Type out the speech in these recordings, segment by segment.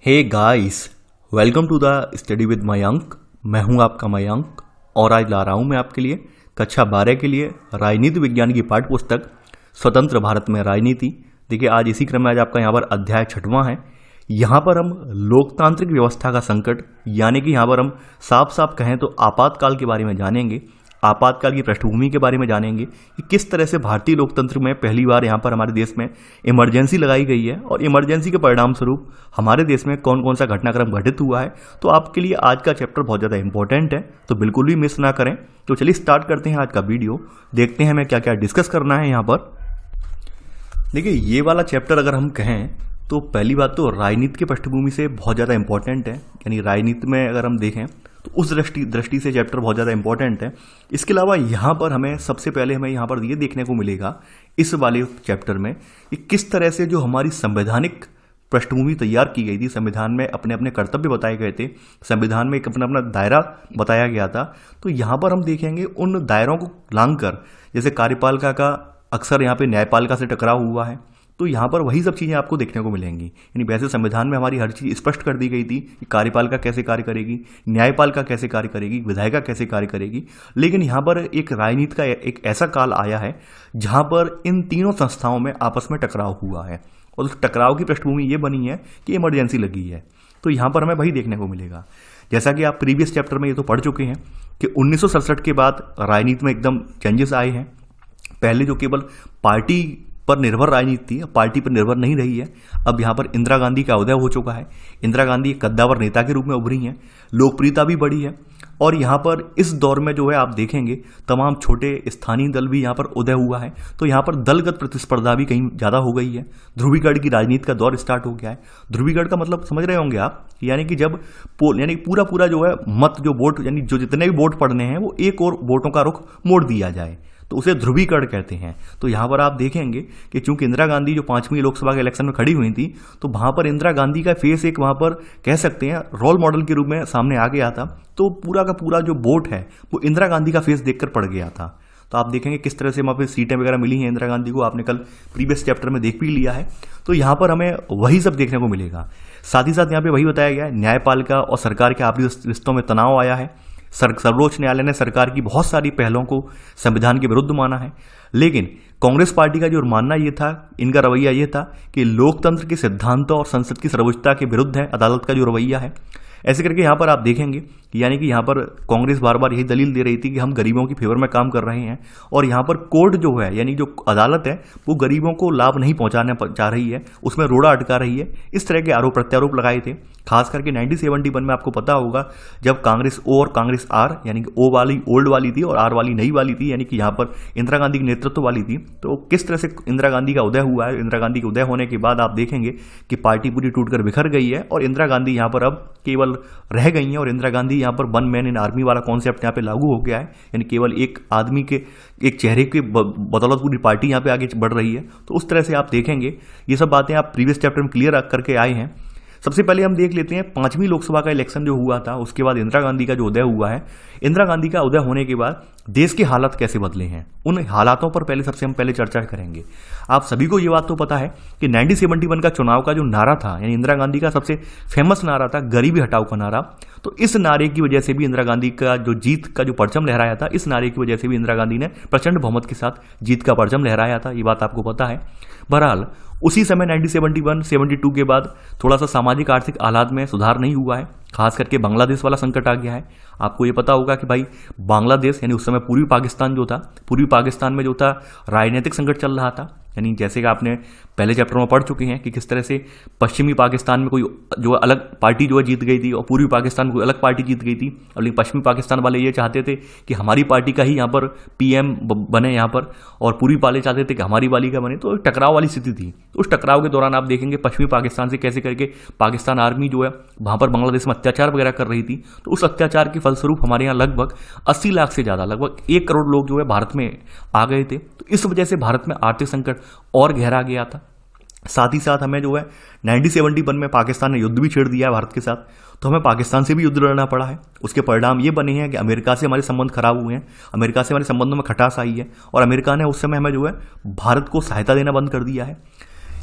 Hey guys, welcome to the study with Mayank. मैं हूं आपका मयंक और आज ला रहा हूं मैं आपके लिए कक्षा 12 के लिए राजनीति विज्ञान की पाठ्य पुस्तक स्वतंत्र भारत में राजनीति। देखिए, आज इसी क्रम में आज आपका यहाँ पर अध्याय 6वां है। यहाँ पर हम लोकतांत्रिक व्यवस्था का संकट यानी कि यहाँ पर हम साफ साफ कहें तो आपातकाल के बारे में जानेंगे। आपातकाल की पृष्ठभूमि के बारे में जानेंगे कि किस तरह से भारतीय लोकतंत्र में पहली बार यहाँ पर हमारे देश में इमरजेंसी लगाई गई है और इमरजेंसी के परिणाम स्वरूप हमारे देश में कौन कौन सा घटनाक्रम घटित हुआ है। तो आपके लिए आज का चैप्टर बहुत ज़्यादा इंपॉर्टेंट है, तो बिल्कुल भी मिस ना करें। तो चलिए स्टार्ट करते हैं आज का वीडियो, देखते हैं हमें क्या क्या डिस्कस करना है यहाँ पर। देखिए, ये वाला चैप्टर अगर हम कहें तो पहली बात तो राजनीति की पृष्ठभूमि से बहुत ज़्यादा इंपॉर्टेंट है, यानी राजनीति में अगर हम देखें तो उस दृष्टि से चैप्टर बहुत ज़्यादा इंपॉर्टेंट है। इसके अलावा यहाँ पर हमें सबसे पहले यहाँ पर ये देखने को मिलेगा इस वाले चैप्टर में कि किस तरह से जो हमारी संवैधानिक पृष्ठभूमि तैयार की गई थी, संविधान में अपने अपने कर्तव्य बताए गए थे, संविधान में एक अपना अपना दायरा बताया गया था। तो यहाँ पर हम देखेंगे उन दायरों को लांघकर, जैसे कार्यपालिका का अक्सर यहाँ पे न्यायपालिका से टकराव हुआ है, तो यहाँ पर वही सब चीज़ें आपको देखने को मिलेंगी। यानी वैसे संविधान में हमारी हर चीज़ स्पष्ट कर दी गई थी कि कार्यपालिका कैसे कार्य करेगी, न्यायपालिका कैसे कार्य करेगी, विधायिका कैसे कार्य करेगी। लेकिन यहाँ पर एक राजनीति का एक ऐसा काल आया है जहाँ पर इन तीनों संस्थाओं में आपस में टकराव हुआ है और उस टकराव की पृष्ठभूमि ये बनी है कि इमरजेंसी लगी है। तो यहाँ पर हमें वही देखने को मिलेगा। जैसा कि आप प्रीवियस चैप्टर में ये तो पढ़ चुके हैं कि 1967 के बाद राजनीति में एकदम चेंजेस आए हैं। पहले जो केवल पार्टी पर निर्भर राजनीति थी, पार्टी पर निर्भर नहीं रही है। अब यहाँ पर इंदिरा गांधी का उदय हो चुका है। इंदिरा गांधी एक कद्दावर नेता के रूप में उभरी हैं, लोकप्रियता भी बढ़ी है। और यहाँ पर इस दौर में जो है आप देखेंगे तमाम छोटे स्थानीय दल भी यहाँ पर उदय हुआ है। तो यहाँ पर दलगत प्रतिस्पर्धा भी कहीं ज़्यादा हो गई है। ध्रुवीकरण की राजनीति का दौर स्टार्ट हो गया है। ध्रुवीकरण का मतलब समझ रहे होंगे आप, यानी कि जब पोल यानी पूरा जो है मत जो वोट यानी जो जितने भी वोट पड़ने हैं वो एक और वोटों का रुख मोड़ दिया जाए, तो उसे ध्रुवीकरण कहते हैं। तो यहाँ पर आप देखेंगे कि चूंकि इंदिरा गांधी जो 5वीं लोकसभा के इलेक्शन में खड़ी हुई थी, तो वहां पर इंदिरा गांधी का फेस एक वहां पर कह सकते हैं रोल मॉडल के रूप में सामने आ गया था। तो पूरा का पूरा जो वोट है वो इंदिरा गांधी का फेस देखकर पड़ गया था। तो आप देखेंगे किस तरह से वहाँ पर सीटें वगैरह मिली हैं इंदिरा गांधी को, आपने कल प्रीवियस चैप्टर में देख भी लिया है। तो यहाँ पर हमें वही सब देखने को मिलेगा। साथ ही साथ यहाँ पे वही बताया गया है, न्यायपालिका और सरकार के आपसी रिश्तों में तनाव आया है। सर्वोच्च न्यायालय ने सरकार की बहुत सारी पहलों को संविधान के विरुद्ध माना है। लेकिन कांग्रेस पार्टी का जो मानना ये था, इनका रवैया ये था कि लोकतंत्र के सिद्धांतों और संसद की सर्वोच्चता के विरुद्ध है अदालत का जो रवैया है। ऐसे करके यहाँ पर आप देखेंगे यानी कि यहाँ पर कांग्रेस बार बार यही दलील दे रही थी कि हम गरीबों की फेवर में काम कर रहे हैं और यहाँ पर कोर्ट जो है यानी जो अदालत है वो गरीबों को लाभ नहीं पहुंचाने चाह रही है, उसमें रोड़ा अटका रही है। इस तरह के आरोप प्रत्यारोप लगाए थे। खास करके 1971 में आपको पता होगा जब कांग्रेस ओ और कांग्रेस आर यानी कि ओ वाली ओल्ड वाली थी और आर वाली नई वाली थी, यानी कि यहाँ पर इंदिरा गांधी के नेतृत्व वाली थी। तो किस तरह से इंदिरा गांधी का उदय हुआ है। इंदिरा गांधी के उदय होने के बाद आप देखेंगे कि पार्टी पूरी टूटकर बिखर गई है और इंदिरा गांधी यहाँ पर अब केवल रह गई हैं और इंदिरा गांधी यहाँ पर वन मैन इन आर्मी वाला कॉन्सेप्ट यहाँ पे लागू हो गया है, यानी केवल एक आदमी के एक चेहरे के बदौलत पूरी पार्टी यहाँ पे आगे बढ़ रही है। तो उस तरह से आप देखेंगे ये सब बातें आप प्रीवियस चैप्टर में क्लियर करके आए हैं। सबसे पहले हम देख लेते हैं 5वीं लोकसभा का इलेक्शन जो हुआ था, उसके बाद इंदिरा गांधी का जो उदय हुआ है। इंदिरा गांधी का उदय होने के बाद देश के हालात कैसे बदले हैं, उन हालातों पर हम पहले चर्चा करेंगे। आप सभी को ये बात तो पता है कि 1971 का चुनाव का जो नारा था, यानी इंदिरा गांधी का सबसे फेमस नारा था गरीबी हटाओ का नारा। तो इस नारे की वजह से भी इंदिरा गांधी का जो जीत का जो परचम लहराया था, इस नारे की वजह से भी इंदिरा गांधी ने प्रचंड बहुमत के साथ जीत का परचम लहराया था। ये बात आपको पता है। बहरहाल उसी समय 1971-72 के बाद थोड़ा सा सामाजिक आर्थिक हालात में सुधार नहीं हुआ है। खास करके बांग्लादेश वाला संकट आ गया है। आपको ये पता होगा कि भाई बांग्लादेश यानी उस समय पूर्वी पाकिस्तान जो था, पूर्वी पाकिस्तान में जो था राजनीतिक संकट चल रहा था। यानी जैसे कि आपने पहले चैप्टर में पढ़ चुके हैं कि किस तरह से पश्चिमी पाकिस्तान में कोई जो अलग पार्टी जो है जीत गई थी और पूर्वी पाकिस्तान में कोई अलग पार्टी जीत गई थी। और लेकिन पश्चिमी पाकिस्तान वाले ये चाहते थे कि हमारी पार्टी का ही यहाँ पर पीएम बने यहाँ पर, और पूर्वी वाले चाहते थे कि हमारी वाली का बने। तो एक टकराव वाली स्थिति थी। तो उस टकराव के दौरान आप देखेंगे पश्चिमी पाकिस्तान से कैसे करके पाकिस्तान आर्मी जो है वहाँ पर बांग्लादेश में अत्याचार वगैरह कर रही थी। तो उस अत्याचार के फलस्वरूप हमारे यहाँ लगभग 80 लाख से ज़्यादा, लगभग 1 करोड़ लोग जो है भारत में आ गए थे। तो इस वजह से भारत में आर्थिक संकट और गहरा गया था। साथ ही साथ हमें जो है 1971 में पाकिस्तान ने युद्ध भी छेड़ दिया है भारत के साथ, तो हमें पाकिस्तान से भी युद्ध लड़ना पड़ा है। उसके परिणाम ये बने हैं कि अमेरिका से हमारे संबंध खराब हुए हैं, अमेरिका से हमारे संबंधों में खटास आई है और अमेरिका ने उस समय हमें जो है भारत को सहायता देना बंद कर दिया है।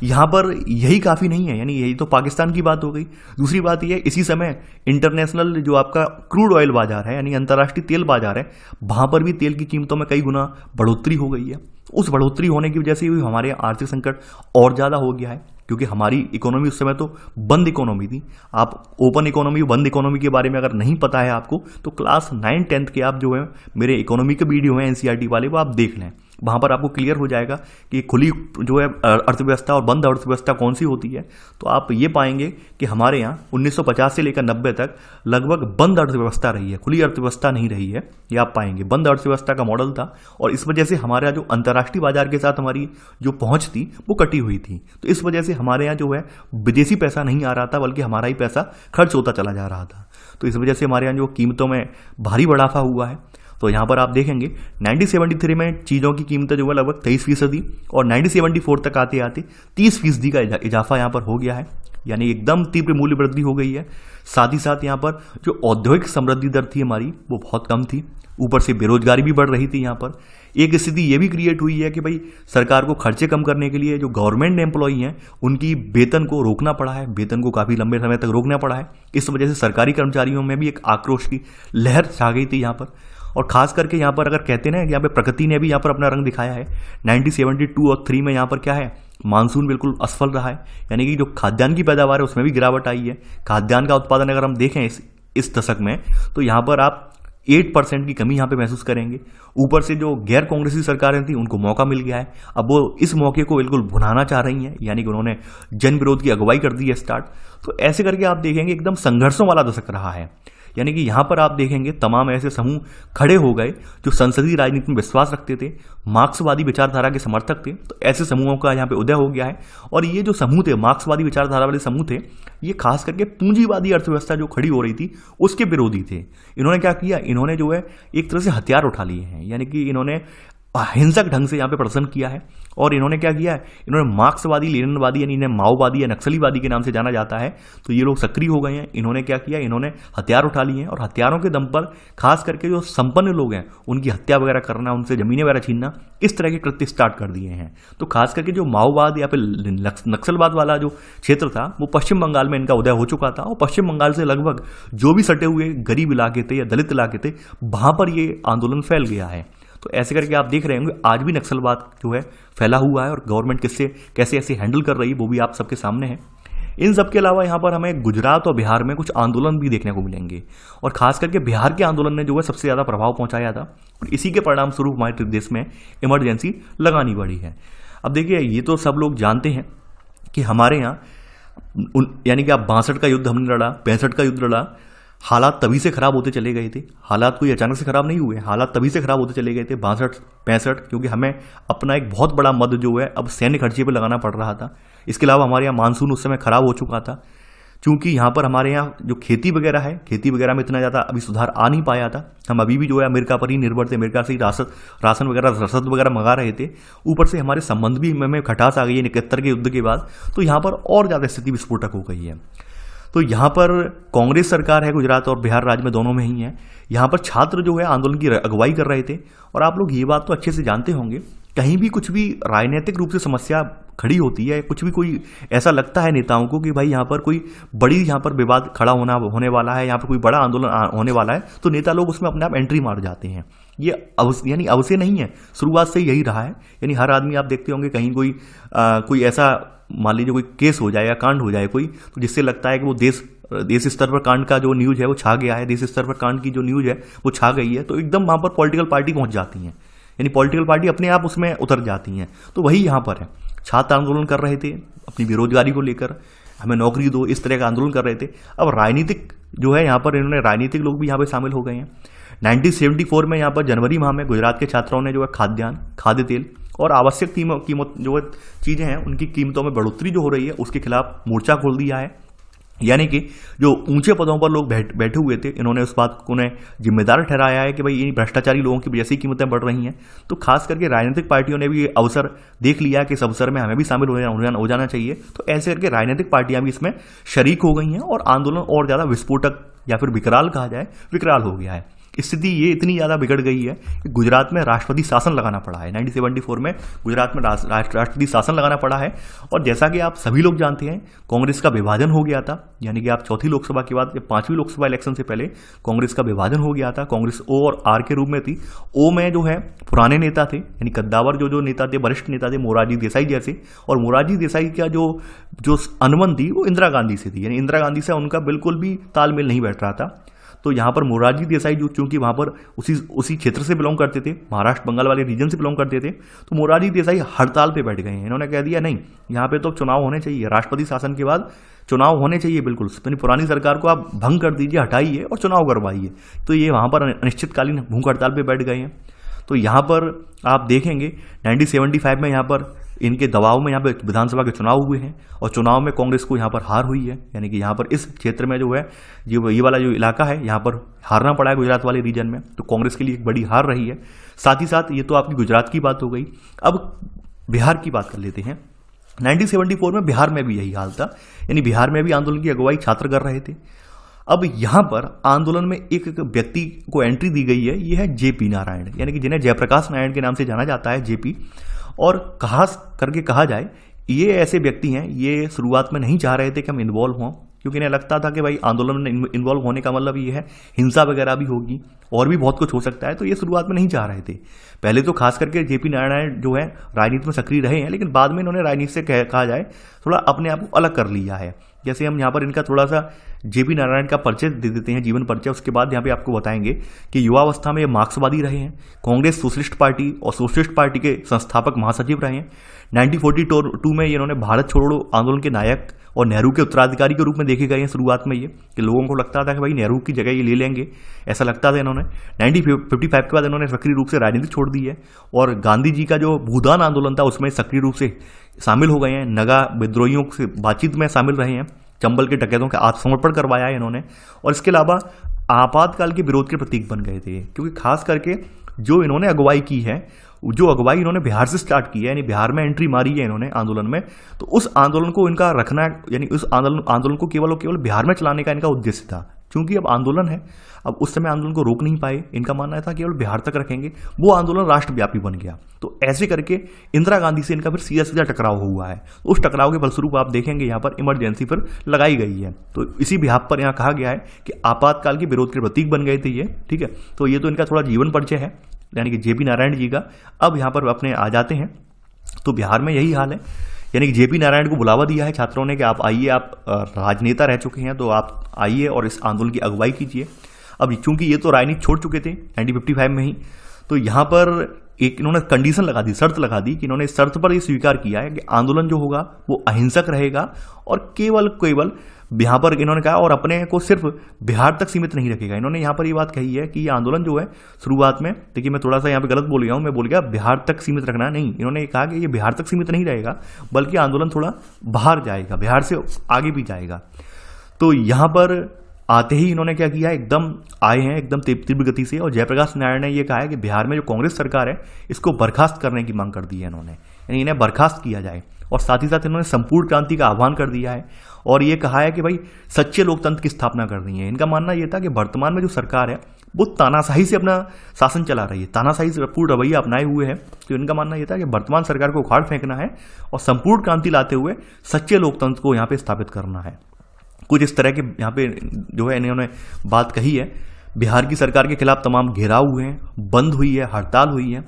यहाँ पर यही काफ़ी नहीं है, यानी यही तो पाकिस्तान की बात हो गई। दूसरी बात यह है, इसी समय इंटरनेशनल जो आपका क्रूड ऑयल बाजार है, यानी अंतर्राष्ट्रीय तेल बाजार है, वहाँ पर भी तेल की कीमतों में कई गुना बढ़ोतरी हो गई है। उस बढ़ोतरी होने की वजह से भी हमारे यहाँ आर्थिक संकट और ज़्यादा हो गया है, क्योंकि हमारी इकोनॉमी उस समय तो बंद इकोनॉमी थी। आप ओपन इकोनॉमी, बंद इकोनॉमी के बारे में अगर नहीं पता है आपको, तो क्लास 9-10 के आप जो है मेरे इकोनॉमी के वीडियो हैं एनसीईआरटी वाले, वो आप देख लें। वहाँ पर आपको क्लियर हो जाएगा कि खुली जो है अर्थव्यवस्था और बंद अर्थव्यवस्था कौन सी होती है। तो आप ये पाएंगे कि हमारे यहाँ 1950 से लेकर 90 तक लगभग बंद अर्थव्यवस्था रही है, खुली अर्थव्यवस्था नहीं रही है। ये आप पाएंगे, बंद अर्थव्यवस्था का मॉडल था, और इस वजह से हमारा जो अंतर्राष्ट्रीय बाजार के साथ हमारी जो पहुंच थी वो कटी हुई थी। तो इस वजह से हमारे यहाँ जो है विदेशी पैसा नहीं आ रहा था, बल्कि हमारा ही पैसा खर्च होता चला जा रहा था। तो इस वजह से हमारे यहाँ जो कीमतों में भारी बढ़ाफा हुआ है। तो यहाँ पर आप देखेंगे 1973 में चीज़ों की कीमतें जो है लगभग 23%, और 1974 तक आते आते 30% का इजाफा यहाँ पर हो गया है, यानी एकदम तीव्र मूल्य वृद्धि हो गई है। साथ ही साथ यहाँ पर जो औद्योगिक समृद्धि दर थी हमारी, वो बहुत कम थी। ऊपर से बेरोजगारी भी बढ़ रही थी। यहाँ पर एक स्थिति ये भी क्रिएट हुई है कि भाई सरकार को खर्चे कम करने के लिए जो गवर्नमेंट एम्प्लॉई हैं उनकी वेतन को रोकना पड़ा है, वेतन को काफ़ी लंबे समय तक रोकना पड़ा है। इस वजह से सरकारी कर्मचारियों में भी एक आक्रोश की लहर छा गई थी यहाँ पर। और खास करके यहाँ पर अगर कहते हैं ना, यहाँ पे प्रकृति ने भी यहाँ पर अपना रंग दिखाया है। 1972 और 3 में यहाँ पर क्या है, मानसून बिल्कुल असफल रहा है, यानी कि जो खाद्यान्न की पैदावार है उसमें भी गिरावट आई है। खाद्यान्न का उत्पादन अगर हम देखें इस दशक में, तो यहाँ पर आप 8% की कमी यहाँ पे महसूस करेंगे। ऊपर से जो गैर कांग्रेसी सरकारें थी उनको मौका मिल गया है, अब वो इस मौके को बिल्कुल भुनाना चाह रही हैं, यानी कि उन्होंने जन विरोध की अगुवाई कर दी है स्टार्ट। तो ऐसे करके आप देखेंगे एकदम संघर्षों वाला दशक रहा है। यानी कि यहाँ पर आप देखेंगे तमाम ऐसे समूह खड़े हो गए जो संसदीय राजनीति में विश्वास रखते थे, मार्क्सवादी विचारधारा के समर्थक थे। तो ऐसे समूहों का यहाँ पे उदय हो गया है। और ये जो समूह थे, मार्क्सवादी विचारधारा वाले समूह थे, ये खास करके पूंजीवादी अर्थव्यवस्था जो खड़ी हो रही थी उसके विरोधी थे। इन्होंने क्या किया, इन्होंने जो है एक तरह से हथियार उठा लिए हैं, यानी कि इन्होंने हिंसक ढंग से यहाँ पे प्रदर्शन किया है। और इन्होंने क्या किया है, इन्होंने मार्क्सवादी, लेनिनवादी, यानी इन्हें माओवादी या नक्सलीवादी के नाम से जाना जाता है, तो ये लोग सक्रिय हो गए हैं। इन्होंने क्या किया, इन्होंने हथियार उठा लिए हैं, और हथियारों के दम पर खास करके जो संपन्न लोग हैं उनकी हत्या वगैरह करना, उनसे जमीनें वगैरह छीनना, इस तरह के कृत्य स्टार्ट कर दिए हैं। तो खास करके जो माओवाद या फिर नक्सलवाद वाला जो क्षेत्र था वो पश्चिम बंगाल में इनका उदय हो चुका था। और पश्चिम बंगाल से लगभग जो भी सटे हुए गरीब इलाके थे या दलित इलाके थे, वहां पर ये आंदोलन फैल गया है। तो ऐसे करके आप देख रहे होंगे आज भी नक्सलवाद जो है फैला हुआ है, और गवर्नमेंट कैसे ऐसे हैंडल कर रही है वो भी आप सबके सामने है। इन सब के अलावा यहाँ पर हमें गुजरात और बिहार में कुछ आंदोलन भी देखने को मिलेंगे, और खास करके बिहार के आंदोलन ने जो है सबसे ज़्यादा प्रभाव पहुंचाया था, और इसी के परिणाम स्वरूप हमारे देश में इमरजेंसी लगानी पड़ी है। अब देखिए, ये तो सब लोग जानते हैं कि हमारे यहाँ यानी कि आप 62 का युद्ध हमने लड़ा, 65 का युद्ध लड़ा, हालात तभी से खराब होते चले गए थे। हालात कोई अचानक से खराब नहीं हुए, हालात तभी से खराब होते चले गए थे 62-65, क्योंकि हमें अपना एक बहुत बड़ा मद जो है अब सैन्य खर्चे पे लगाना पड़ रहा था। इसके अलावा हमारे यहाँ मानसून उस समय खराब हो चुका था, क्योंकि यहाँ पर हमारे यहाँ जो खेती वगैरह है, खेती वगैरह में इतना ज़्यादा अभी सुधार आ नहीं पाया था। हम अभी भी जो है अमेरिका पर ही निर्भर थे, अमेरिका से ही राशन वगैरह, रसद वगैरह मंगा रहे थे। ऊपर से हमारे संबंध भी में खटास आ गई है 71 के युद्ध के बाद, तो यहाँ पर और ज़्यादा स्थिति विस्फोटक हो गई है। तो यहाँ पर कांग्रेस सरकार है गुजरात और बिहार राज्य में, दोनों में ही है। यहाँ पर छात्र जो है आंदोलन की अगुवाई कर रहे थे, और आप लोग ये बात तो अच्छे से जानते होंगे, कहीं भी कुछ भी राजनीतिक रूप से समस्या खड़ी होती है, कुछ भी कोई ऐसा लगता है नेताओं को कि भाई यहाँ पर कोई बड़ी यहाँ पर विवाद खड़ा होने वाला है, यहाँ पर कोई बड़ा आंदोलन होने वाला है, तो नेता लोग उसमें अपने आप एंट्री मार जाते हैं। ये यानी अब से नहीं है, शुरुआत से यही रहा है। यानी हर आदमी आप देखते होंगे कहीं कोई ऐसा मान लीजिए कोई केस हो जाए या कांड हो जाए कोई, तो जिससे लगता है कि वो देश स्तर पर कांड का जो न्यूज है वो छा गया है, देश स्तर पर कांड की जो न्यूज है वो छा गई है, तो एकदम वहां पर पॉलिटिकल पार्टी पहुंच जाती हैं, यानी पॉलिटिकल पार्टी अपने आप उसमें उतर जाती हैं। तो वही यहाँ पर है, छात्र आंदोलन कर रहे थे अपनी बेरोजगारी को लेकर, हमें नौकरी दो, इस तरह का आंदोलन कर रहे थे। अब राजनीतिक जो है यहाँ पर इन्होंने राजनीतिक लोग भी यहाँ पे शामिल हो गए हैं। 1974 में यहाँ पर जनवरी माह में गुजरात के छात्रों ने जो है खाद्यान्न, खाद्य तेल और आवश्यक कीमत जो चीज़ें हैं उनकी कीमतों में बढ़ोतरी जो हो रही है उसके खिलाफ मोर्चा खोल दिया है। यानी कि जो ऊंचे पदों पर लोग बैठे हुए थे, इन्होंने उस बात को उन्हें जिम्मेदार ठहराया है कि भाई ये भ्रष्टाचारी लोगों की वजह से कीमतें बढ़ रही हैं। तो खास करके राजनीतिक पार्टियों ने भी ये अवसर देख लिया कि इस अवसर में हमें भी शामिल हो जाना चाहिए। तो ऐसे करके राजनीतिक पार्टियां भी इसमें शरीक हो गई हैं, और आंदोलन और ज़्यादा विस्फोटक या फिर विकराल कहा जाए, विकराल हो गया है। स्थिति ये इतनी ज़्यादा बिगड़ गई है कि गुजरात में राष्ट्रपति शासन लगाना पड़ा है। 1974 में गुजरात में राष्ट्रपति शासन लगाना पड़ा है। और जैसा कि आप सभी लोग जानते हैं, कांग्रेस का विभाजन हो गया था, यानी कि आप चौथी लोकसभा के बाद 5वीं लोकसभा इलेक्शन से पहले कांग्रेस का विभाजन हो गया था। कांग्रेस ओ और आर के रूप में थी। ओ में जो है पुराने नेता थे, यानी कद्दावर जो नेता थे, वरिष्ठ नेता थे, मोरारजी देसाई जैसे, और मोरारजी देसाई का जो अनुबंध थी वो इंदिरा गांधी से थी, यानी इंदिरा गांधी से उनका बिल्कुल भी तालमेल नहीं बैठ रहा था। तो यहाँ पर मोरारजी देसाई जो चूंकि वहाँ पर उसी क्षेत्र से बिलोंग करते थे, महाराष्ट्र बंगाल वाले रीजन से बिलोंग करते थे, तो मोरारजी देसाई हड़ताल पे बैठ गए हैं। इन्होंने कह दिया नहीं, यहाँ पे तो चुनाव होने चाहिए, राष्ट्रपति शासन के बाद चुनाव होने चाहिए, बिल्कुल अपनी पुरानी सरकार को आप भंग कर दीजिए, हटाइए और चुनाव करवाइए। तो ये वहाँ पर अनिश्चितकालीन भूख हड़ताल पे बैठ गए हैं। तो यहाँ पर आप देखेंगे 1975 में यहाँ पर इनके दबाव में यहाँ पे विधानसभा के चुनाव हुए हैं और चुनाव में कांग्रेस को यहाँ पर हार हुई है, यानी कि यहाँ पर इस क्षेत्र में जो है ये वाला जो इलाका है यहाँ पर हारना पड़ा है गुजरात वाले रीजन में। तो कांग्रेस के लिए एक बड़ी हार रही है। साथ ही साथ ये तो आपकी गुजरात की बात हो गई। अब बिहार की बात कर लेते हैं। 1974 में बिहार में भी यही हाल था, यानी बिहार में भी आंदोलन की अगुवाई छात्र कर रहे थे। अब यहाँ पर आंदोलन में एक व्यक्ति को एंट्री दी गई है, ये है जेपी नारायण, यानी कि जिन्हें जयप्रकाश नारायण के नाम से जाना जाता है, जेपी। और खास करके कहा जाए, ये ऐसे व्यक्ति हैं, ये शुरुआत में नहीं चाह रहे थे कि हम इन्वॉल्व हों, क्योंकि इन्हें लगता था कि भाई आंदोलन में इन्वॉल्व होने का मतलब ये है हिंसा वगैरह भी होगी और भी बहुत कुछ हो सकता है। तो ये शुरुआत में नहीं चाह रहे थे। पहले तो खास करके जेपी नारायण जो है राजनीति में सक्रिय रहे हैं, लेकिन बाद में इन्होंने राजनीति से कहा जाए थोड़ा अपने आप को अलग कर लिया है। जैसे हम यहाँ पर इनका थोड़ा सा जेपी नारायण का परिचय दे देते हैं, जीवन परिचय। उसके बाद यहाँ पे आपको बताएंगे कि युवावस्था में ये मार्क्सवादी रहे हैं, कांग्रेस सोशलिस्ट पार्टी और सोशलिस्ट पार्टी के संस्थापक महासचिव रहे हैं। 1942 में इन्होंने भारत छोड़ो आंदोलन के नायक और नेहरू के उत्तराधिकारी के रूप में देखे गए हैं। शुरुआत में ये कि लोगों को लगता था कि भाई नेहरू की जगह ये ले लेंगे, ऐसा लगता था इन्होंने। 1955 के बाद इन्होंने सक्रिय रूप से राजनीति छोड़ दी है और गांधी जी का जो भूदान आंदोलन था उसमें सक्रिय रूप से शामिल हो गए हैं। नगा विद्रोहियों से बातचीत में शामिल रहे हैं, चंबल के डकैतों का आत्मसमर्पण करवाया है इन्होंने। और इसके अलावा आपातकाल के विरोध के प्रतीक बन गए थे, क्योंकि खास करके जो इन्होंने अगुवाई की है, जो अगुवाई इन्होंने बिहार से स्टार्ट की है, यानी बिहार में एंट्री मारी है इन्होंने आंदोलन में, तो उस आंदोलन को इनका रखना, यानी उस आंदोलन को केवल और केवल बिहार में चलाने का इनका उद्देश्य था। क्योंकि अब आंदोलन है, अब उस समय आंदोलन को रोक नहीं पाए, इनका मानना था केवल बिहार तक रखेंगे, वो आंदोलन राष्ट्रव्यापी बन गया। तो ऐसे करके इंदिरा गांधी से इनका फिर सीधा सीधा टकराव हुआ है। उस टकराव के फलस्वरूप आप देखेंगे यहाँ पर इमरजेंसी फिर लगाई गई है। तो इसी बिहार पर यहाँ कहा गया है कि आपातकाल के विरोध के प्रतीक बन गए थे ये, ठीक है। तो ये तो इनका थोड़ा जीवन परिचय है, यानी कि जेपी नारायण जी का। अब यहाँ पर अपने आ जाते हैं, तो बिहार में यही हाल है, यानी कि जेपी नारायण को बुलावा दिया है छात्रों ने कि आप आइए, आप राजनेता रह चुके हैं तो आप आइए और इस आंदोलन की अगुवाई कीजिए। अब चूंकि ये तो राजनीति छोड़ चुके थे 1955 में ही, तो यहाँ पर एक इन्होंने कंडीशन लगा दी, शर्त लगा दी कि इन्होंने इस शर्त पर ये स्वीकार किया है कि आंदोलन जो होगा वो अहिंसक रहेगा और केवल यहाँ पर इन्होंने कहा, और अपने को सिर्फ बिहार तक सीमित नहीं रखेगा। इन्होंने यहाँ पर ये बात कही है कि ये आंदोलन जो है शुरुआत में, देखिए मैं थोड़ा सा यहाँ पे गलत बोल गया हूँ, मैं बोल गया बिहार तक सीमित रखना नहीं। इन्होंने कहा कि ये बिहार तक सीमित नहीं रहेगा, बल्कि आंदोलन थोड़ा बाहर जाएगा, बिहार से आगे भी जाएगा। तो यहाँ पर आते ही इन्होंने क्या किया, एकदम आए हैं एकदम तीव्र गति से, और जयप्रकाश नारायण ने यह कहा है कि बिहार में जो कांग्रेस सरकार है इसको बर्खास्त करने की मांग कर दी है इन्होंने, यानी इन्हें बर्खास्त किया जाए। और साथ ही साथ इन्होंने संपूर्ण क्रांति का आह्वान कर दिया है और ये कहा है कि भाई सच्चे लोकतंत्र की स्थापना करनी है। इनका मानना यह था कि वर्तमान में जो सरकार है वो तानाशाही से अपना शासन चला रही है, तानाशाही से पूर्ण रवैया अपनाए हुए है। तो इनका मानना यह था कि वर्तमान सरकार को उखाड़ फेंकना है और संपूर्ण क्रांति लाते हुए सच्चे लोकतंत्र को यहाँ पे स्थापित करना है। कुछ इस तरह के यहाँ पे जो है इन्होंने बात कही है। बिहार की सरकार के खिलाफ तमाम घेराव हुए हैं, बंद हुई है, हड़ताल हुई है,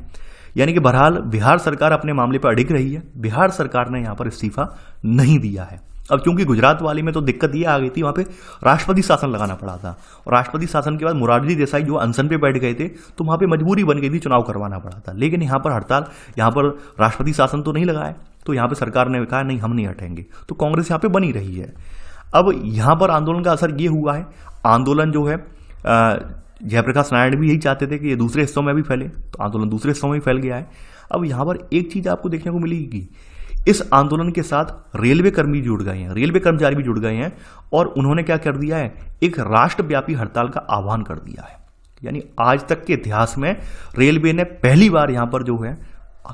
यानी कि बहरहाल बिहार सरकार अपने मामले पर अड़िग रही है। बिहार सरकार ने यहाँ पर इस्तीफा नहीं दिया है। अब क्योंकि गुजरात वाली में तो दिक्कत ये आ गई थी, वहाँ पे राष्ट्रपति शासन लगाना पड़ा था, और राष्ट्रपति शासन के बाद मोरारजी देसाई जो अनशन पे बैठ गए थे, तो वहाँ पे मजबूरी बन गई थी, चुनाव करवाना पड़ा था। लेकिन यहाँ पर हड़ताल, यहाँ पर राष्ट्रपति शासन तो नहीं लगाया, तो यहाँ पे सरकार ने कहा नहीं हम नहीं हटेंगे, तो कांग्रेस यहाँ पे बनी रही है। अब यहाँ पर आंदोलन का असर ये हुआ है, आंदोलन जो है जयप्रकाश नारायण भी यही चाहते थे कि ये दूसरे हिस्सों में भी फैले, तो आंदोलन दूसरे हिस्सों में भी फैल गया है। अब यहाँ पर एक चीज आपको देखने को मिलेगी, इस आंदोलन के साथ रेलवे कर्मी जुड़ गए हैं, रेलवे कर्मचारी भी जुड़ गए हैं, और उन्होंने क्या कर दिया है, एक राष्ट्रव्यापी हड़ताल का आह्वान कर दिया है। यानी आज तक के इतिहास में रेलवे ने पहली बार यहाँ पर जो है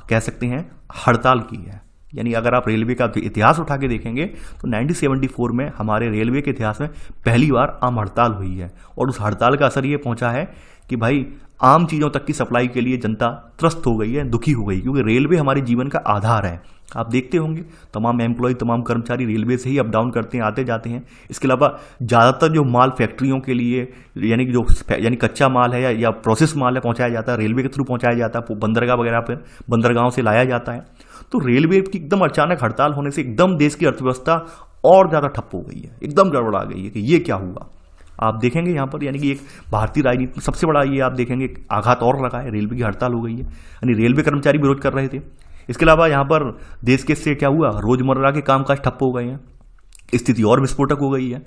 कह सकते हैं हड़ताल की है, यानी अगर आप रेलवे का इतिहास उठा के देखेंगे तो 1974 में हमारे रेलवे के इतिहास में पहली बार आम हड़ताल हुई है, और उस हड़ताल का असर ये पहुंचा है कि भाई आम चीज़ों तक की सप्लाई के लिए जनता त्रस्त हो गई है, दुखी हो गई, क्योंकि रेलवे हमारे जीवन का आधार है। आप देखते होंगे तमाम एम्प्लॉय, तमाम कर्मचारी रेलवे से ही अप डाउन करते हैं, आते जाते हैं। इसके अलावा ज़्यादातर जो माल फैक्ट्रियों के लिए यानी कच्चा माल है या प्रोसेस माल है पहुंचाया जाता है, रेलवे के थ्रू पहुंचाया जाता है, बंदरगाह वगैरह पर बंदरगाहों से लाया जाता है। तो रेलवे की एकदम अचानक हड़ताल होने से एकदम देश की अर्थव्यवस्था और ज़्यादा ठप हो गई है, एकदम गड़बड़ा गई है कि ये क्या हुआ। आप देखेंगे यहाँ पर यानी कि एक भारतीय राजनीति में सबसे बड़ा ये आप देखेंगे आघात और लगा है, रेलवे की हड़ताल हो गई है, यानी रेलवे कर्मचारी विरोध कर रहे थे। इसके अलावा यहाँ पर देश के से क्या हुआ, रोजमर्रा के कामकाज ठप्प हो गए हैं, स्थिति और विस्फोटक हो गई है।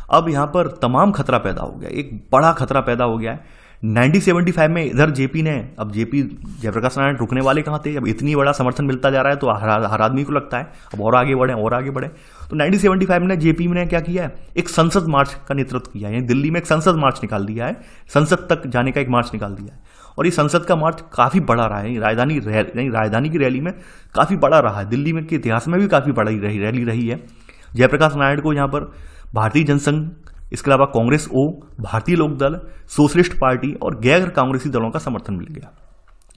अब यहाँ पर तमाम खतरा पैदा हो गया, एक बड़ा खतरा पैदा हो गया है। 1975 में इधर जेपी ने, अब जेपी जयप्रकाश नारायण रुकने वाले कहाँ थे, अब इतनी बड़ा समर्थन मिलता जा रहा है तो हर आदमी को लगता है अब और आगे बढ़े और आगे बढ़े। तो 1975 में जेपी ने क्या किया है, एक संसद मार्च का नेतृत्व किया है, दिल्ली में एक संसद मार्च निकाल दिया है, संसद तक जाने का एक मार्च निकाल दिया है। और ये संसद का मार्च काफी बड़ा रहा है, राजधानी की रैली में काफी बड़ा रहा है, दिल्ली में के इतिहास में भी काफी बड़ी रैली रही है। जयप्रकाश नारायण को यहाँ पर भारतीय जनसंघ, इसके अलावा कांग्रेस ओ, भारतीय लोकदल, सोशलिस्ट पार्टी और गैर कांग्रेसी दलों का समर्थन मिल गया।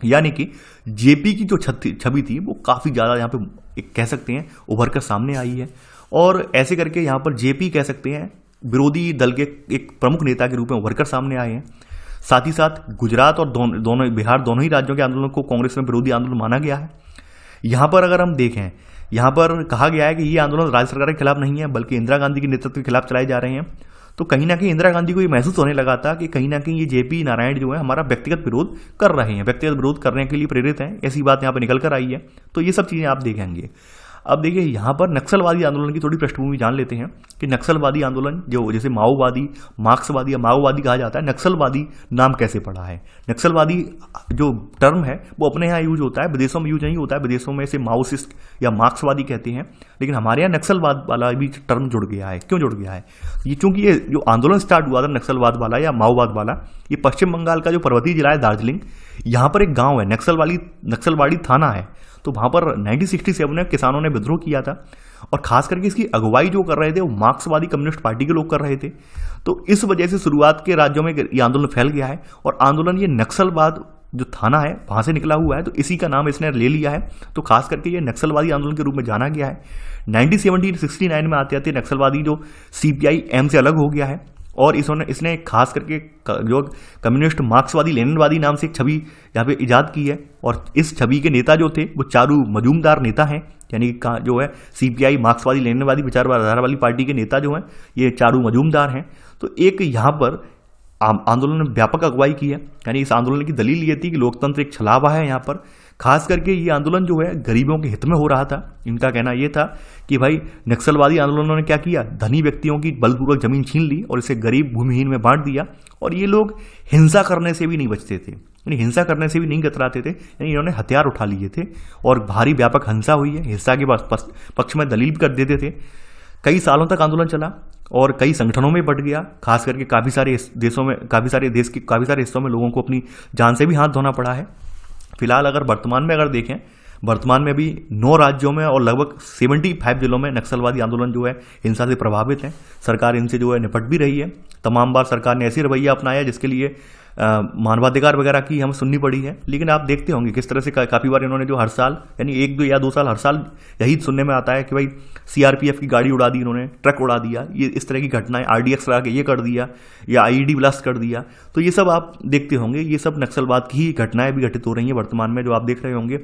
यानी कि जेपी की जो छवि थी वो काफी ज्यादा यहाँ पे एक कह सकते हैं उभर कर सामने आई है, और ऐसे करके यहाँ पर जेपी कह सकते हैं विरोधी दल के एक प्रमुख नेता के रूप में उभर कर सामने आए हैं। साथ ही साथ गुजरात और बिहार दोनों ही राज्यों के आंदोलन को कांग्रेस में विरोधी आंदोलन माना गया है। यहाँ पर अगर हम देखें, यहाँ पर कहा गया है कि ये आंदोलन राज्य सरकार के खिलाफ नहीं है बल्कि इंदिरा गांधी के नेतृत्व के खिलाफ चलाए जा रहे हैं। तो कहीं ना कहीं इंदिरा गांधी को ये महसूस होने लगा था कि कहीं ना कहीं ये जेपी नारायण जो है हमारा व्यक्तिगत विरोध कर रहे हैं, व्यक्तिगत विरोध करने के लिए प्रेरित हैं, ऐसी बात यहाँ पर निकल कर आई है। तो ये सब चीजें आप देखेंगे। अब देखिए यहाँ पर नक्सलवादी आंदोलन की थोड़ी पृष्ठभूमि जान लेते हैं कि नक्सलवादी आंदोलन जो जैसे माओवादी, मार्क्सवादी या माओवादी कहा जाता है, नक्सलवादी नाम कैसे पड़ा है। नक्सलवादी जो टर्म है वो अपने यहाँ यूज होता है, विदेशों में यूज नहीं होता है। विदेशों में इसे माओसिस्ट या मार्क्सवादी कहते हैं, लेकिन हमारे यहाँ नक्सलवाद वाला भी टर्म जुड़ गया है। क्यों जुड़ गया है? ये चूंकि ये जो आंदोलन स्टार्ट हुआ था नक्सलवाद वाला या माओवाद वाला, ये पश्चिम बंगाल का जो पर्वतीय जिला है दार्जिलिंग, यहाँ पर एक गाँव है नक्सलवाड़ी थाना है। तो वहां पर 1967 में किसानों ने विद्रोह किया था, और खास करके इसकी अगुवाई जो कर रहे थे वो मार्क्सवादी कम्युनिस्ट पार्टी के लोग कर रहे थे। तो इस वजह से शुरुआत के राज्यों में ये आंदोलन फैल गया है, और आंदोलन ये नक्सलवाद जो थाना है वहां से निकला हुआ है, तो इसी का नाम इसने ले लिया है। तो खास करके ये नक्सलवादी आंदोलन के रूप में जाना गया है। 1969 में आते आते नक्सलवादी जो CPI-M से अलग हो गया है, और इसने खास करके जो कम्युनिस्ट मार्क्सवादी लेनिनवादी नाम से एक छवि यहाँ पे इजाद की है, और इस छवि के नेता जो थे वो चारू मजूमदार नेता हैं, यानी जो है CPI मार्क्सवादी लेनिनवादी विचारधारा वाली पार्टी के नेता जो हैं ये चारू मजूमदार हैं। तो एक यहाँ पर आंदोलन ने व्यापक अगुवाई की है, यानी इस आंदोलन की दलील ये थी कि लोकतंत्र एक छलावा है। यहाँ पर खास करके ये आंदोलन जो है गरीबों के हित में हो रहा था। इनका कहना यह था कि भाई नक्सलवादी आंदोलनों ने क्या किया, धनी व्यक्तियों की बलपूर्वक जमीन छीन ली और इसे गरीब भूमिहीन में बांट दिया, और ये लोग हिंसा करने से भी नहीं बचते थे, यानी हिंसा करने से भी नहीं कतराते थे, यानी इन्होंने हथियार उठा लिए थे और भारी व्यापक हिंसा हुई है। हिंसा के पक्ष में दलील भी कर देते थे। कई सालों तक आंदोलन चला और कई संगठनों में बट गया। खास करके काफी सारे हिस्सों में लोगों को अपनी जान से भी हाथ धोना पड़ा है। फिलहाल अगर वर्तमान में देखें, वर्तमान में भी 9 राज्यों में और लगभग 75 जिलों में नक्सलवादी आंदोलन जो है हिंसा से प्रभावित है। सरकार इनसे जो है निपट भी रही है। तमाम बार सरकार ने ऐसी रवैया अपनाया जिसके लिए मानवाधिकार वगैरह की हमें सुननी पड़ी है। लेकिन आप देखते होंगे किस तरह से काफी बार इन्होंने जो हर साल यानी 1 या 2 साल हर साल यही सुनने में आता है कि भाई CRPF की गाड़ी उड़ा दी इन्होंने, ट्रक उड़ा दिया, ये इस तरह की घटनाएं, RDX लगा के ये कर दिया या IED ब्लास्ट कर दिया। तो ये सब आप देखते होंगे, ये सब नक्सलवाद की ही घटनाएं भी घटित हो रही हैं वर्तमान में, जो आप देख रहे होंगे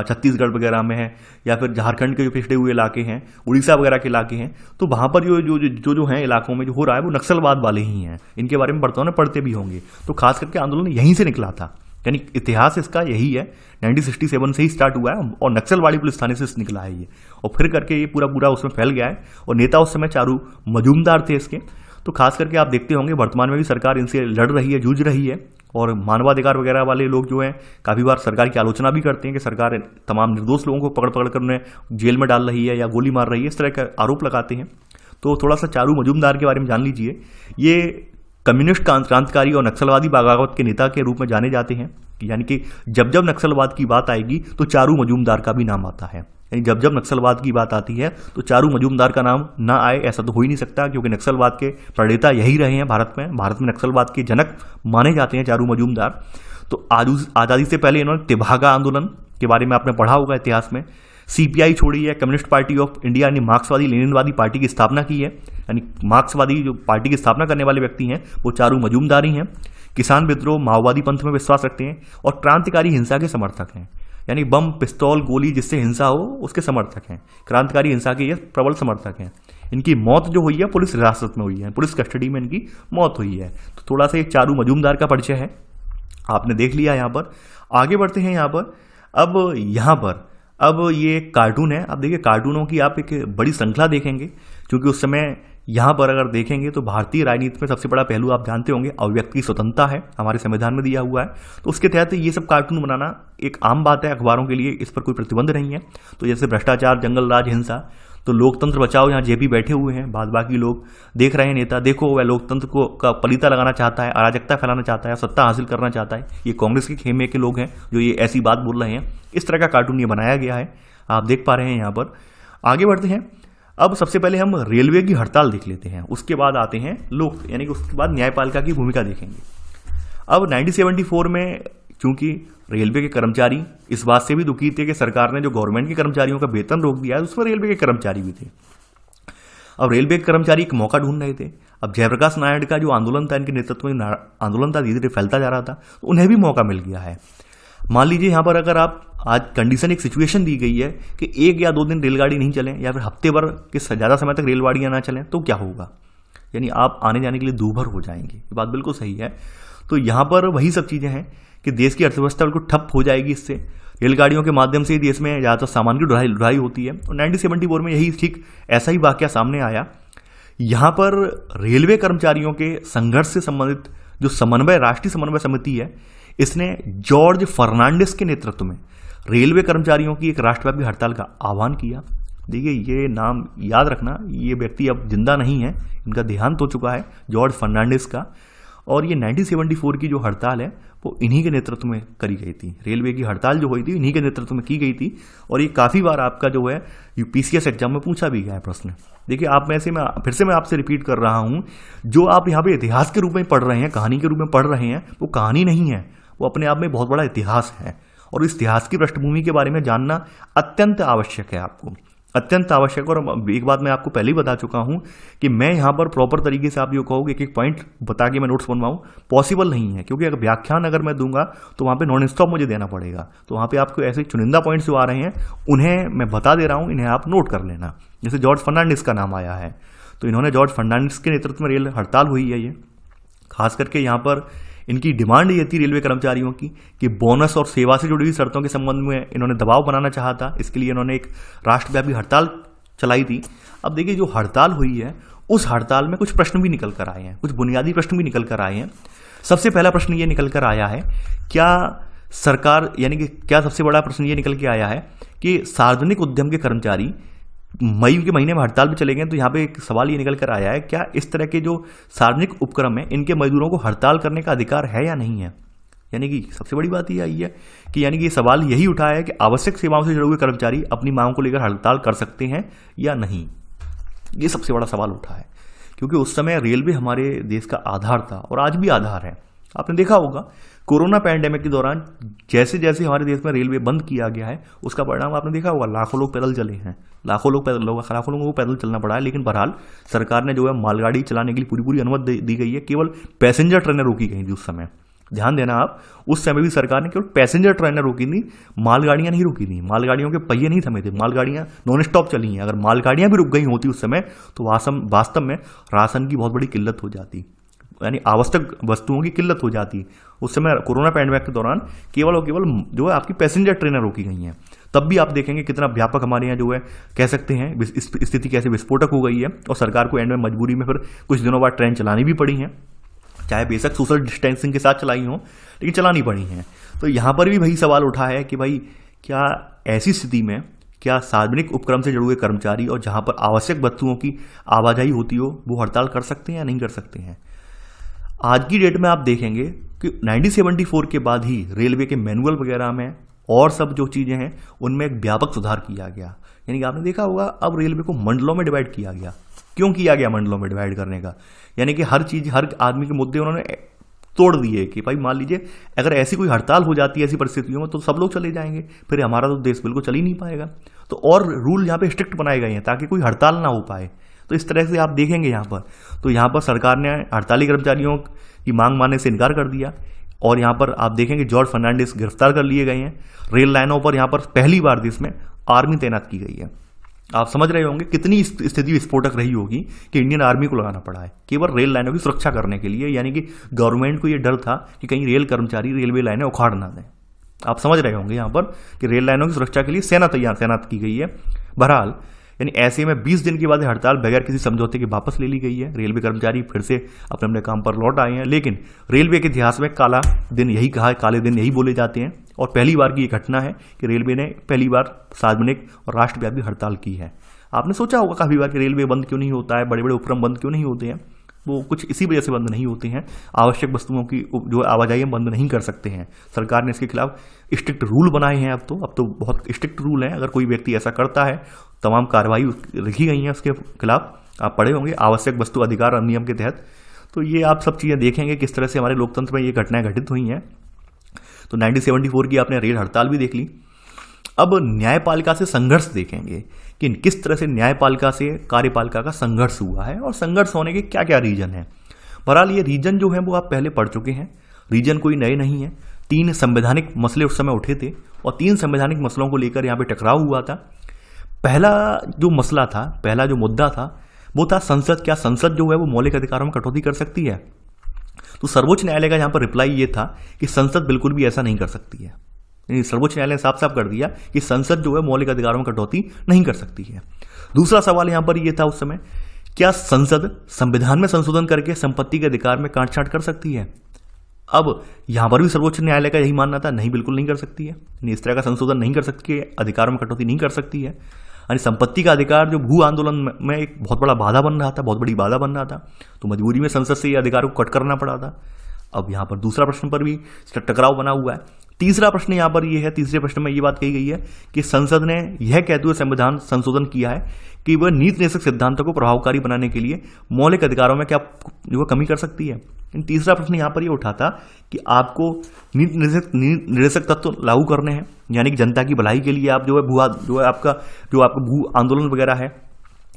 छत्तीसगढ़ वगैरह में है या फिर झारखंड के जो पिछड़े हुए इलाके हैं, उड़ीसा वगैरह के इलाके हैं। तो वहां पर जो हैं इलाकों में जो हो रहा है वो नक्सलवाद वाले ही हैं। इनके बारे में वर्तमान में पढ़ते भी होंगे। तो खास करके आंदोलन यहीं से निकला था, यानी इतिहास इसका यही है। 1967 से ही स्टार्ट हुआ है और नक्सलवाड़ी पुलिस थाने से निकला है ये, और फिर करके ये पूरा उसमें फैल गया है। और नेता उस समय चारू मजूमदार थे इसके। तो खास करके आप देखते होंगे वर्तमान में भी सरकार इनसे लड़ रही है, जूझ रही है, और मानवाधिकार वगैरह वाले लोग जो हैं काफी बार सरकार की आलोचना भी करते हैं कि सरकार तमाम निर्दोष लोगों को पकड़ कर उन्हें जेल में डाल रही है या गोली मार रही है, इस तरह का आरोप लगाते हैं। तो थोड़ा सा चारू मजूमदार के बारे में जान लीजिए। ये कम्युनिस्ट क्रांतिकारी और नक्सलवादी बगावत के नेता के रूप में जाने जाते हैं। यानी कि जब नक्सलवाद की बात आएगी तो चारू मजूमदार का भी नाम आता है। यानी जब जब नक्सलवाद की बात आती है तो चारू मजूमदार का नाम ना आए ऐसा तो हो ही नहीं सकता, क्योंकि नक्सलवाद के प्रणेता यही रहे हैं भारत में नक्सलवाद के जनक माने जाते हैं चारू मजूमदार। तो आज़ादी से पहले इन्होंने तिभागा आंदोलन के बारे में आपने पढ़ा होगा इतिहास में। सीपीआई छोड़ी है, कम्युनिस्ट पार्टी ऑफ इंडिया यानी मार्क्सवादी लेनिनवादी पार्टी की स्थापना की है, यानी मार्क्सवादी जो पार्टी की स्थापना करने वाले व्यक्ति हैं वो चारू मजूमदार ही हैं। किसान विद्रोह माओवादी पंथ में विश्वास रखते हैं और क्रांतिकारी हिंसा के समर्थक हैं, यानी बम पिस्तौल गोली जिससे हिंसा हो उसके समर्थक हैं, क्रांतिकारी हिंसा के ये प्रबल समर्थक हैं। इनकी मौत जो हुई है पुलिस हिरासत में हुई है, पुलिस कस्टडी में इनकी मौत हुई है। तो थोड़ा सा एक चारू मजूमदार का परिचय है, आपने देख लिया। यहाँ पर आगे बढ़ते हैं। अब ये कार्टून है। अब देखिए कार्टूनों की आप एक बड़ी श्रृंखला देखेंगे, क्योंकि उस समय यहाँ पर अगर देखेंगे तो भारतीय राजनीति में सबसे बड़ा पहलू आप जानते होंगे अभिव्यक्ति की स्वतंत्रता है, हमारे संविधान में दिया हुआ है। तो उसके तहत ये सब कार्टून बनाना एक आम बात है अखबारों के लिए, इस पर कोई प्रतिबंध नहीं है। तो जैसे भ्रष्टाचार, जंगल राज, हिंसा, तो लोकतंत्र बचाओ यहाँ जेपी बैठे हुए हैं, बाद बाकी लोग देख रहे हैं नेता, देखो वह लोकतंत्र को का पलीता लगाना चाहता है, अराजकता फैलाना चाहता है, सत्ता हासिल करना चाहता है। ये कांग्रेस के खेमे के लोग हैं जो ये ऐसी बात बोल रहे हैं। इस तरह का कार्टून ये बनाया गया है, आप देख पा रहे हैं यहाँ पर। आगे बढ़ते हैं। अब सबसे पहले हम रेलवे की हड़ताल देख लेते हैं, उसके बाद आते हैं लोक, यानी कि उसके बाद न्यायपालिका की भूमिका देखेंगे। अब 1974 में चूंकि रेलवे के कर्मचारी इस बात से भी दुखी थे कि सरकार ने जो गवर्नमेंट के कर्मचारियों का वेतन रोक दिया है उसमें रेलवे के कर्मचारी भी थे। अब रेलवे के कर्मचारी एक मौका ढूंढ रहे थे। अब जयप्रकाश नारायण का जो आंदोलन था, इनके नेतृत्व में आंदोलन था, धीरे धीरे फैलता जा रहा था, तो उन्हें भी मौका मिल गया है। मान लीजिए यहाँ पर अगर आप आज कंडीशन, एक सिचुएशन दी गई है कि 1 या 2 दिन रेलगाड़ी नहीं चले या फिर हफ्ते भर के ज़्यादा समय तक रेलगाड़ियाँ ना चलें, तो क्या होगा, यानी आप आने जाने के लिए दूभर हो जाएंगे। ये बात बिल्कुल सही है। तो यहाँ पर वही सब चीज़ें हैं कि देश की अर्थव्यवस्था बिल्कुल ठप हो जाएगी इससे। रेलगाड़ियों के माध्यम से ही देश में ज़्यादातर सामान की ढुलाई होती है। और 1974 में यही ठीक ऐसा ही वाकया सामने आया। यहाँ पर रेलवे कर्मचारियों के संघर्ष से संबंधित जो समन्वय, राष्ट्रीय समन्वय समिति है, इसने जॉर्ज फर्नांडिस के नेतृत्व में रेलवे कर्मचारियों की एक राष्ट्रव्यापी हड़ताल का आह्वान किया। देखिए ये नाम याद रखना, ये व्यक्ति अब जिंदा नहीं है, इनका देहांत हो चुका है, जॉर्ज फर्नांडिस का। और ये 1974 की जो हड़ताल है वो इन्हीं के नेतृत्व में करी गई थी। रेलवे की हड़ताल जो हुई थी इन्हीं के नेतृत्व में की गई थी। और ये काफ़ी बार आपका जो है यूपीसीएस एग्जाम में पूछा भी गया है प्रश्न। देखिए आप में से मैं फिर से आपसे रिपीट कर रहा हूँ, जो आप यहाँ पे इतिहास के रूप में पढ़ रहे हैं, कहानी के रूप में पढ़ रहे हैं, वो कहानी नहीं है, वो अपने आप में बहुत बड़ा इतिहास है। और इस इतिहास की पृष्ठभूमि के बारे में जानना अत्यंत आवश्यक है, आपको अत्यंत आवश्यक। और एक बात मैं आपको पहले ही बता चुका हूं कि मैं यहां पर प्रॉपर तरीके से आप जो कहोगे एक एक पॉइंट बता के मैं नोट्स बनवाऊं, पॉसिबल नहीं है, क्योंकि अगर व्याख्यान अगर मैं दूंगा तो वहां पे नॉन स्टॉप मुझे देना पड़ेगा। तो वहां पे आपको ऐसे चुनिंदा पॉइंट्स जो आ रहे हैं उन्हें मैं बता दे रहा हूं, इन्हें आप नोट कर लेना। जैसे जॉर्ज फर्नांडिस का नाम आया है, तो इन्होंने जॉर्ज फर्नांडिस के नेतृत्व में रेल हड़ताल हुई है। ये खास करके यहाँ पर इनकी डिमांड ये थी रेलवे कर्मचारियों की कि बोनस और सेवा से जुड़ी हुई शर्तों के संबंध में इन्होंने दबाव बनाना चाहा था। इसके लिए इन्होंने एक राष्ट्रव्यापी हड़ताल चलाई थी। अब देखिए जो हड़ताल हुई है उस हड़ताल में कुछ प्रश्न भी निकल कर आए हैं, कुछ बुनियादी प्रश्न भी निकल कर आए हैं। सबसे पहला प्रश्न ये निकल कर आया है, क्या सरकार, यानी कि क्या सबसे बड़ा प्रश्न ये निकल के आया है कि सार्वजनिक उद्यम के कर्मचारी मई के महीने में हड़ताल भी चले गए। तो यहाँ पे एक सवाल ये निकल कर आया है, क्या इस तरह के जो सार्वजनिक उपक्रम है इनके मजदूरों को हड़ताल करने का अधिकार है या नहीं है। यानी कि सबसे बड़ी बात ये आई है कि यानी कि ये सवाल यही उठाया है कि आवश्यक सेवाओं से जुड़े हुए कर्मचारी अपनी मांग को लेकर हड़ताल कर सकते हैं या नहीं। ये सबसे बड़ा सवाल उठा है, क्योंकि उस समय रेलवे हमारे देश का आधार था और आज भी आधार है। आपने देखा होगा कोरोना पैंडेमिक के दौरान जैसे जैसे हमारे देश में रेलवे बंद किया गया है उसका परिणाम आपने देखा होगा, लाखों लोग पैदल चले हैं, लाखों लोगों को पैदल चलना पड़ा है। लेकिन बहरहाल सरकार ने जो है मालगाड़ी चलाने के लिए पूरी अनुमति दी गई है। केवल पैसेंजर ट्रेनें रोकी गई थी उस समय, ध्यान देना आप, उस समय भी सरकार ने केवल पैसेंजर ट्रेनें रोकी थी, मालगाड़ियां नहीं रुकी थी, मालगाड़ियों के पहिए नहीं थमे थे, मालगाड़ियां नॉन स्टॉप चली हैं। अगर मालगाड़ियां भी रुक गई होती उस समय तो वास्तव में राशन की बहुत बड़ी किल्लत हो जाती, यानी आवश्यक वस्तुओं की किल्लत हो जाती। उस समय कोरोना पैंडेमिक के दौरान केवल और केवल जो है आपकी पैसेंजर ट्रेनें रोकी गई हैं। तब भी आप देखेंगे कितना व्यापक हमारे यहाँ जो है कह सकते हैं स्थिति कैसे विस्फोटक हो गई है। और सरकार को एंड में मजबूरी में फिर कुछ दिनों बाद ट्रेन चलानी भी पड़ी हैं, चाहे बेशक सोशल डिस्टेंसिंग के साथ चलाई हो, लेकिन चलानी पड़ी हैं। तो यहाँ पर भी वही सवाल उठा है कि भाई क्या ऐसी स्थिति में क्या सार्वजनिक उपक्रम से जुड़े हुए कर्मचारी और जहाँ पर आवश्यक वस्तुओं की आवाजाही होती हो वो हड़ताल कर सकते हैं या नहीं कर सकते हैं। आज की डेट में आप देखेंगे कि 1974 के बाद ही रेलवे के मैनुअल वगैरह में और सब जो चीज़ें हैं उनमें एक व्यापक सुधार किया गया। यानी कि आपने देखा होगा अब रेलवे को मंडलों में डिवाइड किया गया। क्यों किया गया मंडलों में डिवाइड करने का? यानी कि हर चीज़, हर आदमी के मुद्दे उन्होंने तोड़ दिए कि भाई मान लीजिए अगर ऐसी कोई हड़ताल हो जाती है ऐसी परिस्थितियों में तो सब लोग चले जाएंगे, फिर हमारा तो देश बिल्कुल चल ही नहीं पाएगा। तो और रूल यहाँ पे स्ट्रिक्ट बनाए गए हैं ताकि कोई हड़ताल ना हो पाए। तो इस तरह से आप देखेंगे यहाँ पर, तो यहाँ पर सरकार ने हड़ताली कर्मचारियों की मांग मानने से इनकार कर दिया। और यहाँ पर आप देखेंगे जॉर्ज फर्नांडिस गिरफ्तार कर लिए गए हैं। रेल लाइनों पर यहाँ पर पहली बार देश में आर्मी तैनात की गई है। आप समझ रहे होंगे कितनी स्थिति विस्फोटक रही होगी कि इंडियन आर्मी को लगाना पड़ा है केवल रेल लाइनों की सुरक्षा करने के लिए। यानी कि गवर्नमेंट को ये डर था कि कहीं रेल कर्मचारी रेलवे लाइनें उखाड़ ना दें। आप समझ रहे होंगे यहाँ पर कि रेल लाइनों की सुरक्षा के लिए सेना तैनात की गई है। बहरहाल यानी ऐसे में 20 दिन के बाद हड़ताल बगैर किसी समझौते के वापस ले ली गई है। रेलवे कर्मचारी फिर से अपने अपने काम पर लौट आए हैं। लेकिन रेलवे के इतिहास में काला दिन यही कहा, काले दिन यही बोले जाते हैं। और पहली बार की ये घटना है कि रेलवे ने पहली बार सार्वजनिक और राष्ट्रव्यापी हड़ताल की है। आपने सोचा होगा काफी बार कि रेलवे बंद क्यों नहीं होता है, बड़े बड़े उपक्रम बंद क्यों नहीं होते हैं। वो कुछ इसी वजह से बंद नहीं होते हैं, आवश्यक वस्तुओं की जो आवाजाही बंद नहीं कर सकते हैं। सरकार ने इसके खिलाफ स्ट्रिक्ट रूल बनाए हैं। अब तो बहुत स्ट्रिक्ट रूल हैं। अगर कोई व्यक्ति ऐसा करता है तमाम कार्रवाई लिखी गई हैं उसके खिलाफ। आप पढ़े होंगे आवश्यक वस्तु अधिकार अधिनियम के तहत। तो ये आप सब चीज़ें देखेंगे किस तरह से हमारे लोकतंत्र में ये घटनाएं घटित हुई हैं। तो 1974 की आपने रेल हड़ताल भी देख ली। अब न्यायपालिका से संघर्ष देखेंगे कि किस तरह से न्यायपालिका से कार्यपालिका का संघर्ष हुआ है और संघर्ष होने के क्या क्या रीजन है। बहरहाल ये रीजन जो है वो आप पहले पढ़ चुके हैं। रीजन कोई नए नहीं है। 3 संवैधानिक मसले उस समय उठे थे और 3 संवैधानिक मसलों को लेकर यहाँ पे टकराव हुआ था। पहला जो मसला था, पहला जो मुद्दा था वो था संसद, क्या संसद जो है वो मौलिक अधिकारों में कटौती कर सकती है। तो सर्वोच्च न्यायालय का यहाँ पर रिप्लाई ये था कि संसद बिल्कुल भी ऐसा नहीं कर सकती है। सर्वोच्च न्यायालय ने साफ साफ कर दिया कि संसद जो है मौलिक अधिकारों में कटौती नहीं कर सकती है। दूसरा सवाल यहां पर यह था उस समय, क्या संसद संविधान में संशोधन करके संपत्ति के अधिकार में काटछांट कर सकती है। अब यहां पर भी सर्वोच्च न्यायालय का यही मानना था, नहीं बिल्कुल नहीं कर सकती है। इस तरह का संशोधन नहीं कर सकती है, अधिकारों में कटौती नहीं कर सकती है। यानी संपत्ति का अधिकार जो भू आंदोलन में एक बहुत बड़ा बाधा बन रहा था, बहुत बड़ी बाधा बन रहा था, तो मजबूरी में संसद से ये अधिकार को कट करना पड़ा था। अब यहां पर दूसरा प्रश्न पर भी टकराव बना हुआ है। तीसरा प्रश्न यहां पर यह है, तीसरे प्रश्न में यह बात कही गई है कि संसद ने यह कहते हुए संविधान संशोधन किया है कि वह नीति निर्देशक सिद्धांतों को प्रभावकारी बनाने के लिए मौलिक अधिकारों में क्या जो कमी कर सकती है। तीसरा प्रश्न यहां पर यह उठा था कि आपको नीति निर्देशक तत्व लागू करने हैं, यानी कि जनता की भलाई के लिए आप जो है आपका भू आंदोलन वगैरह है,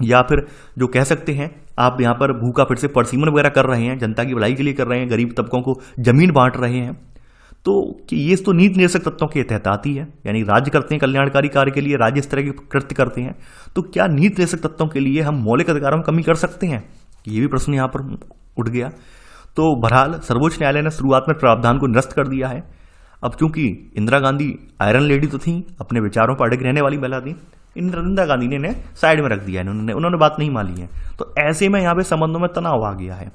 या फिर जो कह सकते हैं आप यहाँ पर भू का फिर से परसीमन वगैरह कर रहे हैं, जनता की भलाई के लिए कर रहे हैं, गरीब तबकों को जमीन बांट रहे हैं। तो ये तो नीति निर्देशक तत्वों के तहत आती है। यानी राज्य करते हैं कल्याणकारी कार्य के लिए, राज्य इस तरह के कृत्य करते हैं। तो क्या नीति निर्देशक तत्वों के लिए हम मौलिक अधिकारों में कमी कर सकते हैं, ये भी प्रश्न यहाँ पर उठ गया। तो बहरहाल सर्वोच्च न्यायालय ने शुरुआत में प्रावधान को निरस्त कर दिया है। अब चूंकि इंदिरा गांधी आयरन लेडी तो थी, अपने विचारों पर अड़ग रहने वाली महिला थी, इंदिरा गांधी ने साइड में रख दिया है, उन्होंने बात नहीं मानी है। तो ऐसे में यहाँ पे संबंधों में तनाव आ गया है।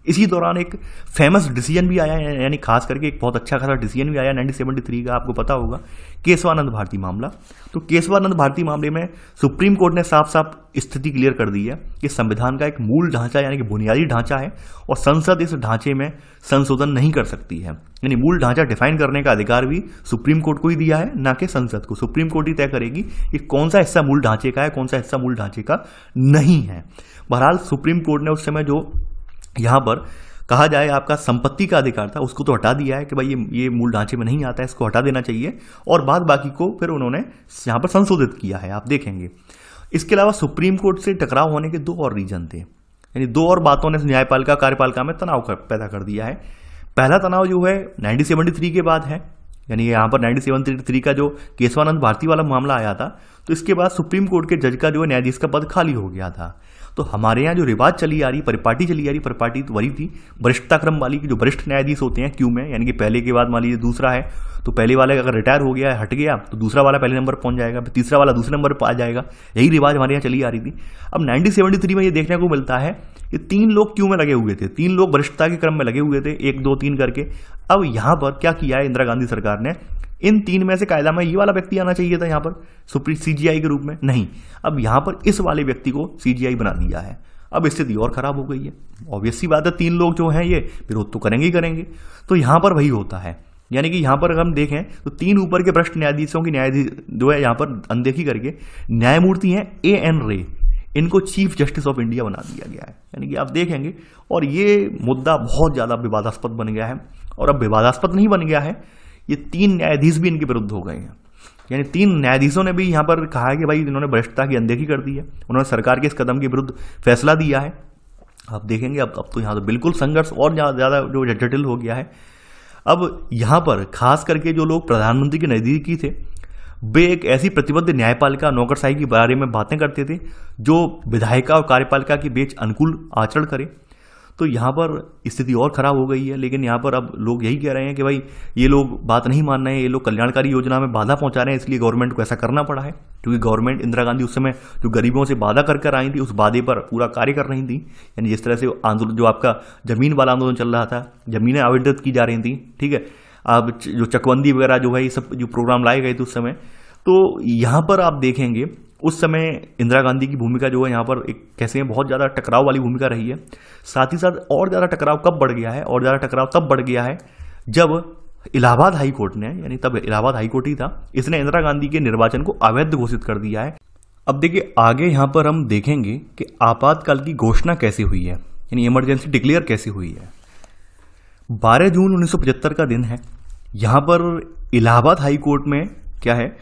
इसी दौरान एक फेमस डिसीजन भी आया है, यानी खास करके एक बहुत अच्छा खासा डिसीजन भी आया 1973 का, आपको पता होगा, केशवानंद भारती मामला। तो केशवानंद भारती मामले में सुप्रीम कोर्ट ने साफ साफ स्थिति क्लियर कर दी है कि संविधान का एक मूल ढांचा यानी कि बुनियादी ढांचा है और संसद इस ढांचे में संशोधन नहीं कर सकती है। यानी मूल ढांचा डिफाइन करने का अधिकार भी सुप्रीम कोर्ट को ही दिया है, ना कि संसद को। सुप्रीम कोर्ट ही तय करेगी कि कौन सा हिस्सा मूल ढांचे का है, कौन सा हिस्सा मूल ढांचे का नहीं है। बहरहाल सुप्रीम कोर्ट ने उस समय जो यहां पर कहा जाए आपका संपत्ति का अधिकार था उसको तो हटा दिया है कि भाई ये मूल ढांचे में नहीं आता है, इसको हटा देना चाहिए, और बाद बाकी को फिर उन्होंने यहां पर संशोधित किया है, आप देखेंगे। इसके अलावा सुप्रीम कोर्ट से टकराव होने के 2 और रीजन थे, यानी 2 और बातों ने न्यायपालिका कार्यपालिका में तनाव पैदा कर दिया है। पहला तनाव जो है 1973 के बाद है, यानी यहाँ पर 1973 का जो केशवानंद भारती वाला मामला आया था, तो इसके बाद सुप्रीम कोर्ट के जज का जो है न्यायाधीश का पद खाली हो गया था। तो हमारे यहाँ जो रिवाज चली आ रही, परिपाटी चली आ रही, परिपाटी तो वही थी वरिष्ठता क्रम वाली की, जो वरिष्ठ न्यायाधीश होते हैं क्यू में, यानी कि पहले के बाद मान लीजिए दूसरा है तो पहले वाले अगर रिटायर हो गया है, हट गया, तो दूसरा वाला पहले नंबर पर पहुंच जाएगा, फिर तीसरा वाला दूसरे नंबर पर आ जाएगा। यही रिवाज हमारे यहाँ चली आ रही थी। अब 1973 में ये देखने को मिलता है कि 3 लोग क्यू में लगे हुए थे, 3 लोग वरिष्ठता के क्रम में लगे हुए थे, 1 2 3 करके। अब यहाँ पर क्या किया है इंदिरा गांधी सरकार ने, इन 3 में से कायदा में ये वाला व्यक्ति आना चाहिए था यहाँ पर सुप्रीम सीजीआई के रूप में, नहीं, अब यहाँ पर इस वाले व्यक्ति को सीजीआई बना दिया है। अब स्थिति और खराब हो गई है। ऑब्वियस सी बात है, 3 लोग जो हैं ये विरोध तो करेंगे ही करेंगे। तो यहां पर वही होता है यानी कि यहाँ पर अगर हम देखें तो 3 ऊपर के भ्रष्ट न्यायाधीशों की न्यायाधीश जो है यहाँ पर अनदेखी करके न्यायमूर्ति हैं A.N. रे, इनको चीफ जस्टिस ऑफ इंडिया बना दिया गया है। यानी कि आप देखेंगे, और ये मुद्दा बहुत ज़्यादा विवादास्पद बन गया है। और अब विवादास्पद नहीं बन गया है, ये 3 न्यायाधीश भी इनके विरुद्ध हो गए हैं। यानी 3 न्यायाधीशों ने भी यहाँ पर कहा है कि भाई इन्होंने भ्रष्टता की अनदेखी कर दी है, उन्होंने सरकार के इस कदम के विरुद्ध फैसला दिया है। आप देखेंगे अब तो यहाँ तो बिल्कुल संघर्ष और ज़्यादा जो जटिल हो गया है। अब यहाँ पर खास करके जो लोग प्रधानमंत्री के नज़दीकी थे, वे एक ऐसी प्रतिबद्ध न्यायपालिका नौकरशाही के बारे में बातें करते थे जो विधायिका और कार्यपालिका के बीच अनुकूल आचरण करे। तो यहाँ पर स्थिति और खराब हो गई है। लेकिन यहाँ पर अब लोग यही कह रहे हैं कि भाई ये लोग बात नहीं मान रहे हैं, ये लोग कल्याणकारी योजना में बाधा पहुंचा रहे हैं, इसलिए गवर्नमेंट को ऐसा करना पड़ा है। क्योंकि गवर्नमेंट इंदिरा गांधी उस समय जो गरीबों से वादा कर कर आई थी, उस वादे पर पूरा कार्य कर रही थी। यानी जिस तरह से आंदोलन, जो आपका जमीन वाला आंदोलन चल रहा था, जमीनें आवंटित की जा रही थी, ठीक है, अब जो चकबंदी वगैरह जो है, ये सब जो प्रोग्राम लाए गए थे उस समय, तो यहाँ पर आप देखेंगे उस समय इंदिरा गांधी की भूमिका जो है यहाँ पर एक कैसे बहुत ज़्यादा टकराव वाली भूमिका रही है। साथ ही साथ और ज़्यादा टकराव कब बढ़ गया है, और ज़्यादा टकराव तब बढ़ गया है जब इलाहाबाद हाई कोर्ट ने, यानी तब इलाहाबाद हाई कोर्ट ही था, इसने इंदिरा गांधी के निर्वाचन को अवैध घोषित कर दिया है। अब देखिए आगे यहाँ पर हम देखेंगे कि आपातकाल की घोषणा कैसे हुई है, यानी इमरजेंसी डिक्लेयर कैसे हुई है। 12 जून 1975 का दिन है। यहाँ पर इलाहाबाद हाई कोर्ट में क्या है,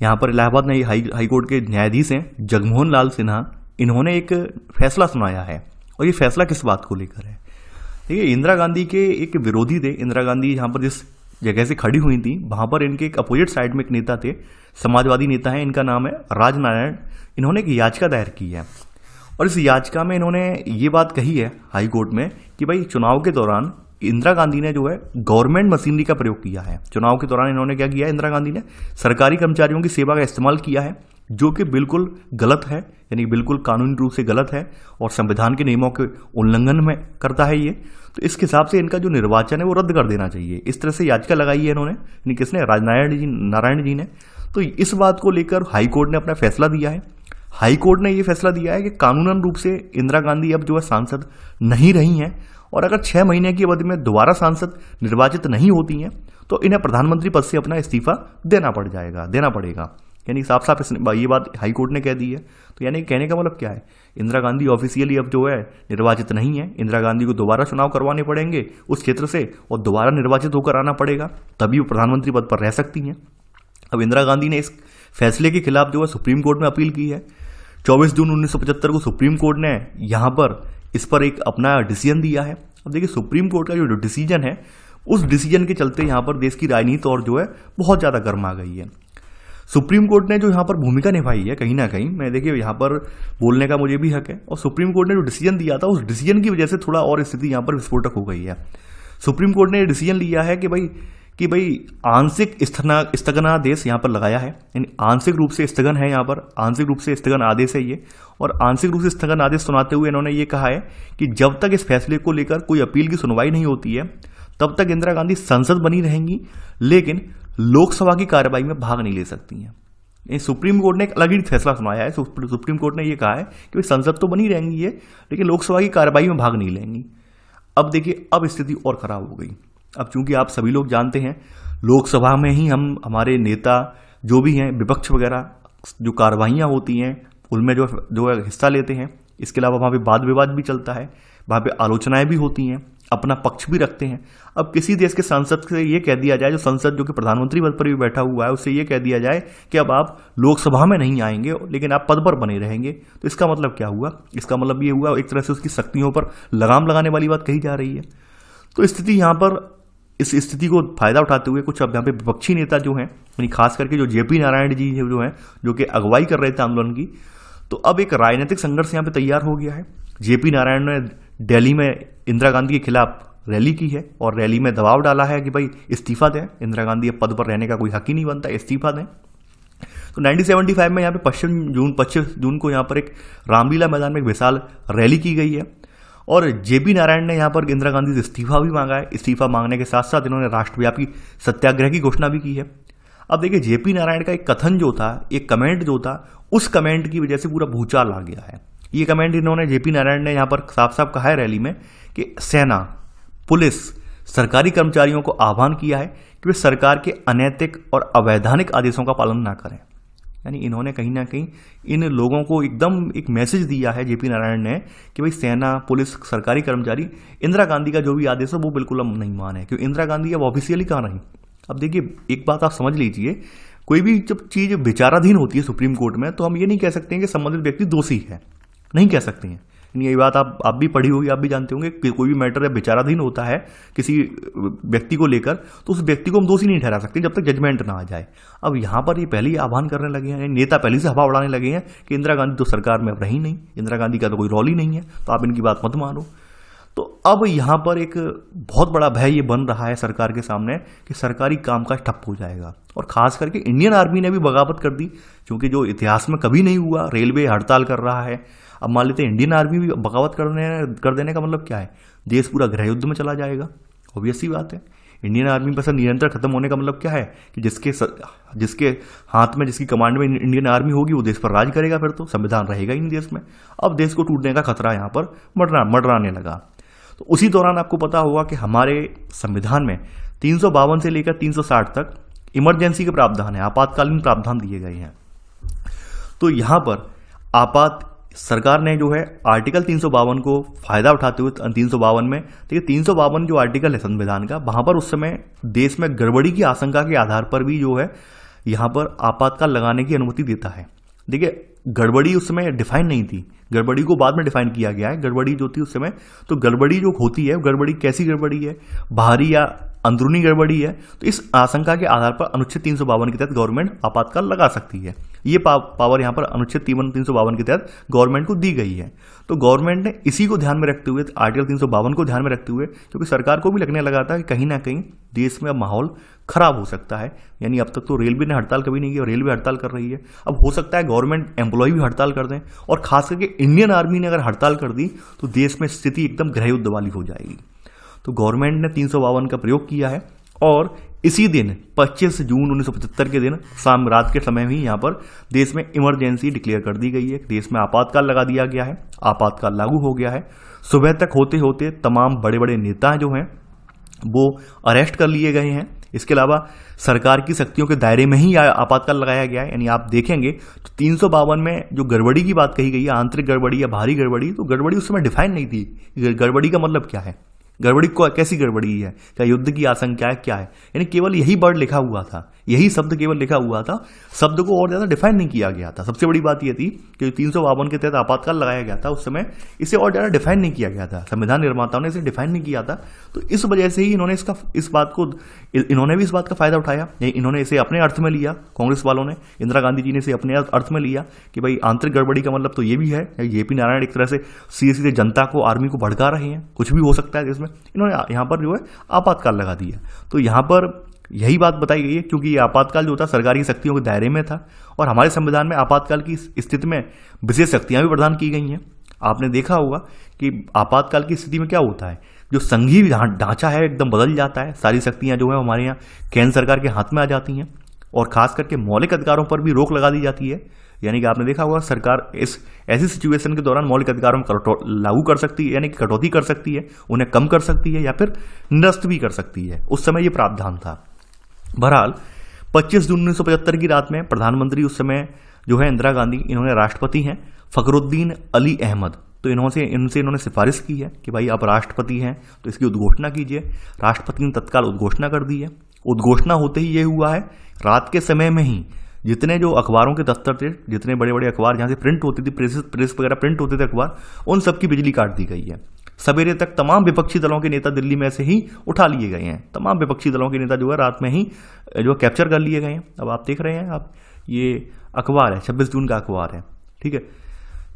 यहाँ पर इलाहाबाद में हाई कोर्ट के न्यायाधीश हैं जगमोहन लाल सिन्हा, इन्होंने एक फैसला सुनाया है। और ये फैसला किस बात को लेकर है, देखिए इंदिरा गांधी के एक विरोधी थे। इंदिरा गांधी यहाँ पर जिस जगह से खड़ी हुई थी, वहां पर इनके एक अपोजिट साइड में एक नेता थे, समाजवादी नेता है, इनका नाम है राजनारायण। इन्होंने एक याचिका दायर की है, और इस याचिका में इन्होंने ये बात कही है हाई कोर्ट में कि भाई चुनाव के दौरान इंदिरा गांधी ने जो है गवर्नमेंट मशीनरी का प्रयोग किया है। चुनाव के दौरान इन्होंने क्या किया है, इंदिरा गांधी ने सरकारी कर्मचारियों की सेवा का इस्तेमाल किया है, जो कि बिल्कुल गलत है, यानी बिल्कुल कानूनी रूप से गलत है और संविधान के नियमों के उल्लंघन में करता है ये। तो इस हिसाब से इनका जो निर्वाचन है वो रद्द कर देना चाहिए। इस तरह से याचिका लगाई है इन्होंने, यानी किसने, नारायण जी ने। तो इस बात को लेकर हाई कोर्ट ने अपना फैसला दिया है। हाई कोर्ट ने ये फैसला दिया है कि कानूनन रूप से इंदिरा गांधी अब जो है सांसद नहीं रही हैं, और अगर 6 महीने की अवधि में दोबारा सांसद निर्वाचित नहीं होती हैं तो इन्हें प्रधानमंत्री पद से अपना इस्तीफा देना पड़ेगा। यानी साफ साफ ये बात हाई कोर्ट ने कह दी है। तो यानी कहने का मतलब क्या है, इंदिरा गांधी ऑफिशियली अब जो है निर्वाचित नहीं है। इंदिरा गांधी को दोबारा चुनाव करवाने पड़ेंगे उस क्षेत्र से, और दोबारा निर्वाचित होकर आना पड़ेगा, तभी वो प्रधानमंत्री पद पर रह सकती हैं। अब इंदिरा गांधी ने इस फैसले के खिलाफ जो है सुप्रीम कोर्ट में अपील की है। 24 जून 1975 को सुप्रीम कोर्ट ने यहाँ पर इस पर एक अपना डिसीजन दिया है। अब देखिए सुप्रीम कोर्ट का जो डिसीजन है, उस डिसीजन के चलते यहाँ पर देश की राजनीति और जो है बहुत ज़्यादा गर्मा गई है। सुप्रीम कोर्ट ने जो यहाँ पर भूमिका निभाई है, कहीं ना कहीं मैं देखिए यहाँ पर बोलने का मुझे भी हक है, और सुप्रीम कोर्ट ने जो डिसीजन दिया था, उस डिसीजन की वजह से थोड़ा और स्थिति यहाँ पर विस्फोटक हो गई है। सुप्रीम कोर्ट ने डिसीजन लिया है कि भाई आंशिक स्थगनादेश यहाँ पर लगाया है, यानी आंशिक रूप से स्थगन है, यहाँ पर आंशिक रूप से स्थगन आदेश है ये। और आंशिक रूप से स्थगन आदेश सुनाते हुए इन्होंने ये कहा है कि जब तक इस फैसले को लेकर कोई अपील की सुनवाई नहीं होती है, तब तक इंदिरा गांधी संसद बनी रहेंगी, लेकिन लोकसभा की कार्रवाई में भाग नहीं ले सकती हैं। सुप्रीम कोर्ट ने एक अलग ही फैसला सुनाया है। सुप्रीम कोर्ट ने यह कहा है कि संसद तो बनी रहेंगी ये, लेकिन लोकसभा की कार्रवाई में भाग नहीं लेंगी। अब देखिए अब स्थिति और खराब हो गई। अब चूंकि आप सभी लोग जानते हैं, लोकसभा में ही हमारे नेता जो भी हैं, विपक्ष वगैरह जो कार्रवाइयाँ होती हैं उनमें जो हिस्सा लेते हैं। इसके अलावा वहाँ पे वाद विवाद भी चलता है, वहाँ पे आलोचनाएं भी होती हैं, अपना पक्ष भी रखते हैं। अब किसी देश के सांसद से ये कह दिया जाए, जो संसद जो कि प्रधानमंत्री पद पर भी बैठा हुआ है, उससे ये कह दिया जाए कि अब आप लोकसभा में नहीं आएंगे, लेकिन आप पद पर बने रहेंगे, तो इसका मतलब क्या हुआ? इसका मतलब ये हुआ एक तरह से उसकी शक्तियों पर लगाम लगाने वाली बात कही जा रही है। तो स्थिति यहाँ पर, इस स्थिति को फायदा उठाते हुए कुछ अब यहाँ पे विपक्षी नेता जो हैं, यानी खास करके जो जेपी नारायण जी जो हैं, जो कि अगुवाई कर रहे थे आंदोलन की, तो अब एक राजनीतिक संघर्ष यहाँ पे तैयार हो गया है। जेपी नारायण ने दिल्ली में इंदिरा गांधी के खिलाफ रैली की है, और रैली में दबाव डाला है कि भाई इस्तीफा दें, इंदिरा गांधी अब पद पर रहने का कोई हक ही नहीं बनता, इस्तीफा दें। तो 1975 में यहाँ पे 25 जून को यहाँ पर एक रामलीला मैदान में एक विशाल रैली की गई है, और जेपी नारायण ने यहाँ पर इंदिरा गांधी से इस्तीफा भी मांगा है। इस्तीफा मांगने के साथ साथ इन्होंने राष्ट्रव्यापी सत्याग्रह की घोषणा भी की है। अब देखिए जेपी नारायण का एक कथन जो था, एक कमेंट जो था, उस कमेंट की वजह से पूरा भूचाल आ गया है। ये कमेंट इन्होंने जेपी नारायण ने यहाँ पर साफ साफ कहा है रैली में कि सेना, पुलिस, सरकारी कर्मचारियों को आह्वान किया है कि वे सरकार के अनैतिक और अवैधानिक आदेशों का पालन ना करें। यानी इन्होंने कहीं ना कहीं इन लोगों को एकदम एक मैसेज दिया है जेपी नारायण ने कि भाई सेना, पुलिस, सरकारी कर्मचारी इंदिरा गांधी का जो भी आदेश है वो बिल्कुल हम नहीं माने, क्योंकि इंदिरा गांधी अब ऑफिशियली कहाँ रही। अब देखिए एक बात आप समझ लीजिए, कोई भी जब चीज विचाराधीन होती है सुप्रीम कोर्ट में तो हम ये नहीं कह सकते हैं कि संबंधित व्यक्ति दोषी है, नहीं कह सकते हैं। ये बात आप भी पढ़ी होगी, आप भी जानते होंगे कि कोई भी मैटर जब विचाराधीन होता है किसी व्यक्ति को लेकर तो उस व्यक्ति को हम दोषी नहीं ठहरा सकते जब तक जजमेंट ना आ जाए। अब यहाँ पर ये पहले ही आह्वान करने लगे हैं, नेता पहले से हवा उड़ाने लगे हैं कि इंदिरा गांधी तो सरकार में अब रही नहीं, इंदिरा गांधी का तो कोई रोल ही नहीं है, तो आप इनकी बात मत मानो। तो अब यहाँ पर एक बहुत बड़ा भय ये बन रहा है सरकार के सामने कि सरकारी कामकाज ठप हो जाएगा। और खास करके इंडियन आर्मी ने भी बगावत कर दी, क्योंकि जो इतिहास में कभी नहीं हुआ, रेलवे हड़ताल कर रहा है। अब मान लेते हैं इंडियन आर्मी भी बगावत कर देने का मतलब क्या है, देश पूरा गृह युद्ध में चला जाएगा। ऑब्वियस सी बात है। इंडियन आर्मी पर निरंतर खत्म होने का मतलब क्या है कि जिसके हाथ में, जिसकी कमांड में इंडियन आर्मी होगी वो देश पर राज करेगा, फिर तो संविधान रहेगा ही नहीं देश में। अब देश को टूटने का खतरा यहाँ पर मंडराने लगा। तो उसी दौरान आपको पता होगा कि हमारे संविधान में 352 से लेकर 360 तक इमरजेंसी के प्रावधान है, आपातकालीन प्रावधान दिए गए हैं। तो यहां पर सरकार ने जो है आर्टिकल 352 को फायदा उठाते हुए 352 में, देखिए 352 जो आर्टिकल है संविधान का, वहां पर उस समय देश में गड़बड़ी की आशंका के आधार पर भी जो है यहां पर आपातकाल लगाने की अनुमति देता है। देखिए गड़बड़ी उस समय डिफाइन नहीं थी, गड़बड़ी को बाद में डिफाइन किया गया है। गड़बड़ी जो थी उस समय, तो गड़बड़ी जो होती है, गड़बड़ी कैसी गड़बड़ी है, बाहरी या अंदरूनी गड़बड़ी है, तो इस आशंका के आधार पर अनुच्छेद 352 के तहत गवर्नमेंट आपातकाल लगा सकती है। ये पावर यहाँ पर अनुच्छेद 352 के तहत गवर्नमेंट को दी गई है। तो गवर्नमेंट ने इसी को ध्यान में रखते हुए, आर्टिकल 352 को ध्यान में रखते हुए, क्योंकि सरकार को भी लगने लगा था कि कहीं ना कहीं देश में अब माहौल खराब हो सकता है। यानी अब तक तो रेलवे ने हड़ताल कभी नहीं की, रेलवे हड़ताल कर रही है, अब हो सकता है गवर्नमेंट एम्प्लॉय भी हड़ताल कर दें, और खास करके इंडियन आर्मी ने अगर हड़ताल कर दी तो देश में स्थिति एकदम गृह युद्ध वाली हो जाएगी। तो गवर्नमेंट ने 352 का प्रयोग किया है, और इसी दिन 25 जून 1975 के दिन शाम रात के समय ही यहाँ पर देश में इमरजेंसी डिक्लेयर कर दी गई है, देश में आपातकाल लगा दिया गया है, आपातकाल लागू हो गया है। सुबह तक होते होते तमाम बड़े बड़े नेता जो हैं वो अरेस्ट कर लिए गए हैं। इसके अलावा सरकार की शक्तियों के दायरे में ही आपातकाल लगाया गया है। यानी आप देखेंगे तो 352 में जो गड़बड़ी की बात कही गई है, आंतरिक गड़बड़ी या बाहरी गड़बड़ी, तो गड़बड़ी उस समय डिफाइन नहीं थी। गड़बड़ी का मतलब क्या है, गड़बड़ी को कैसी गड़बड़ी है, क्या युद्ध की आशंका है, क्या है, यानी केवल यही वर्ड लिखा हुआ था, यही शब्द केवल लिखा हुआ था, शब्द को और ज्यादा डिफाइन नहीं किया गया था। सबसे बड़ी बात यह थी कि 352 के तहत आपातकाल लगाया गया था, उस समय इसे और ज्यादा डिफाइन नहीं किया गया था, संविधान निर्माताओं ने इसे डिफाइन नहीं किया था। तो इस वजह से ही इन्होंने इन्होंने भी इस बात का फायदा उठाया, इन्होंने इसे अपने अर्थ में लिया। कांग्रेस वालों ने, इंदिरा गांधी जी ने इसे अपने अर्थ में लिया कि भाई आंतरिक गड़बड़ी का मतलब तो ये भी है, जेपी नारायण एक तरह से सीधे सीधे जनता को, आर्मी को भड़का रहे हैं, कुछ भी हो सकता है इसमें। इन्होंने यहाँ पर जो है आपातकाल लगा दिया। तो यहाँ पर यही बात बताई गई है, क्योंकि ये आपातकाल जो था सरकारी शक्तियों के दायरे में था, और हमारे संविधान में आपातकाल की स्थिति में विशेष शक्तियां भी प्रदान की गई हैं। आपने देखा होगा कि आपातकाल की स्थिति में क्या होता है, जो संघीय ढांचा है एकदम बदल जाता है, सारी शक्तियां जो है हमारे यहाँ केंद्र सरकार के हाथ में आ जाती हैं, और खास करके मौलिक अधिकारों पर भी रोक लगा दी जाती है। यानी कि आपने देखा होगा सरकार इस ऐसी सिचुएशन के दौरान मौलिक अधिकारों को लागू कर सकती है, यानी कि कटौती कर सकती है, उन्हें कम कर सकती है, या फिर निरस्त भी कर सकती है। उस समय ये प्रावधान था। बहरहाल 25 जून 1975 की रात में प्रधानमंत्री उस समय जो है इंदिरा गांधी, इन्होंने राष्ट्रपति हैं फखरुद्दीन अली अहमद, तो इन्होंने सिफारिश की है कि भाई आप राष्ट्रपति हैं तो इसकी उद्घोषणा कीजिए। राष्ट्रपति ने तत्काल उद्घोषणा कर दी है। उद्घोषणा होते ही ये हुआ है, रात के समय में ही जितने जो अखबारों के दफ्तर थे, जितने बड़े बड़े अखबार जहां से प्रिंट होती थी, प्रेस वगैरह प्रिंट होते थे अखबार, उन सबकी बिजली काट दी गई है। सवेरे तक तमाम विपक्षी दलों के नेता दिल्ली में से ही उठा लिए गए हैं। तमाम विपक्षी दलों के नेता जो है रात में ही जो कैप्चर कर लिए गए हैं। अब आप देख रहे हैं, आप ये अखबार है, 26 जून का अखबार है, ठीक है।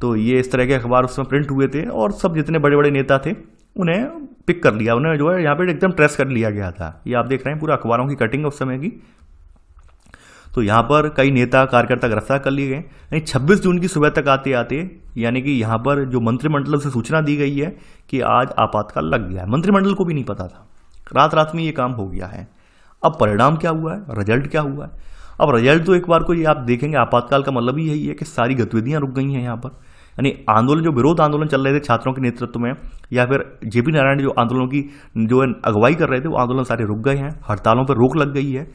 तो ये इस तरह के अखबार उस समय प्रिंट हुए थे, और सब जितने बड़े बड़े नेता थे उन्हें पिक कर लिया, उन्हें जो है यहाँ पे एकदम ट्रेस कर लिया गया था। ये आप देख रहे हैं पूरा अखबारों की कटिंग उस समय की। तो यहाँ पर कई नेता कार्यकर्ता गिरफ्तार कर लिए गए। यानी 26 जून की सुबह तक आते आते, यानी कि यहाँ पर जो मंत्रिमंडल से सूचना दी गई है कि आज आपातकाल लग गया है, मंत्रिमंडल को भी नहीं पता था, रात रात में ये काम हो गया है। अब परिणाम क्या हुआ है, रिजल्ट क्या हुआ है? अब रिजल्ट तो एक बार को ये आप देखेंगे, आपातकाल का मतलब ही यही है कि सारी गतिविधियां रुक गई हैं यहाँ पर। यानी आंदोलन, जो विरोध आंदोलन चल रहे थे छात्रों के नेतृत्व में, या फिर जेपी नारायण जो आंदोलनों की जो अगुवाई कर रहे थे, वो आंदोलन सारे रुक गए हैं, हड़तालों पर रोक लग गई है,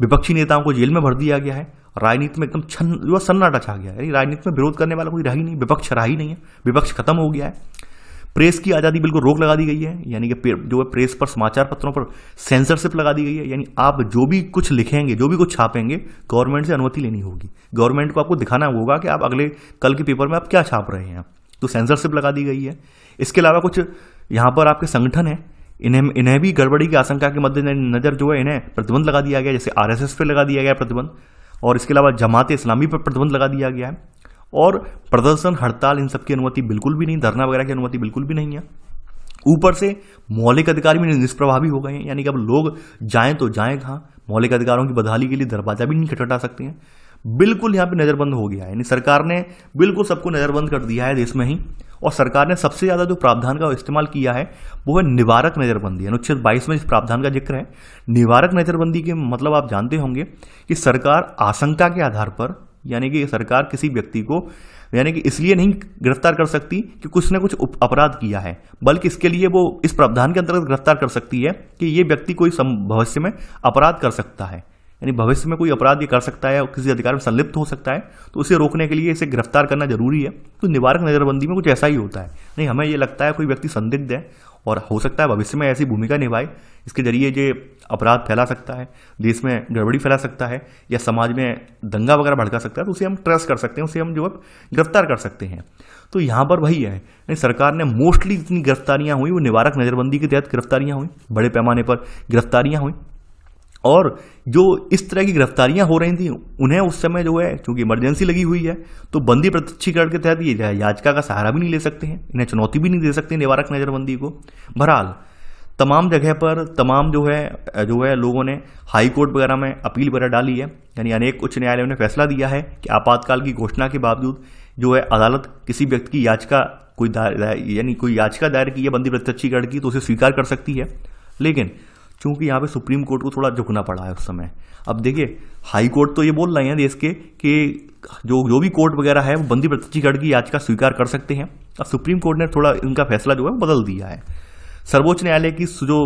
विपक्षी नेताओं को जेल में भर दिया गया है, राजनीति में एकदम सन्नाटा छा गया है। राजनीति में विरोध करने वाला कोई रहा ही नहीं, विपक्ष रहा ही नहीं है, विपक्ष खत्म हो गया है। प्रेस की आज़ादी बिल्कुल रोक लगा दी गई है, यानी कि जो है प्रेस पर, समाचार पत्रों पर सेंसरशिप लगा दी गई है, यानी आप जो भी कुछ लिखेंगे, जो भी कुछ छापेंगे, गवर्नमेंट से अनुमति लेनी होगी, गवर्नमेंट को आपको दिखाना होगा कि आप अगले कल के पेपर में आप क्या छाप रहे हैं, तो सेंसरशिप लगा दी गई है। इसके अलावा कुछ यहाँ पर आपके संगठन है, इन्हें भी गड़बड़ी की आशंका के मद्देनजर जो है इन्हें प्रतिबंध लगा दिया गया, जैसे आरएसएस पे लगा दिया गया प्रतिबंध, और इसके अलावा जमात इस्लामी पर प्रतिबंध लगा दिया गया है, और प्रदर्शन, हड़ताल, इन सब की अनुमति बिल्कुल भी नहीं, धरना वगैरह की अनुमति बिल्कुल भी नहीं है। ऊपर से मौलिक अधिकार भी निष्प्रभावी हो गए हैं, यानी कि अब लोग जाएं तो जाएं कहाँ, मौलिक अधिकारों की बदहाली के लिए दरवाजा भी नहीं खटखटा सकते हैं, बिल्कुल यहाँ पे नजरबंद हो गया है। यानी सरकार ने बिल्कुल सबको नजरबंद कर दिया है देश में ही, और सरकार ने सबसे ज्यादा जो प्रावधान का इस्तेमाल किया है वो है निवारक नजरबंदी। अनुच्छेद 22 में इस प्रावधान का जिक्र है। निवारक नजरबंदी के मतलब आप जानते होंगे कि सरकार आशंका के आधार पर, यानी कि सरकार किसी व्यक्ति को यानी कि इसलिए नहीं गिरफ्तार कर सकती कि कुछ ने कुछ अपराध किया है, बल्कि इसके लिए वो इस प्रावधान के अंतर्गत गिरफ्तार कर सकती है कि ये व्यक्ति कोई भविष्य में अपराध कर सकता है, यानी भविष्य में कोई अपराध ये कर सकता है और किसी अधिकार में संलिप्त हो सकता है, तो उसे रोकने के लिए इसे गिरफ्तार करना जरूरी है। तो निवारक नजरबंदी में कुछ ऐसा ही होता है। नहीं, हमें ये लगता है कोई व्यक्ति संदिग्ध है और हो सकता है भविष्य में ऐसी भूमिका निभाए, इसके जरिए जो अपराध फैला सकता है, देश में गड़बड़ी फैला सकता है, या समाज में दंगा वगैरह भड़का सकता है, तो उसे हम ट्रेस कर सकते हैं, उसे हम जो है गिरफ्तार कर सकते हैं। तो यहाँ पर वही है, सरकार ने मोस्टली जितनी गिरफ्तारियां हुई वो निवारक नजरबंदी के तहत गिरफ्तारियां हुई, बड़े पैमाने पर गिरफ्तारियां हुई। और जो इस तरह की गिरफ्तारियां हो रही थी उन्हें उस समय जो है चूंकि इमरजेंसी लगी हुई है, तो बंदी प्रत्यक्षीकरण के तहत ये याचिका का सहारा भी नहीं ले सकते हैं, इन्हें चुनौती भी नहीं दे सकते निवारक नजरबंदी को। बहरहाल तमाम जगह पर तमाम जो है लोगों ने हाई कोर्ट वगैरह में अपील वगैरह डाली है, यानी अनेक उच्च न्यायालयों ने फैसला दिया है कि आपातकाल की घोषणा के बावजूद जो है अदालत किसी व्यक्ति की याचिका कोई याचिका दायर की है बंदी प्रत्यक्षीकरण की, तो उसे स्वीकार कर सकती है। लेकिन चूंकि यहाँ पे सुप्रीम कोर्ट को थोड़ा झुकना पड़ा है उस समय। अब देखिए, हाई कोर्ट तो ये बोल रहे हैं देश के कि जो भी कोर्ट वगैरह है वो बंदी प्रत्यक्षीकरण की याचिका स्वीकार कर सकते हैं। अब सुप्रीम कोर्ट ने थोड़ा इनका फैसला जो है बदल दिया है। सर्वोच्च न्यायालय की जो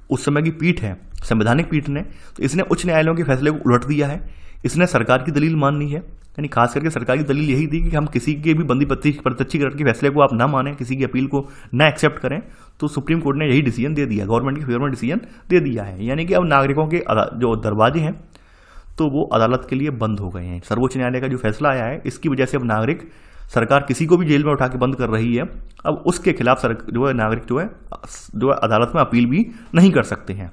उस समय की पीठ है, संवैधानिक पीठ ने, तो इसने उच्च न्यायालयों के फैसले को उलट दिया है। इसने सरकार की दलील मान ली है, यानी खास करके सरकार की दलील यही थी कि हम किसी के भी बंदी प्रत्यक्षीकरण के फैसले को आप ना माने, किसी की अपील को ना एक्सेप्ट करें। तो सुप्रीम कोर्ट ने यही डिसीजन दे दिया, गवर्नमेंट के फेवर में डिसीजन दे दिया है, यानी कि अब नागरिकों के जो दरवाजे हैं तो वो अदालत के लिए बंद हो गए हैं। सर्वोच्च न्यायालय का जो फैसला आया है इसकी वजह से अब सरकार किसी को भी जेल में उठा के बंद कर रही है, अब उसके खिलाफ नागरिक जो है अदालत में अपील भी नहीं कर सकते हैं।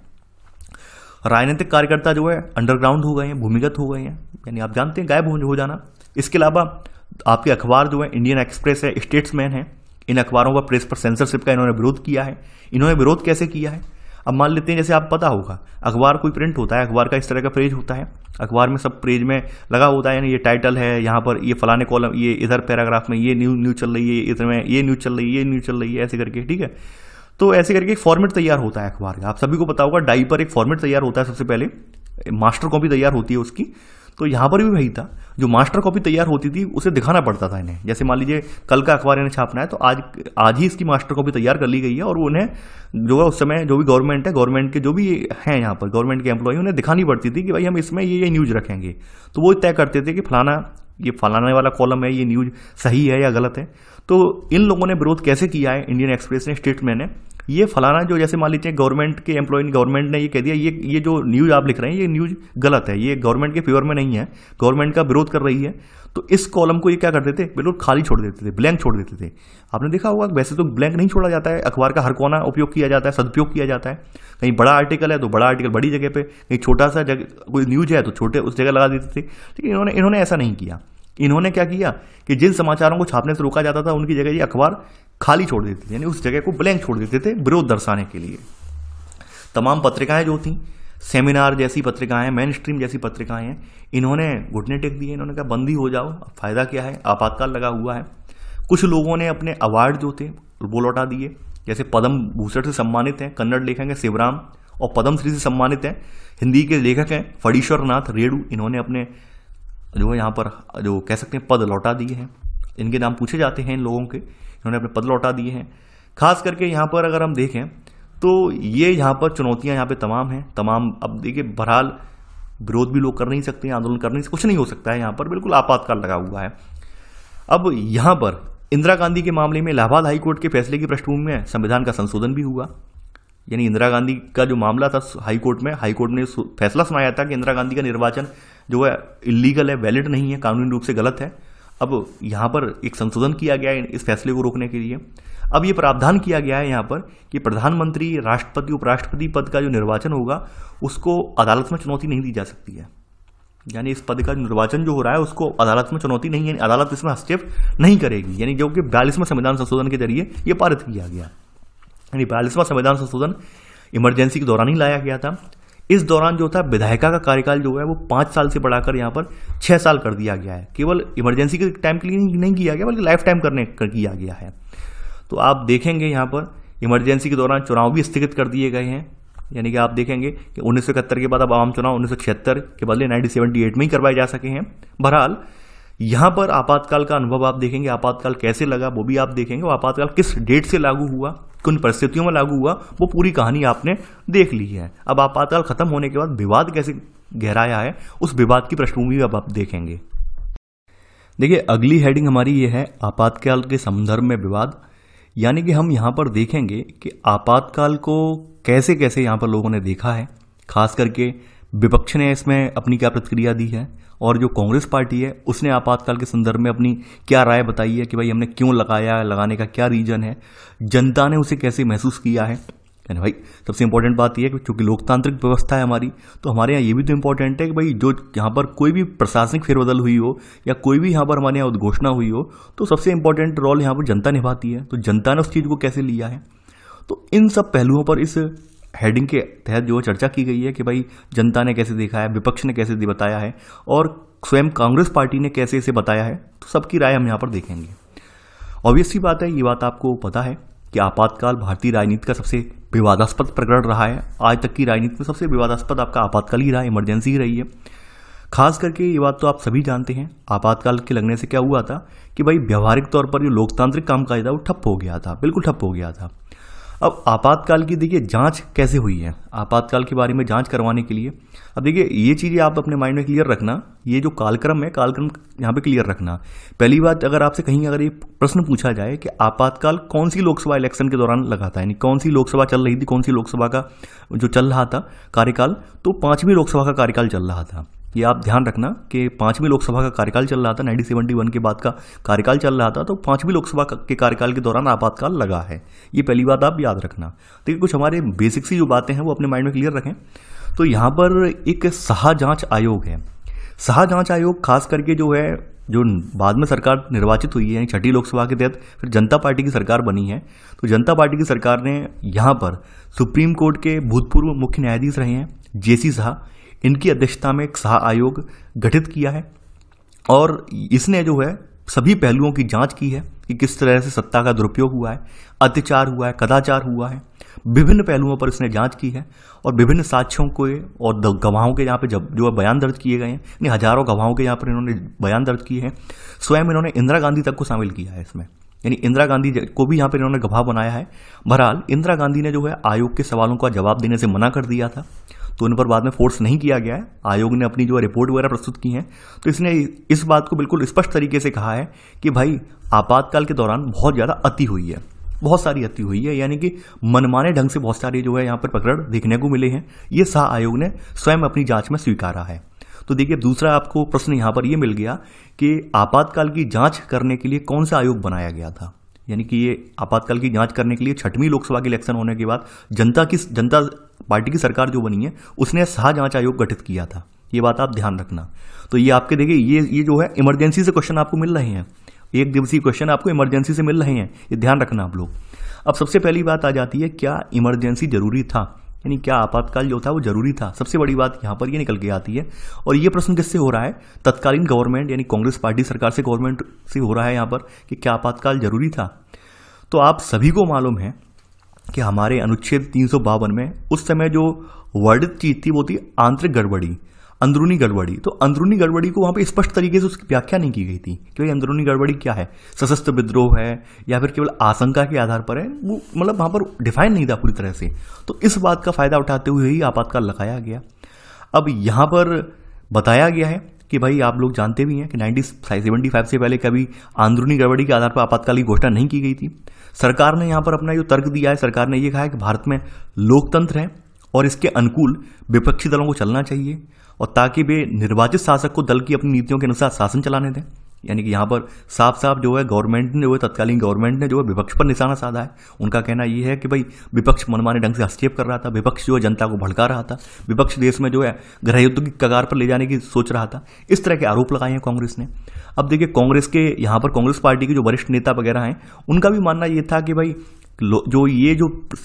राजनीतिक कार्यकर्ता जो है अंडरग्राउंड हो गए हैं, भूमिगत हो गए हैं, यानी आप जानते हैं गायब हो जाना। इसके अलावा आपके अखबार जो है इंडियन एक्सप्रेस है, स्टेट्समैन है, इन अखबारों पर प्रेस पर सेंसरशिप का इन्होंने विरोध किया है। इन्होंने विरोध कैसे किया है? अब मान लेते हैं, जैसे आप पता होगा अखबार कोई प्रिंट होता है, अखबार का इस तरह का पेज होता है, अखबार में सब पेज में लगा होता है, यानी ये टाइटल है, यहाँ पर ये फलाने कॉलम, ये इधर पैराग्राफ में ये न्यूज चल रही है, इधर में ये न्यूज चल रही है, ये न्यूज चल रही है, ऐसे करके, ठीक है। तो ऐसे करके एक फॉर्मेट तैयार होता है अखबार का, आप सभी को पता होगा, डाई पर एक फॉर्मेट तैयार होता है, सबसे पहले मास्टर कॉपी तैयार होती है उसकी। तो यहाँ पर भी वही था, जो मास्टर कॉपी तैयार होती थी उसे दिखाना पड़ता था इन्हें। जैसे मान लीजिए कल का अखबार इन्हें छापना है, तो आज ही इसकी मास्टर कॉपी तैयार कर ली गई है, और उन्हें जो है उस समय जो भी गवर्नमेंट है, गवर्नमेंट के जो भी हैं यहाँ पर गवर्नमेंट के एम्प्लॉय, उन्हें दिखानी पड़ती थी कि भाई हम इसमें ये न्यूज रखेंगे। तो वो तय करते थे कि ये फलाने वाला कॉलम है, ये न्यूज सही है या गलत है। तो इन लोगों ने विरोध कैसे किया है, इंडियन एक्सप्रेस ने, स्टेट्समैन ने, ये फलाना जो जैसे मान लीजिए गवर्नमेंट के एम्प्लॉय, गवर्नमेंट ने ये कह दिया ये जो न्यूज आप लिख रहे हैं ये न्यूज गलत है, ये गवर्नमेंट के फेवर में नहीं है, गवर्नमेंट का विरोध कर रही है। तो इस कॉलम को ये क्या करते थे, बिल्कुल खाली छोड़ देते थे, ब्लैंक छोड़ देते थे। आपने देखा होगा, वैसे तो ब्लैंक नहीं छोड़ा जाता है, अखबार का हर कोना उपयोग किया जाता है, सदुपयोग किया जाता है। कहीं बड़ा आर्टिकल है तो बड़ा आर्टिकल बड़ी जगह पे, कहीं छोटा सा कोई न्यूज है तो छोटे उस जगह लगा देते थे। लेकिन इन्होंने ऐसा नहीं किया। इन्होंने क्या किया कि जिन समाचारों को छापने से रोका जाता था उनकी जगह ये अखबार खाली छोड़ देते थे, यानी उस जगह को ब्लैंक छोड़ देते थे विरोध दर्शाने के लिए। तमाम पत्रिकाएं जो थी, सेमिनार जैसी पत्रिकाएं, मेन स्ट्रीम जैसी पत्रिकाएं हैं, इन्होंने घुटने टेक दिए, इन्होंने कहा बंदी हो जाओ, फायदा क्या है, आपातकाल लगा हुआ है। कुछ लोगों ने अपने अवार्ड जो थे वो लौटा दिए, जैसे पद्म भूषण से सम्मानित हैं कन्नड़ लेखक हैं शिवराम, और पद्मश्री से सम्मानित हैं हिंदी के लेखक हैं फणीश्वर नाथ रेणु, इन्होंने अपने जो है यहाँ पर जो कह सकते हैं पद लौटा दिए हैं। इनके नाम पूछे जाते हैं इन लोगों के, इन्होंने अपने पद लौटा दिए हैं। खास करके यहाँ पर अगर हम देखें तो ये यहाँ पर चुनौतियाँ यहाँ पे तमाम हैं, तमाम। अब देखिए बहरहाल विरोध भी लोग कर नहीं सकते, आंदोलन करने से कुछ नहीं हो सकता है, यहाँ पर बिल्कुल आपातकाल लगा हुआ है। अब यहाँ पर इंदिरा गांधी के मामले में इलाहाबाद हाई कोर्ट के फैसले की पृष्ठभूमि में संविधान का संशोधन भी हुआ। यानी इंदिरा गांधी का जो मामला था हाई कोर्ट में, हाई कोर्ट ने फैसला सुनाया था कि इंदिरा गांधी का निर्वाचन जो है इलीगल है, वैलिड नहीं है, कानूनी रूप से गलत है। अब यहाँ पर एक संशोधन किया गया है इस फैसले को रोकने के लिए। अब ये प्रावधान किया गया है यहाँ पर कि प्रधानमंत्री, राष्ट्रपति, उपराष्ट्रपति पद का जो निर्वाचन होगा उसको अदालत में चुनौती नहीं दी जा सकती है। यानी इस पद का निर्वाचन जो हो रहा है उसको अदालत में चुनौती नहीं है, अदालत इसमें हस्तक्षेप नहीं करेगी। यानी जो कि 42वें संविधान संशोधन के जरिए ये पारित किया गया। यानी 42वां संविधान संशोधन इमरजेंसी के दौरान ही लाया गया था। इस दौरान जो था विधायिका का कार्यकाल जो है वो 5 साल से बढ़ाकर यहाँ पर 6 साल कर दिया गया है। केवल इमरजेंसी के टाइम के लिए नहीं किया गया बल्कि लाइफ टाइम किया गया है। तो आप देखेंगे यहाँ पर इमरजेंसी के दौरान चुनाव भी स्थगित कर दिए गए हैं। यानी कि आप देखेंगे कि 1971 के बाद अब आम चुनाव 1976 के बदले 1978 में ही करवाए जा सके हैं। बहरहाल यहाँ पर आपातकाल का अनुभव आप देखेंगे, आपातकाल कैसे लगा वो भी आप देखेंगे, वो आपातकाल किस डेट से लागू हुआ, किन परिस्थितियों में लागू हुआ, वो पूरी कहानी आपने देख ली है। अब आपातकाल खत्म होने के बाद विवाद कैसे गहराया है उस विवाद की पृष्ठभूमि अब आप देखेंगे। देखिए अगली हेडिंग हमारी ये है आपातकाल के संदर्भ में विवाद। यानी कि हम यहाँ पर देखेंगे कि आपातकाल को कैसे कैसे यहाँ पर लोगों ने देखा है, खास करके विपक्ष ने इसमें अपनी क्या प्रतिक्रिया दी है और जो कांग्रेस पार्टी है उसने आपातकाल के संदर्भ में अपनी क्या राय बताई है कि भाई हमने क्यों लगाया, लगाने का क्या रीजन है, जनता ने उसे कैसे महसूस किया है। यानी भाई सबसे इंपॉर्टेंट बात यह है कि चूंकि लोकतांत्रिक व्यवस्था है हमारी, तो हमारे यहाँ ये भी तो इंपॉर्टेंट है कि भाई जो यहाँ पर कोई भी प्रशासनिक फेरबदल हुई हो या कोई भी यहाँ पर हमारे यहाँ उद्घोषणा हुई हो तो सबसे इंपॉर्टेंट रोल यहाँ पर जनता निभाती है। तो जनता ने उस चीज़ को कैसे लिया है, तो इन सब पहलुओं पर इस हेडिंग के तहत जो चर्चा की गई है कि भाई जनता ने कैसे देखा है, विपक्ष ने कैसे बताया है और स्वयं कांग्रेस पार्टी ने कैसे इसे बताया है, तो सबकी राय हम यहाँ पर देखेंगे। ऑब्वियस सी बात है, ये बात आपको पता है कि आपातकाल भारतीय राजनीति का सबसे विवादास्पद प्रकरण रहा है। आज तक की राजनीति में सबसे विवादास्पद आपका आपातकाल ही रहा, इमरजेंसी ही रही है। खास करके ये बात तो आप सभी जानते हैं, आपातकाल के लगने से क्या हुआ था कि भाई व्यवहारिक तौर पर जो लोकतांत्रिक कामकाज था वो ठप हो गया था, बिल्कुल ठप हो गया था। अब आपातकाल की देखिए जांच कैसे हुई है, आपातकाल के बारे में जांच करवाने के लिए अब देखिए ये चीज़ें आप अपने माइंड में क्लियर रखना, ये जो कालक्रम है कालक्रम यहाँ पे क्लियर रखना। पहली बात, अगर आपसे कहीं अगर ये प्रश्न पूछा जाए कि आपातकाल कौन सी लोकसभा इलेक्शन के दौरान लगा था, यानी कौन सी लोकसभा चल रही थी, कौन सी लोकसभा का जो चल रहा था कार्यकाल, तो 5वीं लोकसभा का कार्यकाल चल रहा था। ये आप ध्यान रखना कि 5वीं लोकसभा का कार्यकाल चल रहा था, 1971 के बाद का कार्यकाल चल रहा था, तो 5वीं लोकसभा के कार्यकाल के दौरान आपातकाल लगा है। ये पहली बात आप याद रखना। देखिए कुछ हमारे बेसिक सी जो बातें हैं वो अपने माइंड में क्लियर रखें। तो यहाँ पर एक शाह जांच आयोग है। शाह जांच आयोग खास करके जो है, जो बाद में सरकार निर्वाचित हुई है, यानी 6ठी लोकसभा के तहत फिर जनता पार्टी की सरकार बनी है, तो जनता पार्टी की सरकार ने यहाँ पर सुप्रीम कोर्ट के भूतपूर्व मुख्य न्यायाधीश रहे हैं जेसी शाह, इनकी अध्यक्षता में एक शाह आयोग गठित किया है और इसने जो है सभी पहलुओं की जांच की है कि किस तरह से सत्ता का दुरुपयोग हुआ है, अत्याचार हुआ है, कदाचार हुआ है। विभिन्न पहलुओं पर इसने जांच की है और विभिन्न साक्ष्यों को और गवाहों के यहाँ पे जो बयान दर्ज किए गए हैं, यानी हजारों गवाहों के यहाँ पर इन्होंने बयान दर्ज किए हैं। स्वयं इन्होंने इंदिरा गांधी तक को शामिल किया है इसमें, यानी इंदिरा गांधी को भी यहाँ पर इन्होंने गवाह बनाया है। बहरहाल इंदिरा गांधी ने जो है आयोग के सवालों का जवाब देने से मना कर दिया था, तो उन पर बाद में फोर्स नहीं किया गया है। आयोग ने अपनी जो रिपोर्ट वगैरह प्रस्तुत की है, तो इसने इस बात को बिल्कुल स्पष्ट तरीके से कहा है कि भाई आपातकाल के दौरान बहुत ज़्यादा अति हुई है, बहुत सारी अति हुई है, यानी कि मनमाने ढंग से बहुत सारे जो है यहाँ पर प्रकरण देखने को मिले हैं। ये शाह आयोग ने स्वयं अपनी जांच में स्वीकारा है। तो देखिए दूसरा आपको प्रश्न यहाँ पर ये मिल गया कि आपातकाल की जांच करने के लिए कौन सा आयोग बनाया गया था, यानी कि ये आपातकाल की जांच करने के लिए 6वीं लोकसभा के इलेक्शन होने के बाद जनता पार्टी की सरकार जो बनी है उसने शाह जांच आयोग गठित किया था। ये बात आप ध्यान रखना। तो ये आपके देखिए ये जो है इमरजेंसी से क्वेश्चन आपको मिल रहे हैं, एक दिवसीय क्वेश्चन आपको इमरजेंसी से मिल रहे हैं, ये ध्यान रखना आप लोग। अब सबसे पहली बात आ जाती है, क्या इमरजेंसी जरूरी था, यानी क्या आपातकाल जो था वो जरूरी था। सबसे बड़ी बात यहाँ पर ये निकल के आती है और ये प्रश्न किससे हो रहा है, तत्कालीन गवर्नमेंट यानी कांग्रेस पार्टी सरकार से, गवर्नमेंट से हो रहा है यहाँ पर कि क्या आपातकाल जरूरी था। तो आप सभी को मालूम है कि हमारे अनुच्छेद 352 में उस समय जो वर्णित चीज थी वो थी आंतरिक गड़बड़ी। अंदरूनी गड़बड़ी, तो अंदरूनी गड़बड़ी को वहां पे स्पष्ट तरीके से उसकी व्याख्या नहीं की गई थी कि भाई अंदरूनी गड़बड़ी क्या है, सशस्त्र विद्रोह है या फिर केवल आशंका के आधार पर है, वो मतलब वहां पर डिफाइन नहीं था पूरी तरह से। तो इस बात का फायदा उठाते हुए ही आपातकाल लगाया गया। अब यहां पर बताया गया है कि भाई आप लोग जानते भी हैं कि 1975 से पहले कभी अंदरूनी गड़बड़ी के आधार पर आपातकाल की घोषणा नहीं की गई थी। सरकार ने यहां पर अपना जो तर्क दिया है, सरकार ने यह कहा है कि भारत में लोकतंत्र है और इसके अनुकूल विपक्षी दलों को चलना चाहिए, और ताकि वे निर्वाचित शासक को दल की अपनी नीतियों के अनुसार शासन चलाने दें। यानी कि यहाँ पर साफ साफ जो है गवर्नमेंट ने, जो है तत्कालीन गवर्नमेंट ने जो है विपक्ष पर निशाना साधा है। उनका कहना यह है कि भाई विपक्ष मनमाने ढंग से हस्तक्षेप कर रहा था, विपक्ष जो है जनता को भड़का रहा था, विपक्ष देश में जो है गृह युद्ध की कगार पर ले जाने की सोच रहा था। इस तरह के आरोप लगाए हैं कांग्रेस ने। अब देखिए कांग्रेस के यहाँ पर कांग्रेस पार्टी के जो वरिष्ठ नेता वगैरह हैं, उनका भी मानना यह था कि भाई जो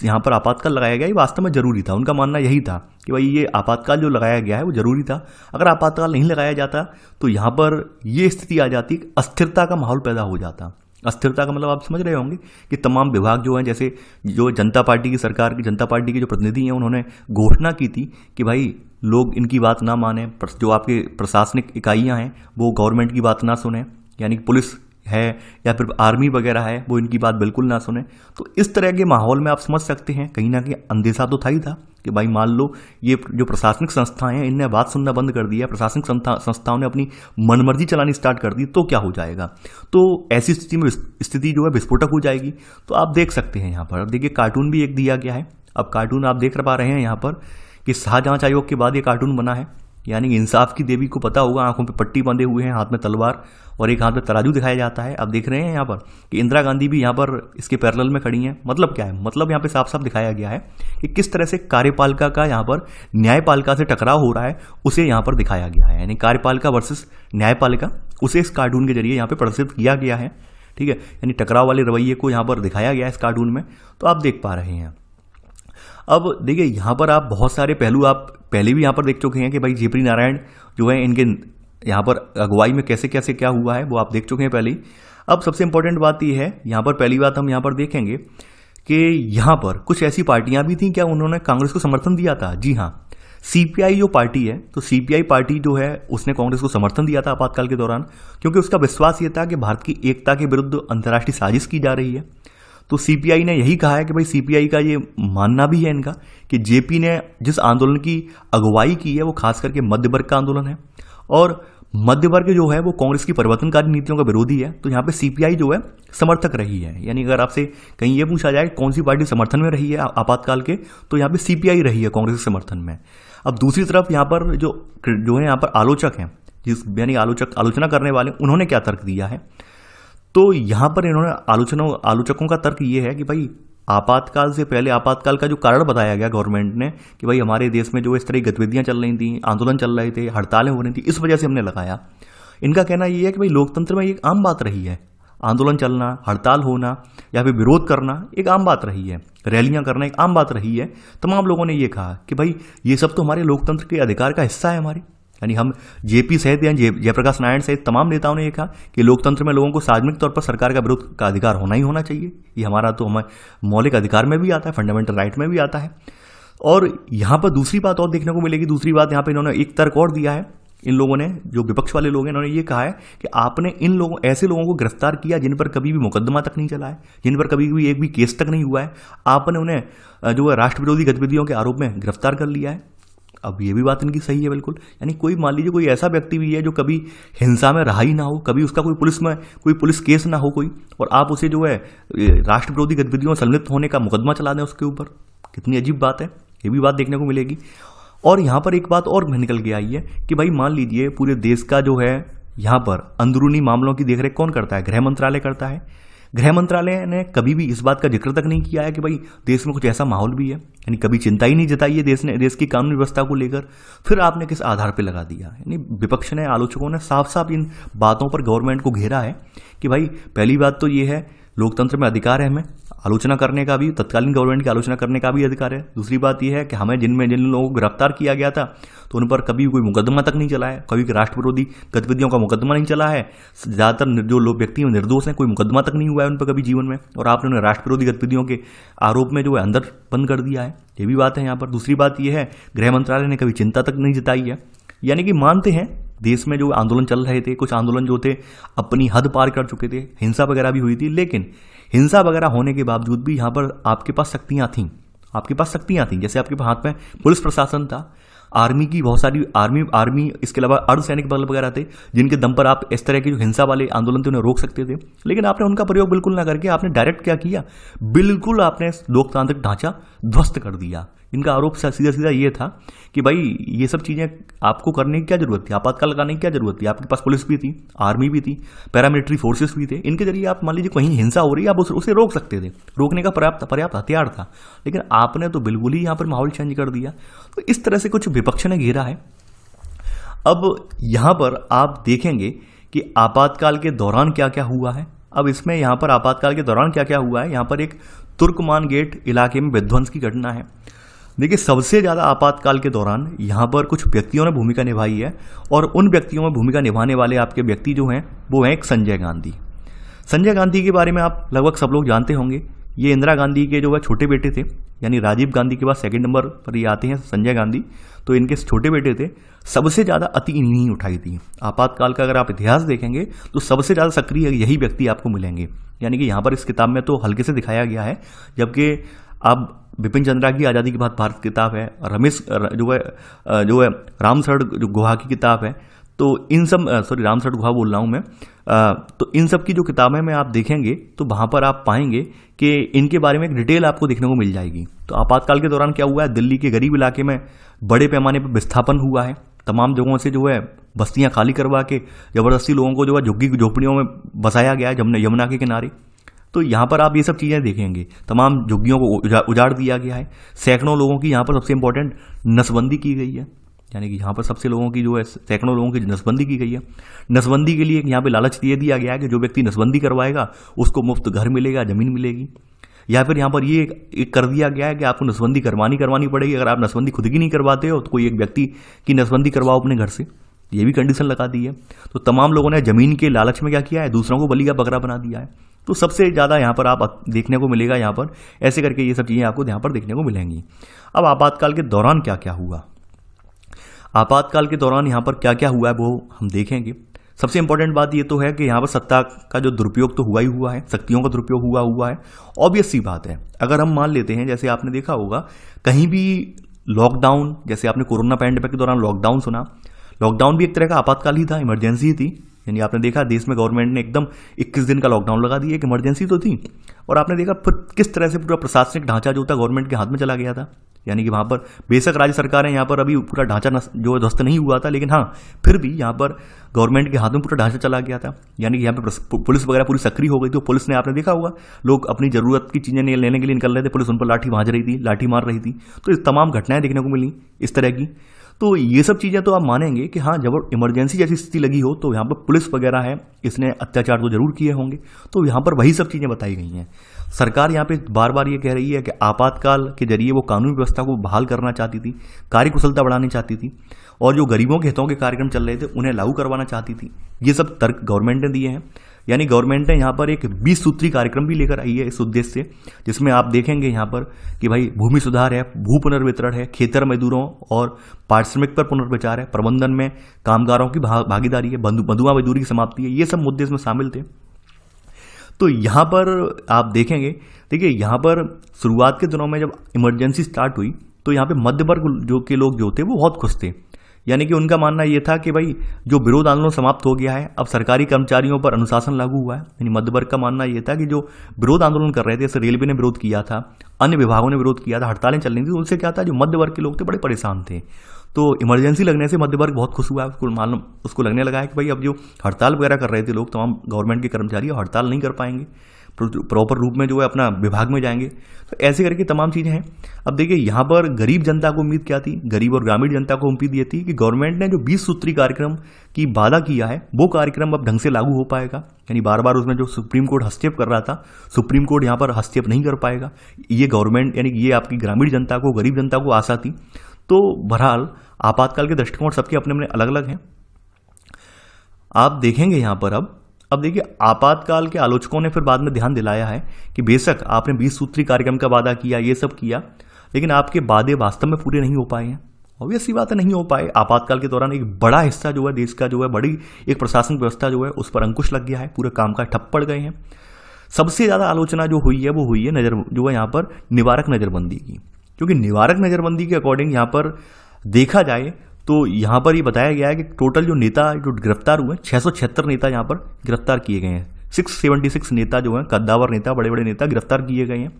यहाँ पर आपातकाल लगाया गया ये वास्तव में जरूरी था। उनका मानना यही था कि भाई ये आपातकाल जो लगाया गया है वो जरूरी था। अगर आपातकाल नहीं लगाया जाता तो यहाँ पर ये स्थिति आ जाती, अस्थिरता का माहौल पैदा हो जाता। अस्थिरता का मतलब आप समझ रहे होंगे कि तमाम विभाग जो हैं, जैसे जो जनता पार्टी की सरकार की, जनता पार्टी के जो प्रतिनिधि हैं, उन्होंने घोषणा की थी कि भाई लोग इनकी बात ना माने, जो आपके प्रशासनिक इकाइयाँ हैं वो गवर्नमेंट की बात ना सुने, यानी कि पुलिस है या फिर आर्मी वगैरह है वो इनकी बात बिल्कुल ना सुने। तो इस तरह के माहौल में आप समझ सकते हैं कहीं ना कहीं अंदेशा तो था ही था कि भाई मान लो ये जो प्रशासनिक संस्थाएं हैं इनने बात सुनना बंद कर दिया, प्रशासनिक संस्थाओं ने अपनी मनमर्जी चलानी स्टार्ट कर दी, तो क्या हो जाएगा। तो ऐसी स्थिति जो है विस्फोटक हो जाएगी। तो आप देख सकते हैं यहाँ पर, अब देखिए कार्टून भी एक दिया गया है। अब कार्टून आप देख पा रहे हैं यहाँ पर कि शाहजहां आयोग के बाद ये कार्टून बना है, यानी कि इंसाफ की देवी को पता होगा, आंखों पे पट्टी बंधे हुए हैं, हाथ में तलवार और एक हाथ में तराजू दिखाया जाता है। आप देख रहे हैं यहाँ पर कि इंदिरा गांधी भी यहाँ पर इसके पैरेलल में खड़ी हैं। मतलब क्या है, मतलब यहाँ पे साफ साफ दिखाया गया है कि किस तरह से कार्यपालिका का यहाँ पर न्यायपालिका से टकराव हो रहा है, उसे यहाँ पर दिखाया गया है। यानी कार्यपालिका वर्सेस न्यायपालिका, उसे इस कार्टून के जरिए यहाँ पे प्रदर्शित किया गया है। ठीक है, यानी टकराव वाले रवैये को यहाँ पर दिखाया गया है इस कार्टून में, तो आप देख पा रहे हैं। अब देखिए यहाँ पर आप बहुत सारे पहलू आप पहले भी यहाँ पर देख चुके हैं कि भाई जेपी नारायण जो है इनके यहाँ पर अगुवाई में कैसे कैसे क्या हुआ है वो आप देख चुके हैं पहले ही। अब सबसे इंपॉर्टेंट बात यह है, यहाँ पर पहली बात हम यहाँ पर देखेंगे कि यहाँ पर कुछ ऐसी पार्टियां भी थी क्या उन्होंने कांग्रेस को समर्थन दिया था। जी हाँ, सीपीआई जो पार्टी है, तो सीपीआई पार्टी जो है उसने कांग्रेस को समर्थन दिया था आपातकाल के दौरान, क्योंकि उसका विश्वास ये था कि भारत की एकता के विरुद्ध अंतर्राष्ट्रीय साजिश की जा रही है। तो सीपीआई ने यही कहा है कि भाई सीपीआई का ये मानना भी है इनका कि जेपी ने जिस आंदोलन की अगुवाई की है वो खास करके मध्य वर्ग का आंदोलन है, और मध्य वर्ग जो है वो कांग्रेस की परिवर्तनकारी नीतियों का विरोधी है। तो यहाँ पे सीपीआई जो है समर्थक रही है। यानी अगर आपसे कहीं ये पूछा जाए कौन सी पार्टी समर्थन में रही है आपातकाल के, तो यहाँ पे सीपीआई रही है कांग्रेस के समर्थन में। अब दूसरी तरफ यहाँ पर जो है यहाँ पर आलोचक हैं, यानी आलोचना करने वाले, उन्होंने क्या तर्क दिया है। तो यहाँ पर इन्होंने आलोचकों का तर्क ये है कि भाई आपातकाल से पहले, आपातकाल का जो कारण बताया गया गवर्नमेंट ने कि भाई हमारे देश में जो इस तरह की गतिविधियां चल रही थी, आंदोलन चल रहे थे, हड़तालें हो रही थी, इस वजह से हमने लगाया। इनका कहना यह है कि भाई लोकतंत्र में एक आम बात रही है, आंदोलन चलना, हड़ताल होना या फिर विरोध करना एक आम बात रही है, रैलियां करना एक आम बात रही है। तमाम लोगों ने ये कहा कि भाई ये सब तो हमारे लोकतंत्र के अधिकार का हिस्सा है हमारी। यानी हम जेपी सहित या जयप्रकाश नारायण सहित तमाम नेताओं ने यह कहा कि लोकतंत्र में लोगों को सार्वजनिक तौर पर सरकार का विरोध का अधिकार होना ही होना चाहिए। ये हमारा तो हमारे मौलिक अधिकार में भी आता है, फंडामेंटल राइट में भी आता है। और यहाँ पर दूसरी बात और देखने को मिलेगी, दूसरी बात यहाँ पर इन्होंने एक तर्क और दिया है। इन लोगों ने, जो विपक्ष वाले लोग हैं, इन्होंने ये कहा है कि आपने इन लोगों, ऐसे लोगों को गिरफ्तार किया जिन पर कभी भी मुकदमा तक नहीं चला है, जिन पर कभी भी एक भी केस तक नहीं हुआ है, आपने उन्हें जो है राष्ट्र विरोधी गतिविधियों के आरोप में गिरफ्तार कर लिया है। अब ये भी बात इनकी सही है बिल्कुल। यानी कोई मान लीजिए कोई ऐसा व्यक्ति भी है जो कभी हिंसा में रहा ही ना हो, कभी उसका कोई पुलिस केस ना हो कोई, और आप उसे जो है राष्ट्र विरोधी गतिविधियों में संलिप्त होने का मुकदमा चला दें उसके ऊपर, कितनी अजीब बात है। ये भी बात देखने को मिलेगी। और यहाँ पर एक बात और निकल के आई है कि भाई मान लीजिए पूरे देश का जो है यहाँ पर अंदरूनी मामलों की देखरेख कौन करता है, गृह मंत्रालय करता है। गृह मंत्रालय ने कभी भी इस बात का जिक्र तक नहीं किया है कि भाई देश में कुछ ऐसा माहौल भी है, यानी कभी चिंता ही नहीं जताई है देश की कानून व्यवस्था को लेकर। फिर आपने किस आधार पर लगा दिया। यानी विपक्ष ने, आलोचकों ने साफ साफ इन बातों पर गवर्नमेंट को घेरा है कि भाई पहली बात तो ये है लोकतंत्र में अधिकार है, हमें आलोचना करने का भी, तत्कालीन गवर्नमेंट की आलोचना करने का भी अधिकार है। दूसरी बात यह है कि हमें जिन लोगों को गिरफ्तार किया गया था तो उन पर कभी कोई मुकदमा तक नहीं चला है, कभी राष्ट्र विरोधी गतिविधियों का मुकदमा नहीं चला है। ज़्यादातर जो लोग व्यक्ति निर्दोष हैं, कोई मुकदमा तक नहीं हुआ है उन पर कभी जीवन में, और आपने उन्हें राष्ट्र विरोधी गतिविधियों के आरोप में जो है अंदर बंद कर दिया है। ये भी बात है यहाँ पर। दूसरी बात यह है गृह मंत्रालय ने कभी चिंता तक नहीं जताई है यानी कि मानते हैं देश में जो आंदोलन चल रहे थे, कुछ आंदोलन जो थे अपनी हद पार कर चुके थे, हिंसा वगैरह भी हुई थी, लेकिन हिंसा वगैरह होने के बावजूद भी यहाँ पर आपके पास शक्तियाँ थीं, आपके पास शक्तियाँ थीं। जैसे आपके हाथ में पुलिस प्रशासन था, आर्मी की बहुत सारी आर्मी इसके अलावा अर्धसैनिक बल वगैरह थे, जिनके दम पर आप इस तरह के जो हिंसा वाले आंदोलन थे उन्हें रोक सकते थे। लेकिन आपने उनका प्रयोग बिल्कुल ना करके आपने डायरेक्ट क्या किया, बिल्कुल आपने लोकतांत्रिक ढांचा ध्वस्त कर दिया। इनका आरोप सीधा सीधा ये था कि भाई ये सब चीज़ें आपको करने की क्या जरूरत थी, आपातकाल लगाने की क्या जरूरत थी, आपके पास पुलिस भी थी, आर्मी भी थी, पैरामिलिट्री फोर्सेस भी थे, इनके जरिए आप मान लीजिए कहीं हिंसा हो रही है आप उसे रोक सकते थे, रोकने का पर्याप्त हथियार था। लेकिन आपने तो बिल्कुल ही यहाँ पर माहौल चेंज कर दिया। तो इस तरह से कुछ विपक्ष ने घेरा है। अब यहाँ पर आप देखेंगे कि आपातकाल के दौरान क्या क्या हुआ है। अब इसमें यहाँ पर आपातकाल के दौरान क्या क्या हुआ है, यहाँ पर एक तुर्कमान गेट इलाके में विध्वंस की घटना है। देखिए, सबसे ज़्यादा आपातकाल के दौरान यहाँ पर कुछ व्यक्तियों ने भूमिका निभाई है, और उन व्यक्तियों में भूमिका निभाने वाले आपके व्यक्ति जो हैं वो हैं एक संजय गांधी। संजय गांधी के बारे में आप लगभग सब लोग जानते होंगे। ये इंदिरा गांधी के जो है छोटे बेटे थे, यानी राजीव गांधी के बाद सेकंड नंबर पर ये आते हैं संजय गांधी, तो इनके छोटे बेटे थे। सबसे ज़्यादा अति इन्हीं उठाई थी। आपातकाल का अगर आप इतिहास देखेंगे तो सबसे ज़्यादा सक्रिय यही व्यक्ति आपको मिलेंगे। यानी कि यहाँ पर इस किताब में तो हल्के से दिखाया गया है, जबकि आप बिपिन चंद्रा की आज़ादी के बाद भारत किताब है, रमेश जो है रामसर गुहा की किताब है, तो इन सब रामसर गुहा बोल रहा हूँ मैं, तो इन सब की जो किताबें में आप देखेंगे तो वहाँ पर आप पाएंगे कि इनके बारे में एक डिटेल आपको देखने को मिल जाएगी। तो आपातकाल के दौरान क्या हुआ है, दिल्ली के गरीब इलाके में बड़े पैमाने पर विस्थापन हुआ है। तमाम जगहों से जो है बस्तियाँ खाली करवा के ज़बरदस्ती लोगों को जो है झुग्गी झोपड़ियों में बसाया गया है यमुना के किनारे। तो यहाँ पर आप ये सब चीज़ें देखेंगे, तमाम झुग्गियों को उजाड़ दिया गया है। सैकड़ों लोगों की यहाँ पर सबसे इंपॉर्टेंट नसबंदी की गई है, यानी कि यहाँ पर सबसे लोगों की जो है सैकड़ों लोगों की नसबंदी की गई है। नसबंदी के लिए यहाँ पे लालच ये दिया गया है कि जो व्यक्ति नसबंदी करवाएगा उसको मुफ्त घर मिलेगा, ज़मीन मिलेगी। या फिर यहाँ पर ये एक कर दिया गया है कि आपको नसबंदी करवानी पड़ेगी। अगर आप नसबंदी खुद की नहीं करवाते हो तो कोई एक व्यक्ति की नसबंदी करवाओ अपने घर से, ये भी कंडीशन लगा दी है। तो तमाम लोगों ने ज़मीन के लालच में क्या किया है, दूसरों को बलि का बकरा बना दिया है। तो सबसे ज़्यादा यहाँ पर आप देखने को मिलेगा, यहाँ पर ऐसे करके ये सब चीज़ें आपको यहाँ पर देखने को मिलेंगी। अब आपातकाल के दौरान क्या क्या हुआ, आपातकाल के दौरान यहाँ पर क्या क्या हुआ है वो हम देखेंगे। सबसे इंपॉर्टेंट बात ये तो है कि यहाँ पर सत्ता का जो दुरुपयोग तो हुआ ही हुआ है, शक्तियों का दुरुपयोग हुआ है। ऑब्वियस सी बात है, अगर हम मान लेते हैं, जैसे आपने देखा होगा कहीं भी लॉकडाउन, जैसे आपने कोरोना पैंडेमिक के दौरान लॉकडाउन सुना, लॉकडाउन भी एक तरह का आपातकाल ही था, इमरजेंसी थी। यानी आपने देखा देश में गवर्नमेंट ने एकदम 21 दिन का लॉकडाउन लगा दिया, एक इमरजेंसी तो थी। और आपने देखा फिर किस तरह से पूरा प्रशासनिक ढांचा जो था गवर्नमेंट के हाथ में चला गया था। यानी कि वहाँ पर बेशक राज्य सरकारें यहाँ पर अभी पूरा ढांचा जो ध्वस्त नहीं हुआ था, लेकिन हाँ फिर भी यहाँ पर गवर्नमेंट के हाथ में पूरा ढांचा चला गया था। यानी कि यहाँ पर पुलिस वगैरह पूरी सक्रिय हो गई थी। तो पुलिस ने, आपने देखा होगा, लोग अपनी जरूरत की चीज़ें लेने के लिए निकल रहे थे, पुलिस उन पर लाठी भांज रही थी, लाठी मार रही थी। तो ये तमाम घटनाएं देखने को मिली इस तरह की। तो ये सब चीज़ें तो आप मानेंगे कि हाँ, जब इमरजेंसी जैसी स्थिति लगी हो तो यहाँ पर पुलिस वगैरह है, इसने अत्याचार तो जरूर किए होंगे। तो यहाँ पर वही सब चीज़ें बताई गई हैं। सरकार यहाँ पे बार बार ये कह रही है कि आपातकाल के जरिए वो कानूनी व्यवस्था को बहाल करना चाहती थी, कार्यकुशलता बढ़ानी चाहती थी, और जो गरीबों के हितों के कार्यक्रम चल रहे थे उन्हें लागू करवाना चाहती थी। ये सब तर्क गवर्नमेंट ने दिए हैं। यानी गवर्नमेंट ने यहाँ पर एक 20 सूत्री कार्यक्रम भी लेकर आई है इस उद्देश्य से, जिसमें आप देखेंगे यहाँ पर कि भाई भूमि सुधार है, भू पुनर्वितरण है, खेतर मजदूरों और पारिश्रमिक पर पुनर्विचार है, प्रबंधन में कामगारों की भागीदारी है, बंधुआ मजदूरी की समाप्ति है। ये सब मुद्दे इसमें शामिल थे। तो यहाँ पर आप देखेंगे, देखिए यहाँ पर शुरुआत के दिनों में जब इमरजेंसी स्टार्ट हुई तो यहाँ पे मध्य वर्ग के लोग जो थे वो बहुत खुश थे। यानी कि उनका मानना ये था कि भाई जो विरोध आंदोलन समाप्त हो गया है, अब सरकारी कर्मचारियों पर अनुशासन लागू हुआ है। यानी मध्य वर्ग का मानना ये था कि जो विरोध आंदोलन कर रहे थे, जैसे रेलवे ने विरोध किया था, अन्य विभागों ने विरोध किया था, हड़तालें चल रही थी, उनसे क्या था, जो मध्य वर्ग के लोग थे बड़े परेशान थे। तो इमरजेंसी लगने से मध्य वर्ग बहुत खुश हुआ है। उसको लगने लगा है कि भाई अब जो हड़ताल वगैरह कर रहे थे लोग, तमाम गवर्नमेंट के कर्मचारी हड़ताल नहीं कर पाएंगे, प्रॉपर रूप में जो है अपना विभाग में जाएंगे। तो ऐसे करके तमाम चीज़ें हैं। अब देखिए यहाँ पर गरीब जनता को उम्मीद क्या थी, गरीब और ग्रामीण जनता को उम्मीद ये थी कि गवर्नमेंट ने जो 20 सूत्री कार्यक्रम की वादा किया है वो कार्यक्रम अब ढंग से लागू हो पाएगा। यानी बार बार उसमें जो सुप्रीम कोर्ट हस्तक्षेप कर रहा था, सुप्रीम कोर्ट यहाँ पर हस्तक्षेप नहीं कर पाएगा। ये गवर्नमेंट, यानी कि ये आपकी ग्रामीण जनता को, गरीब जनता को आशा थी। तो बहरहाल आपातकाल के दृष्टिकोण सबके अपने अपने अलग अलग हैं। आप देखेंगे यहाँ पर अब देखिए आपातकाल के आलोचकों ने फिर बाद में ध्यान दिलाया है कि बेशक आपने 20 सूत्री कार्यक्रम का वादा किया, ये सब किया, लेकिन आपके वादे वास्तव में पूरे नहीं हो पाए हैं। ऑब्वियस सी बात है नहीं हो पाए। आपातकाल के दौरान एक बड़ा हिस्सा जो है देश का जो है बड़ी एक प्रशासनिक व्यवस्था जो है उस पर अंकुश लग गया है, पूरे कामकाज ठप पड़ गए हैं। सबसे ज़्यादा आलोचना जो हुई है वो हुई है जो है यहाँ पर निवारक नज़रबंदी की, क्योंकि निवारक नज़रबंदी के अकॉर्डिंग यहाँ पर देखा जाए तो यहाँ पर ये बताया गया है कि टोटल जो नेता जो गिरफ्तार हुए 676 नेता यहाँ पर गिरफ्तार किए गए हैं। 676 नेता जो हैं कद्दावर नेता, बड़े बड़े नेता गिरफ्तार किए गए हैं।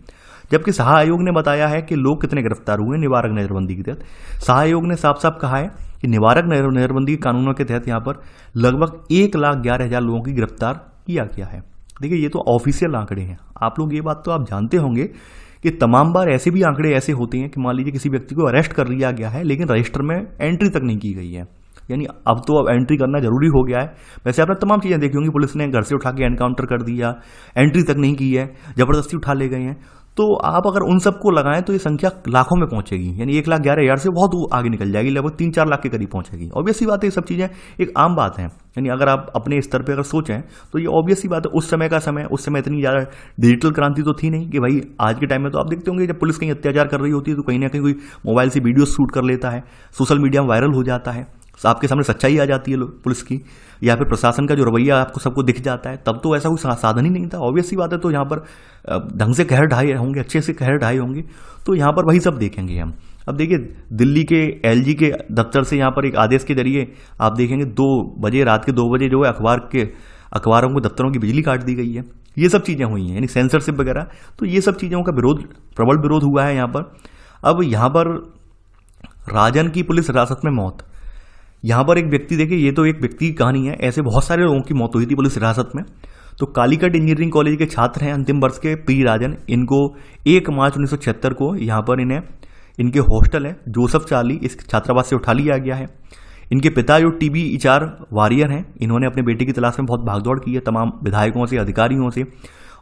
जबकि शाह आयोग ने बताया है कि लोग कितने गिरफ्तार हुए निवारक नज़रबंदी के तहत। शाह आयोग ने साफ साफ कहा है कि निवारक नज़रबंदी के कानूनों के तहत यहाँ पर लगभग 1,11,000 लोगों की गिरफ्तार किया गया है। देखिए ये तो ऑफिशियल आंकड़े हैं, आप लोग ये बात तो आप जानते होंगे कि तमाम बार ऐसे भी आंकड़े ऐसे होते हैं कि मान लीजिए किसी व्यक्ति को अरेस्ट कर लिया गया है लेकिन रजिस्टर में एंट्री तक नहीं की गई है, यानी अब तो एंट्री करना जरूरी हो गया है। वैसे आपने तमाम चीज़ें देखी होंगी, पुलिस ने घर से उठा के एनकाउंटर कर दिया, एंट्री तक नहीं की है, जबरदस्ती उठा ले गए हैं। तो आप अगर उन सबको लगाएं तो ये संख्या लाखों में पहुंचेगी, यानी 1,11,000 से बहुत आगे निकल जाएगी, लगभग 3-4 लाख के करीब पहुंचेगी। ऑब्वियस सी बात है, ये सब चीज़ें एक आम बात है। यानी अगर आप अपने स्तर पे अगर सोचें तो ये ऑब्वियस सी बात है। उस समय इतनी ज़्यादा डिजिटल क्रांति तो थी नहीं कि भाई आज के टाइम में तो आप देखते होंगे जब पुलिस कहीं अत्याचार कर रही होती है तो कहीं ना कहीं कोई मोबाइल से वीडियो शूट कर लेता है, सोशल मीडिया में वायरल हो जाता है, आपके सामने सच्चाई आ जाती है पुलिस की, या फिर प्रशासन का जो रवैया आपको सबको दिख जाता है। तब तो ऐसा कोई साधन ही नहीं था। ऑब्वियस सी बात है, तो यहाँ पर ढंग से कहर ढाए होंगे, अच्छे से कहर ढाए होंगे, तो यहाँ पर वही सब देखेंगे हम। अब देखिए दिल्ली के LG के दफ्तर से यहाँ पर एक आदेश के जरिए आप देखेंगे 2 बजे, रात के 2 बजे जो है अखबारों को दफ्तरों की बिजली काट दी गई है। ये सब चीज़ें हुई हैं, यानी सेंसरशिप वगैरह, तो ये सब चीज़ों का प्रबल विरोध हुआ है यहाँ पर। अब यहाँ पर राजन की पुलिस हिरासत में मौत, यहाँ पर एक व्यक्ति, देखिए ये तो एक व्यक्ति की कहानी है, ऐसे बहुत सारे लोगों की मौत हुई थी पुलिस हिरासत में। तो कालीकट इंजीनियरिंग कॉलेज के छात्र हैं अंतिम वर्ष के पी राजन, इनको 1 मार्च 1976 को यहाँ पर इनके हॉस्टल है जोसेफ चार्ली इस छात्रावास से उठा लिया गया है। इनके पिता जो टीबी HR वारियर हैं, इन्होंने अपने बेटे की तलाश में बहुत भागदौड़ की है तमाम विधायकों से, अधिकारियों से,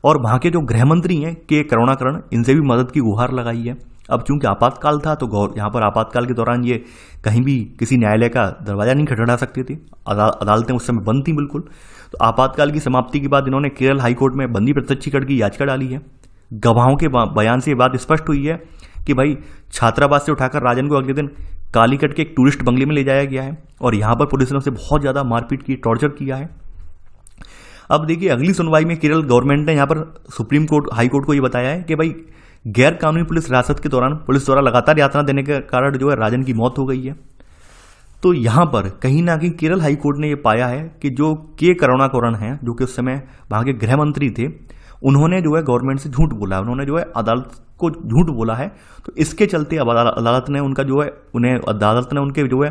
और वहाँ के जो गृह मंत्री हैं के करुणाकरण, इनसे भी मदद की गुहार लगाई है। अब चूंकि आपातकाल था तो यहाँ पर आपातकाल के दौरान ये कहीं भी किसी न्यायालय का दरवाजा नहीं खटखटा सकते थे, अदालतें उस समय बंद थी बिल्कुल। तो आपातकाल की समाप्ति के बाद इन्होंने केरल हाईकोर्ट में बंदी प्रत्यक्षीकरण की याचिका डाली है। गवाहों के बयान से ये बात स्पष्ट हुई है कि भाई छात्रावास से उठाकर राजन को अगले दिन कालीकट के एक टूरिस्ट बंगले में ले जाया गया है और यहाँ पर पुलिस ने उसे बहुत ज़्यादा मारपीट की, टॉर्चर किया है। अब देखिए अगली सुनवाई में केरल गवर्नमेंट ने यहाँ पर सुप्रीम कोर्ट, हाई कोर्ट को ये बताया है कि भाई गैर कानूनी पुलिस हिरासत के दौरान पुलिस द्वारा लगातार यातना देने के कारण जो है राजन की मौत हो गई है। तो यहाँ पर कहीं ना कहीं केरल हाई कोर्ट ने ये पाया है कि जो के करुणाकरण हैं, जो कि उस समय वहाँ के गृह मंत्री थे, उन्होंने जो है गवर्नमेंट से झूठ बोला है, उन्होंने जो है अदालत को झूठ बोला है। तो इसके चलते अब अदालत ने उनका जो है अदालत ने उनके जो है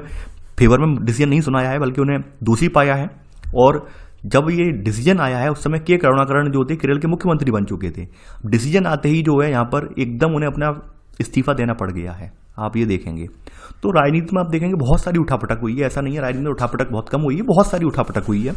फेवर में डिसीजन नहीं सुनाया है, बल्कि उन्हें दोषी पाया है। और जब ये डिसीजन आया है उस समय के करुणाकरण जो थे केरल के मुख्यमंत्री बन चुके थे। डिसीजन आते ही जो है यहाँ पर एकदम उन्हें अपना इस्तीफा देना पड़ गया है, आप ये देखेंगे। तो राजनीति में आप देखेंगे बहुत सारी उठापटक हुई है, ऐसा नहीं है राजनीति में उठापटक बहुत कम हुई है, बहुत सारी उठापटक हुई है।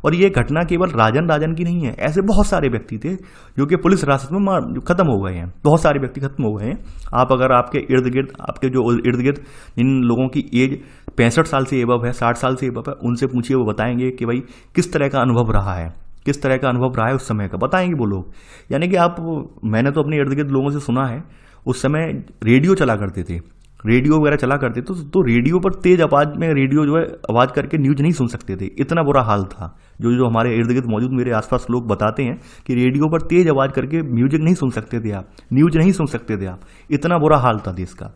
और ये घटना केवल राजन की नहीं है, ऐसे बहुत सारे व्यक्ति थे जो कि पुलिस हिरासत में खत्म हो गए हैं, बहुत सारे व्यक्ति खत्म हो गए हैं। आप अगर आपके इर्द गिर्द, आपके जो इर्द गिर्द जिन लोगों की एज 65 साल से एबव है, 60 साल से एबव है, उनसे पूछिए, वो बताएंगे कि भाई किस तरह का अनुभव रहा है, किस तरह का अनुभव रहा है उस समय का, बताएंगे वो लोग। यानी कि मैंने तो अपने इर्द गिर्द लोगों से सुना है, उस समय रेडियो चला करते थे, रेडियो वगैरह चला करते तो रेडियो पर तेज आवाज में रेडियो जो है आवाज करके न्यूज नहीं सुन सकते थे, इतना बुरा हाल था। जो हमारे इर्द गिर्द मौजूद मेरे आसपास लोग बताते हैं कि रेडियो पर तेज आवाज करके म्यूजिक नहीं सुन सकते थे आप, न्यूज नहीं सुन सकते थे आप, इतना बुरा हाल था देश का।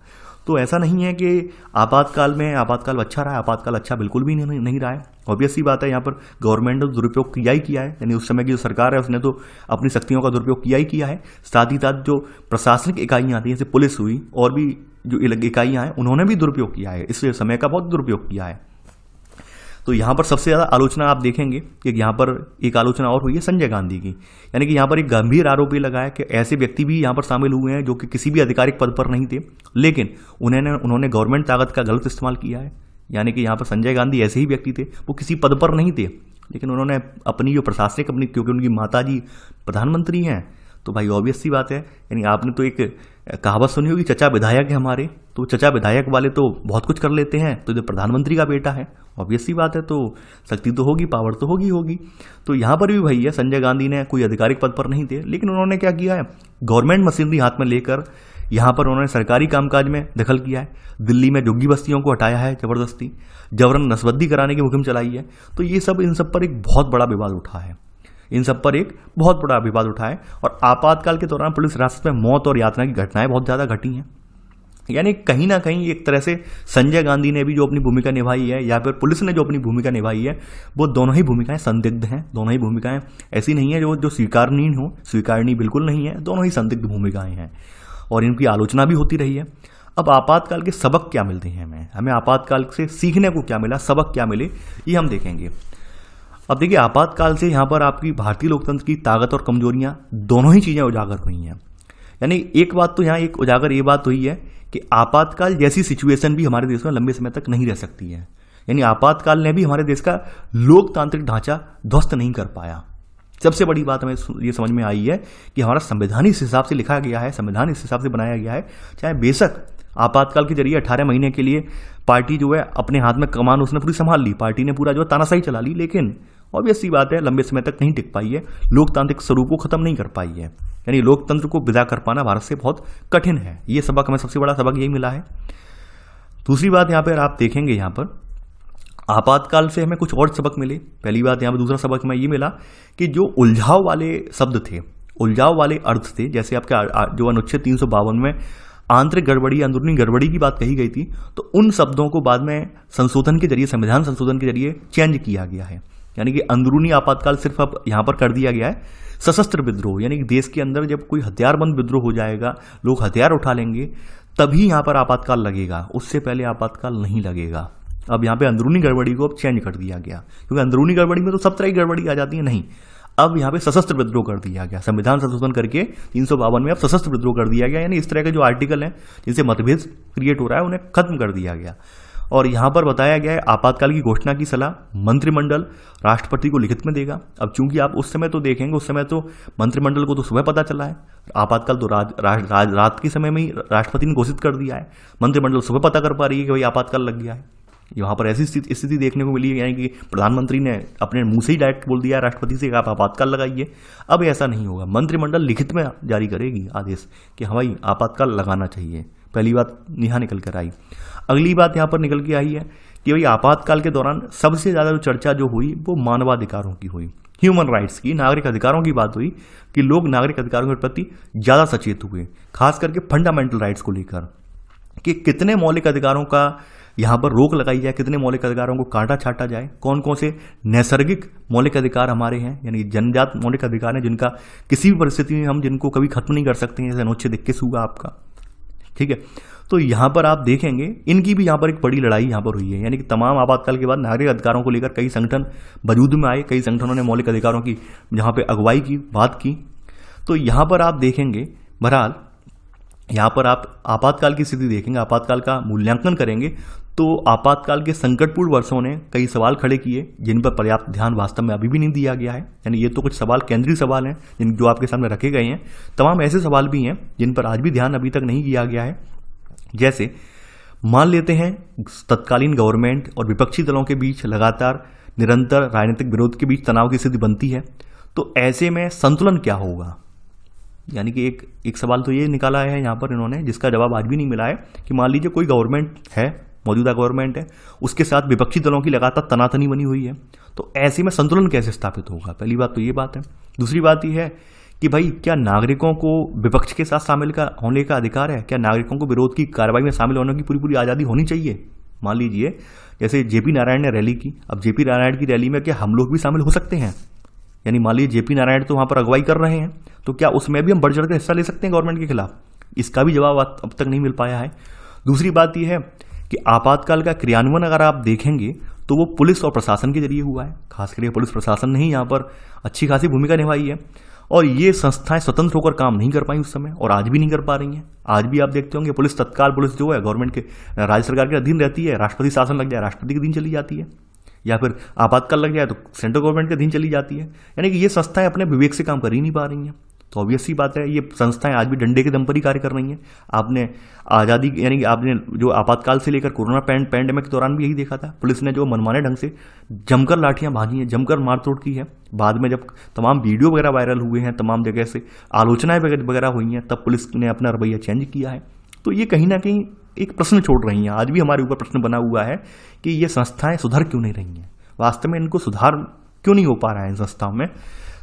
तो ऐसा नहीं है कि आपातकाल अच्छा रहा है, आपातकाल अच्छा बिल्कुल भी नहीं रहा है। ऑब्वियस सी बात है, यहाँ पर गवर्नमेंट ने दुरुपयोग किया ही किया है, यानी उस समय की जो सरकार है उसने तो अपनी शक्तियों का दुरुपयोग किया ही किया है। साथ ही साथ जो प्रशासनिक इकाइयाँ आती हैं, जैसे पुलिस हुई और भी जो इकाइयाँ हैं, उन्होंने भी दुरुपयोग किया है, इस समय का बहुत दुरुपयोग किया है। तो यहाँ पर सबसे ज़्यादा आलोचना आप देखेंगे कि यहाँ पर एक आलोचना और हुई है संजय गांधी की, यानी कि यहाँ पर एक गंभीर आरोप ये लगा है कि ऐसे व्यक्ति भी यहाँ पर शामिल हुए हैं जो कि किसी भी आधिकारिक पद पर नहीं थे, लेकिन उन्होंने गवर्नमेंट ताकत का गलत इस्तेमाल किया है। यानी कि यहाँ पर संजय गांधी ऐसे ही व्यक्ति थे, वो किसी पद पर नहीं थे, लेकिन उन्होंने अपनी जो प्रशासनिक क्योंकि उनकी माता जी प्रधानमंत्री हैं, तो भाई ऑब्वियस सी बात है, यानी आपने तो एक कहावत सुनी होगी, चचा विधायक है हमारे, तो चचा विधायक वाले तो बहुत कुछ कर लेते हैं, तो जो प्रधानमंत्री का बेटा है, ऑब्वियस सी बात है, तो शक्ति तो होगी, पावर तो होगी। तो यहाँ पर भी वही है, संजय गांधी ने कोई आधिकारिक पद पर नहीं थे, लेकिन उन्होंने क्या किया है, गवर्नमेंट मशीनरी हाथ में लेकर यहाँ पर उन्होंने सरकारी कामकाज में दखल किया है, दिल्ली में झुग्गी बस्तियों को हटाया है जबरदस्ती, जबरन नसबंदी कराने की मुहिम चलाई है। तो ये सब इन सब पर एक बहुत बड़ा विवाद उठा है, इन सब पर एक बहुत बड़ा विवाद उठा है। और आपातकाल के दौरान पुलिस हिरासत में मौत और यातना की घटनाएं बहुत ज़्यादा घटी हैं। यानी कहीं ना कहीं एक तरह से संजय गांधी ने भी जो अपनी भूमिका निभाई है या फिर पुलिस ने जो अपनी भूमिका निभाई है, वो दोनों ही भूमिकाएं संदिग्ध हैं। दोनों ही भूमिकाएं ऐसी नहीं है जो स्वीकारनीय हो, स्वीकारनीय बिल्कुल नहीं है, दोनों ही संदिग्ध भूमिकाएं हैं और इनकी आलोचना भी होती रही है। अब आपातकाल के सबक क्या मिलते हैं हमें आपातकाल से सीखने को क्या मिला, सबक क्या मिले, ये हम देखेंगे। अब देखिए, आपातकाल से यहाँ पर आपकी भारतीय लोकतंत्र की ताकत और कमजोरियां दोनों ही चीजें उजागर हुई हैं। यानी एक बात तो यहाँ एक उजागर ये बात हुई है कि आपातकाल जैसी सिचुएशन भी हमारे देश में लंबे समय तक नहीं रह सकती है। यानी आपातकाल ने भी हमारे देश का लोकतांत्रिक ढांचा ध्वस्त नहीं कर पाया। सबसे बड़ी बात हमें ये समझ में आई है कि हमारा संविधान इस हिसाब से लिखा गया है, संविधान इस हिसाब से बनाया गया है, चाहे बेशक आपातकाल के जरिए 18 महीने के लिए पार्टी जो है अपने हाथ में कमान उसने पूरी संभाल ली, पार्टी ने पूरा जो तानाशाही चला ली, लेकिन ऑब्वियस सी बात है लंबे समय तक नहीं टिक पाई है, लोकतांत्रिक स्वरूप को खत्म नहीं कर पाई है। यानी लोकतंत्र को विदा कर पाना भारत से बहुत कठिन है। ये सबक हमें, सबसे बड़ा सबक यही मिला है। दूसरी बात यहाँ पर आप देखेंगे, यहाँ पर आपातकाल से हमें कुछ और सबक मिले। पहली बात यहाँ पर दूसरा सबक हमें ये मिला कि जो उलझाव वाले शब्द थे, उलझाव वाले अर्थ थे, जैसे आपके जो अनुच्छेद 352 में आंतरिक गड़बड़ी, अंदरूनी गड़बड़ी की बात कही गई थी, तो उन शब्दों को बाद में संशोधन के जरिए, संविधान संशोधन के जरिए चेंज किया गया है। यानी कि अंदरूनी आपातकाल सिर्फ अब यहाँ पर कर दिया गया है सशस्त्र विद्रोह, यानी कि देश के अंदर जब कोई हथियारबंद विद्रोह हो जाएगा, लोग हथियार उठा लेंगे, तभी यहाँ पर आपातकाल लगेगा, उससे पहले आपातकाल नहीं लगेगा। अब यहाँ पे अंदरूनी गड़बड़ी को अब चेंज कर दिया गया, क्योंकि अंदरूनी गड़बड़ी में तो सब तरह की गड़बड़ी आ जाती है, नहीं, अब यहाँ पे सशस्त्र विद्रोह कर दिया गया। संविधान संशोधन करके 352 में अब सशस्त्र विद्रोह कर दिया गया, यानी इस तरह के जो आर्टिकल हैं जिनसे मतभेद क्रिएट हो रहा है उन्हें खत्म कर दिया गया। और यहाँ पर बताया गया है आपातकाल की घोषणा की सलाह मंत्रिमंडल राष्ट्रपति को लिखित में देगा। अब चूंकि आप उस समय तो देखेंगे, उस समय तो मंत्रिमंडल को तो सुबह पता चला है, आपातकाल तो रात के समय में ही राष्ट्रपति ने घोषित कर दिया है, मंत्रिमंडल सुबह पता कर पा रही है कि भाई आपातकाल लग गया है। यहाँ पर ऐसी स्थिति देखने को मिली है, यानी कि प्रधानमंत्री ने अपने मुंह से ही डायरेक्ट बोल दिया है राष्ट्रपति से कि आप आपातकाल लगाइए। अब ऐसा नहीं होगा, मंत्रिमंडल लिखित में जारी करेगी आदेश कि हाँ भाई आपातकाल लगाना चाहिए। पहली बात यहाँ निकल कर आई। अगली बात यहाँ पर निकल के आई है कि भाई आपातकाल के दौरान सबसे ज़्यादा जो चर्चा जो हुई वो मानवाधिकारों की हुई, ह्यूमन राइट्स की, नागरिक अधिकारों की बात हुई कि लोग नागरिक अधिकारों के प्रति ज़्यादा सचेत हुए, खास करके फंडामेंटल राइट्स को लेकर कि कितने मौलिक अधिकारों का यहाँ पर रोक लगाई जाए, कितने मौलिक अधिकारों को काटा छाटा जाए, कौन कौन से नैसर्गिक मौलिक अधिकार हमारे हैं, यानी जन्मजात मौलिक अधिकार हैं जिनका किसी भी परिस्थिति में हम जिनको कभी खत्म नहीं कर सकते हैं, जैसे अनुच्छेद 21 हुआ आपका, ठीक है। तो यहाँ पर आप देखेंगे इनकी भी यहाँ पर एक बड़ी लड़ाई यहाँ पर हुई है, यानी कि तमाम आपातकाल के बाद नागरिक अधिकारों को लेकर कई संगठन वजूद में आए, कई संगठनों ने मौलिक अधिकारों की यहाँ पे अगुवाई की, बात की। तो यहाँ पर आप देखेंगे, बहरहाल यहाँ पर आप आपातकाल की स्थिति देखेंगे, आपातकाल का मूल्यांकन करेंगे तो आपातकाल के संकटपूर्ण वर्षों ने कई सवाल खड़े किए जिन पर पर्याप्त ध्यान वास्तव में अभी भी नहीं दिया गया है। यानी ये तो कुछ सवाल केंद्रीय सवाल हैं जिन जो आपके सामने रखे गए हैं, तमाम ऐसे सवाल भी हैं जिन पर आज भी ध्यान अभी तक नहीं दिया गया है। जैसे मान लेते हैं तत्कालीन गवर्नमेंट और विपक्षी दलों के बीच लगातार निरंतर राजनीतिक विरोध के बीच तनाव की स्थिति बनती है, तो ऐसे में संतुलन क्या होगा। यानी कि एक सवाल तो ये निकाला है यहाँ पर इन्होंने, जिसका जवाब आज भी नहीं मिला है कि मान लीजिए कोई गवर्नमेंट है, मौजूदा गवर्नमेंट है, उसके साथ विपक्षी दलों की लगातार तनातनी बनी हुई है, तो ऐसे में संतुलन कैसे स्थापित होगा। पहली बात तो ये बात है। दूसरी बात ये है कि भाई क्या नागरिकों को विपक्ष के साथ शामिल होने का अधिकार है, क्या नागरिकों को विरोध की कार्रवाई में शामिल होने की पूरी आज़ादी होनी चाहिए। मान लीजिए जैसे जेपी नारायण ने रैली की, अब जेपी नारायण की रैली में क्या हम लोग भी शामिल हो सकते हैं। यानी मान लीजिए जेपी नारायण तो वहाँ पर अगुवाई कर रहे हैं, तो क्या उसमें भी हम बढ़ चढ़ कर हिस्सा ले सकते हैं गवर्नमेंट के खिलाफ। इसका भी जवाब अब तक नहीं मिल पाया है। दूसरी बात यह है कि आपातकाल का क्रियान्वयन अगर आप देखेंगे तो वो पुलिस और प्रशासन के जरिए हुआ है, खास करके पुलिस प्रशासन ने ही यहाँ पर अच्छी खासी भूमिका निभाई है, और ये संस्थाएं स्वतंत्र होकर काम नहीं कर पाई उस समय और आज भी नहीं कर पा रही हैं। आज भी आप देखते होंगे पुलिस, तत्काल पुलिस जो है गवर्नमेंट के, राज्य सरकार के अधीन रहती है, राष्ट्रपति शासन लग जाए राष्ट्रपति के अधीन चली जाती है, या फिर आपातकाल लग जाए तो सेंट्रल गवर्नमेंट के अधीन चली जाती है। यानी कि ये संस्थाएं अपने विवेक से काम कर ही नहीं पा रही हैं। तो ऑब्वियस सी बात है ये संस्थाएं आज भी डंडे के दम पर ही कार्य कर रही हैं। आपने आज़ादी यानी कि आपने जो आपातकाल से लेकर कोरोना पैंडेमिक के दौरान भी यही देखा था, पुलिस ने जो मनमाने ढंग से जमकर लाठियां भाजी हैं, जमकर मारतोड़ की है। बाद में जब तमाम वीडियो वगैरह वायरल हुए हैं, तमाम जगह से आलोचनाएं वगैरह हुई हैं, तब पुलिस ने अपना रवैया चेंज किया है। तो ये कहीं ना कहीं एक प्रश्न छोड़ रही हैं, आज भी हमारे ऊपर प्रश्न बना हुआ है कि ये संस्थाएं सुधर क्यों नहीं रही हैं, वास्तव में इनको सुधार क्यों नहीं हो पा रहा है इन संस्थाओं में।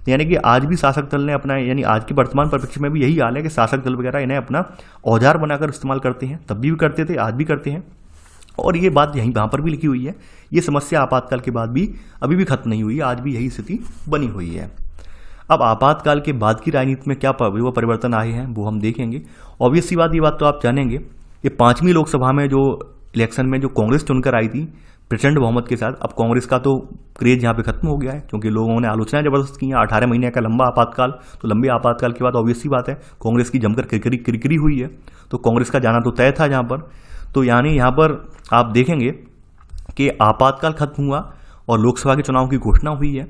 यानी कि आज भी शासक दल ने अपना, यानी आज के वर्तमान परिप्रेक्ष्य में भी यही हाल है कि शासक दल वगैरह इन्हें अपना औजार बनाकर इस्तेमाल करते हैं, तब भी करते थे, आज भी करते हैं। और ये बात यहाँ पर भी लिखी हुई है, ये समस्या आपातकाल के बाद भी अभी भी खत्म नहीं हुई है, आज भी यही स्थिति बनी हुई है। अब आपातकाल के बाद की राजनीति में क्या वो परिवर्तन आए हैं वो हम देखेंगे। ऑब्वियस सी बात, ये बात तो आप जानेंगे, ये 5वीं लोकसभा में जो इलेक्शन में जो कांग्रेस चुनकर आई थी प्रचंड बहुमत के साथ, अब कांग्रेस का तो क्रेज यहाँ पे खत्म हो गया है, क्योंकि लोगों ने आलोचनाएं जबरदस्त की हैं। 18 महीने का लंबा आपातकाल, तो लंबे आपातकाल के बाद ऑब्वियस सी बात है कांग्रेस की जमकर किरकिरी हुई है, तो कांग्रेस का जाना तो तय था जहाँ पर। तो यानी यहाँ पर आप देखेंगे कि आपातकाल खत्म हुआ और लोकसभा के चुनाव की घोषणा हुई है।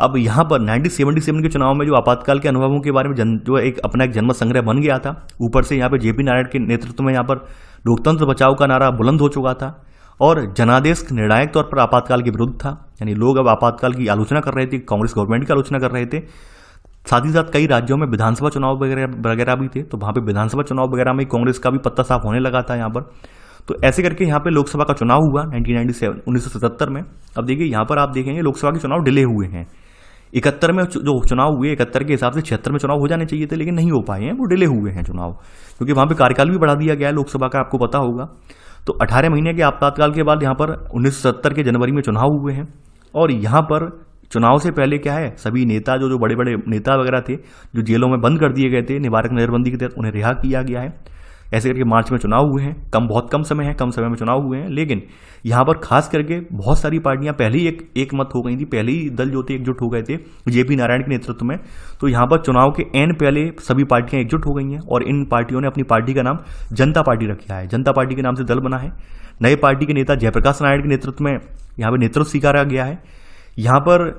अब यहाँ पर 1977 के चुनाव में जो आपातकाल के अनुभवों के बारे में जो अपना एक जनमत संग्रह बन गया था, ऊपर से यहाँ पर जेपी नारायण के नेतृत्व में यहाँ पर लोकतंत्र बचाओ का नारा बुलंद हो चुका था और जनादेश निर्णायक तौर पर आपातकाल के विरुद्ध था। यानी लोग अब आपातकाल की आलोचना कर रहे थे, कांग्रेस गवर्नमेंट की आलोचना कर रहे थे। साथ ही साथ कई राज्यों में विधानसभा चुनाव वगैरह भी थे, तो वहाँ पे विधानसभा चुनाव वगैरह में कांग्रेस का भी पत्ता साफ होने लगा था यहाँ पर। तो ऐसे करके यहाँ पे लोकसभा का चुनाव हुआ 1977 में। अब देखिए यहाँ पर आप देखेंगे लोकसभा के चुनाव डिले हुए हैं। 71 में जो चुनाव हुए, 71 के हिसाब से 76 में चुनाव हो जाने चाहिए थे, लेकिन नहीं हो पाए हैं, वो डिले हुए हैं चुनाव, क्योंकि वहाँ पे कार्यकाल भी बढ़ा दिया गया है लोकसभा का, आपको पता होगा। तो 18 महीने के आपातकाल के बाद यहाँ पर 1970 के जनवरी में चुनाव हुए हैं। और यहाँ पर चुनाव से पहले क्या है, सभी नेता जो बड़े बड़े नेता वगैरह थे जो जेलों में बंद कर दिए गए थे निवारक नजरबंदी के तहत, उन्हें रिहा किया गया है। ऐसे करके मार्च में चुनाव हुए हैं, बहुत कम समय है, कम समय में चुनाव हुए हैं। लेकिन यहाँ पर खास करके बहुत सारी पार्टियां पहले ही एक मत हो गई थी, पहले ही दल जो थे एकजुट हो गए थे जेपी नारायण के नेतृत्व में। तो यहाँ पर चुनाव के एन पहले सभी पार्टियां एकजुट हो गई हैं और इन पार्टियों ने अपनी पार्टी का नाम जनता पार्टी रखा है, जनता पार्टी के नाम से दल बना है। नए पार्टी के नेता जयप्रकाश नारायण के नेतृत्व में यहाँ पर नेतृत्व स्वीकारा गया है। यहाँ पर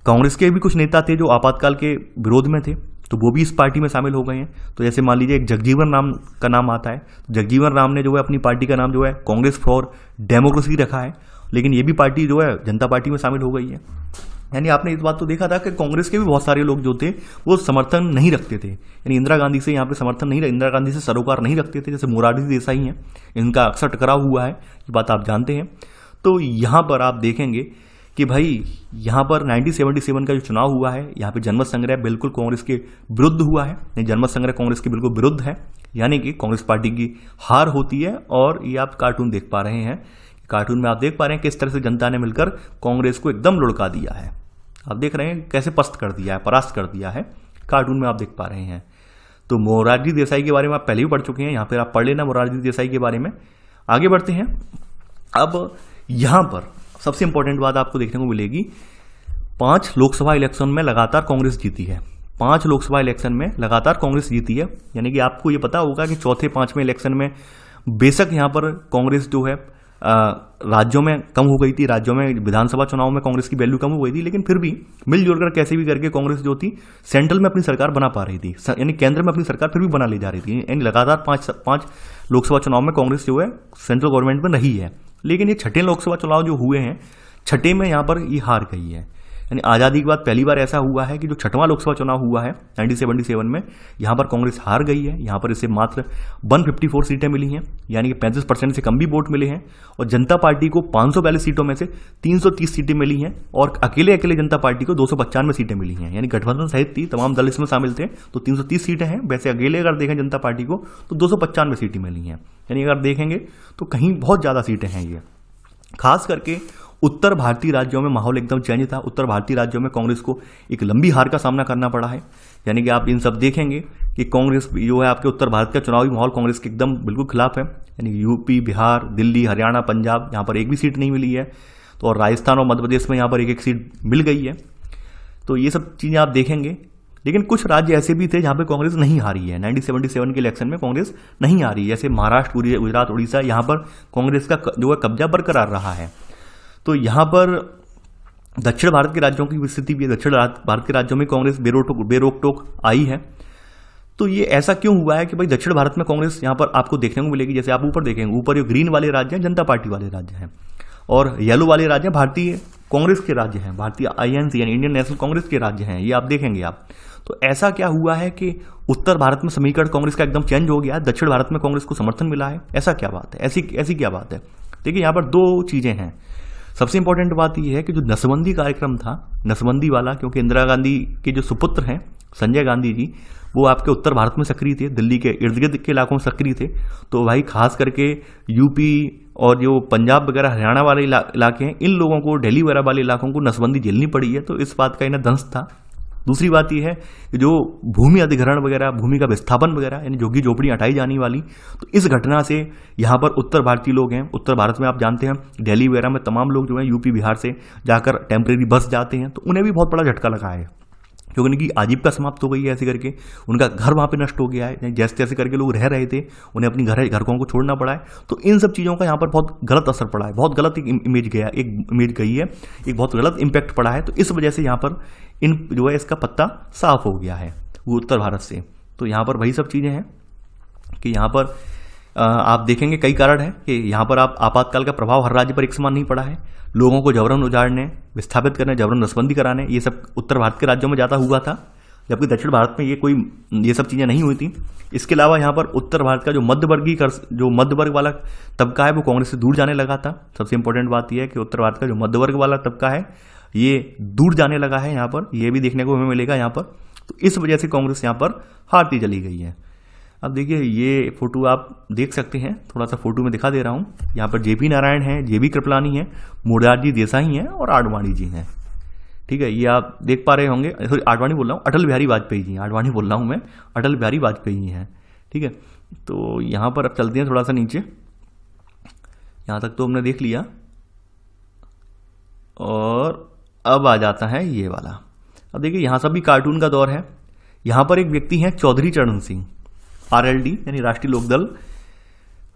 कांग्रेस के भी कुछ नेता थे जो आपातकाल के विरोध में थे, तो वो भी इस पार्टी में शामिल हो गए हैं। तो जैसे मान लीजिए एक जगजीवन राम का नाम आता है, जगजीवन राम ने जो है अपनी पार्टी का नाम जो है कांग्रेस फॉर डेमोक्रेसी रखा है, लेकिन ये भी पार्टी जो है जनता पार्टी में शामिल हो गई है। यानी आपने इस बात तो देखा था कि कांग्रेस के भी बहुत सारे लोग जो थे वो समर्थन नहीं रखते थे, यानी इंदिरा गांधी से यहाँ पे समर्थन नहीं, इंदिरा गांधी से सरोकार नहीं रखते थे। जैसे मोरारजी देसाई हैं, इनका अक्सर टकराव हुआ है, ये बात आप जानते हैं। तो यहाँ पर आप देखेंगे कि भाई यहाँ पर 1977 का जो चुनाव हुआ है, यहाँ पे जनमत संग्रह बिल्कुल कांग्रेस के विरुद्ध हुआ है, नहीं जनमत संग्रह कांग्रेस के बिल्कुल विरुद्ध है, यानी कि कांग्रेस पार्टी की हार होती है। और ये आप कार्टून देख पा रहे हैं, कार्टून में आप देख पा रहे हैं किस तरह से जनता ने मिलकर कांग्रेस को एकदम लुढ़का दिया है। आप देख रहे हैं कैसे पस्त कर दिया है, परास्त कर दिया है, कार्टून में आप देख पा रहे हैं। तो मोरारजी देसाई के बारे में आप पहले भी पढ़ चुके हैं, यहाँ पर आप पढ़ लेना मोरारजी देसाई के बारे में। आगे बढ़ते हैं। अब यहाँ पर सबसे इंपॉर्टेंट बात आपको देखने को मिलेगी, 5 लोकसभा इलेक्शन में लगातार कांग्रेस जीती है, 5 लोकसभा इलेक्शन में लगातार कांग्रेस जीती है। यानी कि आपको ये पता होगा कि चौथे 5वें इलेक्शन में बेशक यहाँ पर कांग्रेस जो है राज्यों में कम हो गई थी, राज्यों में विधानसभा चुनाव में कांग्रेस की वैल्यू कम हो गई थी, लेकिन फिर भी मिलजुल कर कैसे भी करके कांग्रेस जो थी सेंट्रल में अपनी सरकार बना पा रही थी, यानी केंद्र में अपनी सरकार फिर भी बना ले जा रही थी। यानी लगातार 5 लोकसभा चुनाव में कांग्रेस जो है सेंट्रल गवर्नमेंट में रही है। लेकिन ये छठे लोकसभा चुनाव जो हुए हैं, छठे में यहाँ पर ये हार गई है। यानी आज़ादी के बाद पहली बार ऐसा हुआ है कि जो छठवां लोकसभा चुनाव हुआ है 1977 में, यहाँ पर कांग्रेस हार गई है। यहाँ पर इसे मात्र 154 सीटें मिली हैं, यानी कि 35% से कम भी वोट मिले हैं। और जनता पार्टी को 542 सीटों में से 330 सीटें मिली हैं और अकेले जनता पार्टी को 295 सीटें मिली हैं। यानी गठबंधन सहित थी, तमाम दल इसमें शामिल थे, तो 330 सीटें हैं। वैसे अकेले अगर देखें जनता पार्टी को तो 295 सीटें मिली हैं। यानी अगर देखेंगे तो कहीं बहुत ज़्यादा सीटें हैं ये। खास करके उत्तर भारतीय राज्यों में माहौल एकदम चेंज था। उत्तर भारतीय राज्यों में कांग्रेस को एक लंबी हार का सामना करना पड़ा है। यानी कि आप इन सब देखेंगे कि कांग्रेस जो है आपके उत्तर भारत का चुनावी माहौल कांग्रेस के एकदम बिल्कुल खिलाफ है। यानी यूपी, बिहार, दिल्ली, हरियाणा, पंजाब, यहाँ पर एक भी सीट नहीं मिली है। तो और राजस्थान और मध्य प्रदेश में यहाँ पर एक सीट मिल गई है। तो ये सब चीज़ें आप देखेंगे। लेकिन कुछ राज्य ऐसे भी थे जहाँ पे कांग्रेस नहीं हारी है। 1977 के इलेक्शन में कांग्रेस नहीं हारी, जैसे महाराष्ट्र, गुजरात, उड़ीसा, यहाँ पर कांग्रेस का जो है कब्जा बरकरार रहा है। तो यहाँ पर दक्षिण भारत के राज्यों की स्थिति भी है, दक्षिण भारत के राज्यों में कांग्रेस बेरोक टोक आई है। तो ये ऐसा क्यों हुआ है कि भाई दक्षिण भारत में कांग्रेस यहाँ पर आपको देखने को मिलेगी। जैसे आप ऊपर देखेंगे, ऊपर ये ग्रीन वाले राज्य हैं जनता पार्टी वाले राज्य हैं, और येलो वाले राज्य भारतीय कांग्रेस के राज्य हैं, भारतीय आईएनसी यानी इंडियन नेशनल कांग्रेस के राज्य हैं। ये आप देखेंगे आप। तो ऐसा क्या हुआ है कि उत्तर भारत में समीकरण कांग्रेस का एकदम चेंज हो गया, दक्षिण भारत में कांग्रेस को समर्थन मिला है। ऐसा क्या बात है, ऐसी क्या बात है? देखिए यहाँ पर दो चीजें हैं। सबसे इंपॉर्टेंट बात यह है कि जो नसबंदी कार्यक्रम था, नसबंदी वाला, क्योंकि इंदिरा गांधी के जो सुपुत्र हैं संजय गांधी जी, वो आपके उत्तर भारत में सक्रिय थे, दिल्ली के इर्द गिर्द के इलाकों में सक्रिय थे। तो भाई खास करके यूपी और जो पंजाब वगैरह हरियाणा वाले इलाके हैं, इन लोगों को, दिल्ली वगैरह वाले इलाकों को नसबंदी झेलनी पड़ी है। तो इस बात का इन्हें दंश था। दूसरी बात यह है कि जो भूमि अधिग्रहण वगैरह, भूमि का विस्थापन वगैरह, यानी झुग्गी झोपड़ी हटाई जाने वाली, तो इस घटना से यहाँ पर उत्तर भारतीय लोग हैं, उत्तर भारत में आप जानते हैं दिल्ली वगैरह में तमाम लोग जो है यूपी बिहार से जाकर टेम्परेरी बस जाते हैं, तो उन्हें भी बहुत बड़ा झटका लगा है, क्योंकि उनकी आजीविका समाप्त हो गई है। ऐसे करके उनका घर वहाँ पे नष्ट हो गया है, जैसे तैसे करके लोग रह रहे थे, उन्हें अपनी घरों को छोड़ना पड़ा है। तो इन सब चीज़ों का यहाँ पर बहुत गलत असर पड़ा है, बहुत गलत एक इमेज गई है, एक बहुत गलत इम्पैक्ट पड़ा है। तो इस वजह से यहाँ पर इन जो है इसका पत्ता साफ हो गया है वो उत्तर भारत से। तो यहाँ पर वही सब चीज़ें हैं कि यहाँ पर आप देखेंगे कई कारण है कि यहाँ पर आप आपातकाल का प्रभाव हर राज्य पर एक समान नहीं पड़ा है। लोगों को जबरन उजाड़ने, विस्थापित करने, जबरन नसबंदी कराने, ये सब उत्तर भारत के राज्यों में ज़्यादा हुआ था, जबकि दक्षिण भारत में ये सब चीज़ें नहीं हुई थी। इसके अलावा यहाँ पर उत्तर भारत का जो मध्य वर्ग वाला तबका है वो कांग्रेस से दूर जाने लगा था। सबसे इंपॉर्टेंट बात यह है कि उत्तर भारत का जो मध्य वर्ग वाला तबका है ये दूर जाने लगा है। यहाँ पर ये भी देखने को हमें मिलेगा यहाँ पर। तो इस वजह से कांग्रेस यहाँ पर हारती चली गई है। अब देखिए ये फोटो आप देख सकते हैं, थोड़ा सा फोटो में दिखा दे रहा हूँ। यहाँ पर जेपी नारायण हैं, जेबी कृपलानी हैं, मोरारजी देसाई हैं और आडवाणी जी हैं। ठीक है, ये आप देख पा रहे होंगे। सॉरी, आडवाणी बोल रहा हूँ, अटल बिहारी वाजपेयी जी, आडवाणी बोल रहा हूँ मैं, अटल बिहारी वाजपेयी हैं। ठीक है, तो यहाँ पर अब चलते हैं थोड़ा सा नीचे। यहाँ तक तो हमने देख लिया, और अब आ जाता है ये वाला। अब देखिए यहाँ सब भी कार्टून का दौर है। यहाँ पर एक व्यक्ति हैं चौधरी चरण सिंह, आरएलडी यानी राष्ट्रीय लोकदल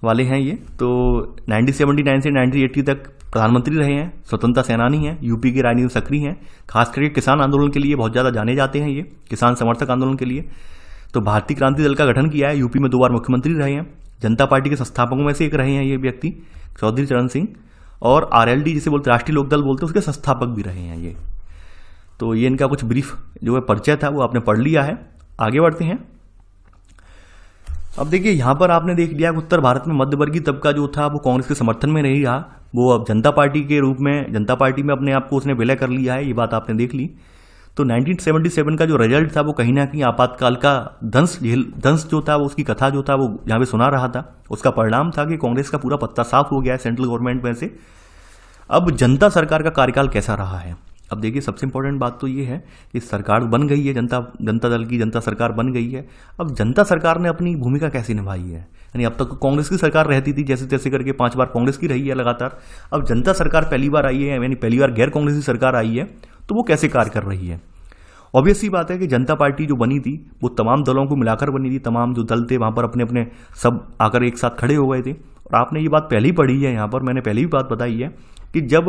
वाले हैं ये। तो 1979 से 1980 तक प्रधानमंत्री रहे हैं, स्वतंत्रता सेनानी हैं, यूपी की राजनीति में सक्रिय हैं। खास करके किसान आंदोलन के लिए बहुत ज़्यादा जाने जाते हैं ये, किसान समर्थक आंदोलन के लिए। तो भारतीय क्रांति दल का गठन किया है, यूपी में 2 बार मुख्यमंत्री रहे हैं, जनता पार्टी के संस्थापकों में से एक रहे हैं ये व्यक्ति चौधरी चरण सिंह, और आरएलडी जिसे बोलते राष्ट्रीय लोकदल बोलते उसके संस्थापक भी रहे हैं ये। तो ये इनका कुछ ब्रीफ जो है परिचय था वो आपने पढ़ लिया है। आगे बढ़ते हैं। अब देखिए यहाँ पर आपने देख लिया कि उत्तर भारत में मध्यवर्गीय तबका जो था वो कांग्रेस के समर्थन में नहीं रहा, वो अब जनता पार्टी के रूप में, जनता पार्टी में अपने आप को उसने विलय कर लिया है। ये बात आपने देख ली। तो 1977 का जो रिजल्ट था वो कहीं ना कहीं आपातकाल का दंश जो था वो, उसकी कथा जो था वो यहाँ पे सुना रहा था। उसका परिणाम था कि कांग्रेस का पूरा पत्ता साफ हो गया है सेंट्रल गवर्नमेंट में से। अब जनता सरकार का कार्यकाल कैसा रहा है? अब देखिए सबसे इंपॉर्टेंट बात तो ये है कि सरकार बन गई है, जनता दल की जनता सरकार बन गई है। अब जनता सरकार ने अपनी भूमिका कैसी निभाई है? यानी अब तक कांग्रेस की सरकार रहती थी, जैसे तैसे करके 5 बार कांग्रेस की रही है लगातार। अब जनता सरकार पहली बार आई है, यानी पहली बार गैर कांग्रेसी सरकार आई है, तो वो कैसे कार्य कर रही है? ऑब्वियस सी बात है कि जनता पार्टी जो बनी थी वो तमाम दलों को मिलाकर बनी थी। तमाम जो दल थे वहाँ पर अपने अपने सब आकर एक साथ खड़े हो गए थे। और आपने ये बात पहले ही पढ़ी है, यहाँ पर मैंने पहले भी बात बताई है कि जब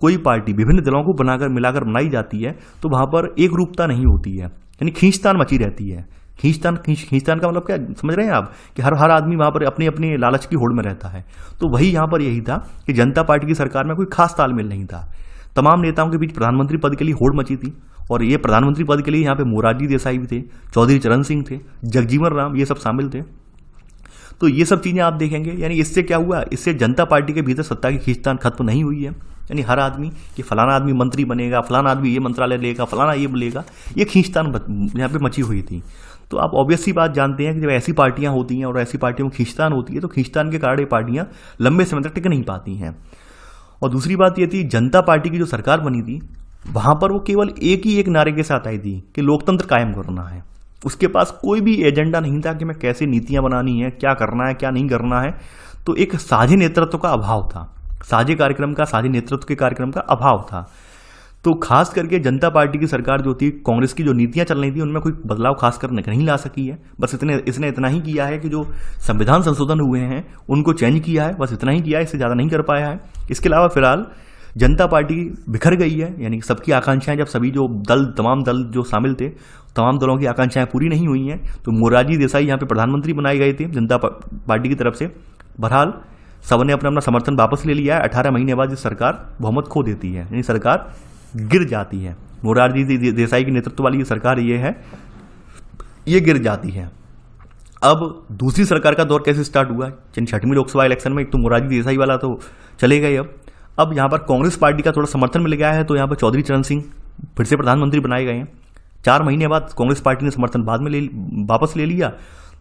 कोई पार्टी विभिन्न दलों को मिलाकर बनाई जाती है तो वहाँ पर एक रूपता नहीं होती है, यानी खींचतान मची रहती है। खींचतान का मतलब क्या समझ रहे हैं आप? कि हर आदमी वहाँ पर अपने अपने लालच की होड़ में रहता है। तो वही यहाँ पर यही था कि जनता पार्टी की सरकार में कोई खास तालमेल नहीं था। तमाम नेताओं के बीच प्रधानमंत्री पद के लिए होड़ मची थी, और ये प्रधानमंत्री पद के लिए यहाँ पे मोरारजी देसाई भी थे, चौधरी चरण सिंह थे, जगजीवन राम, ये सब शामिल थे। तो ये सब चीजें आप देखेंगे, यानी इससे क्या हुआ? इससे जनता पार्टी के भीतर सत्ता की खींचतान खत्म नहीं हुई है। यानी हर आदमी कि फलाना आदमी मंत्री बनेगा, फलाना आदमी ये मंत्रालय लेगा, फलाना ये लेगा, ये खींचतान यहाँ पे मची हुई थी। तो आप ऑब्वियस सी बात जानते हैं कि जब ऐसी पार्टियां होती हैं और ऐसी पार्टियों में खींचतान होती है तो खींचतान के कारण ये पार्टियां लंबे समय तक टिक नहीं पाती हैं। और दूसरी बात ये थी, जनता पार्टी की जो सरकार बनी थी वहां पर वो केवल एक ही एक नारे के साथ आई थी कि लोकतंत्र कायम करना है। उसके पास कोई भी एजेंडा नहीं था कि मैं कैसे नीतियां बनानी है, क्या करना है, क्या नहीं करना है। तो एक साझे नेतृत्व का अभाव था, साझे नेतृत्व के कार्यक्रम का अभाव था। तो खास करके जनता पार्टी की सरकार जो थी, कांग्रेस की जो नीतियां चल रही थी उनमें कोई बदलाव खास कर नहीं ला सकी है। बस इसने इतना ही किया है कि जो संविधान संशोधन हुए हैं उनको चेंज किया है, बस इतना ही किया है, इससे ज़्यादा नहीं कर पाया है। इसके अलावा फिलहाल जनता पार्टी बिखर गई है, यानी कि सबकी आकांक्षाएं, जब सभी जो तमाम दल जो शामिल थे, तमाम दलों की आकांक्षाएं पूरी नहीं हुई हैं, तो मोरारजी देसाई यहाँ पे प्रधानमंत्री बनाए गए थे जनता पार्टी की तरफ से। बहरहाल सबने अपना अपना समर्थन वापस ले लिया है। 18 महीने बाद ये सरकार बहुमत खो देती है, यानी सरकार गिर जाती है। मोरारजी देसाई के नेतृत्व वाली ये सरकार ये गिर जाती है। अब दूसरी सरकार का दौर कैसे स्टार्ट हुआ है? 6वीं लोकसभा इलेक्शन में एक तो मोरारजी देसाई वाला तो चले गए। अब यहाँ पर कांग्रेस पार्टी का थोड़ा समर्थन मिल गया है, तो यहाँ पर चौधरी चरण सिंह फिर से प्रधानमंत्री बनाए गए हैं। 4 महीने बाद कांग्रेस पार्टी ने समर्थन बाद में वापस ले लिया,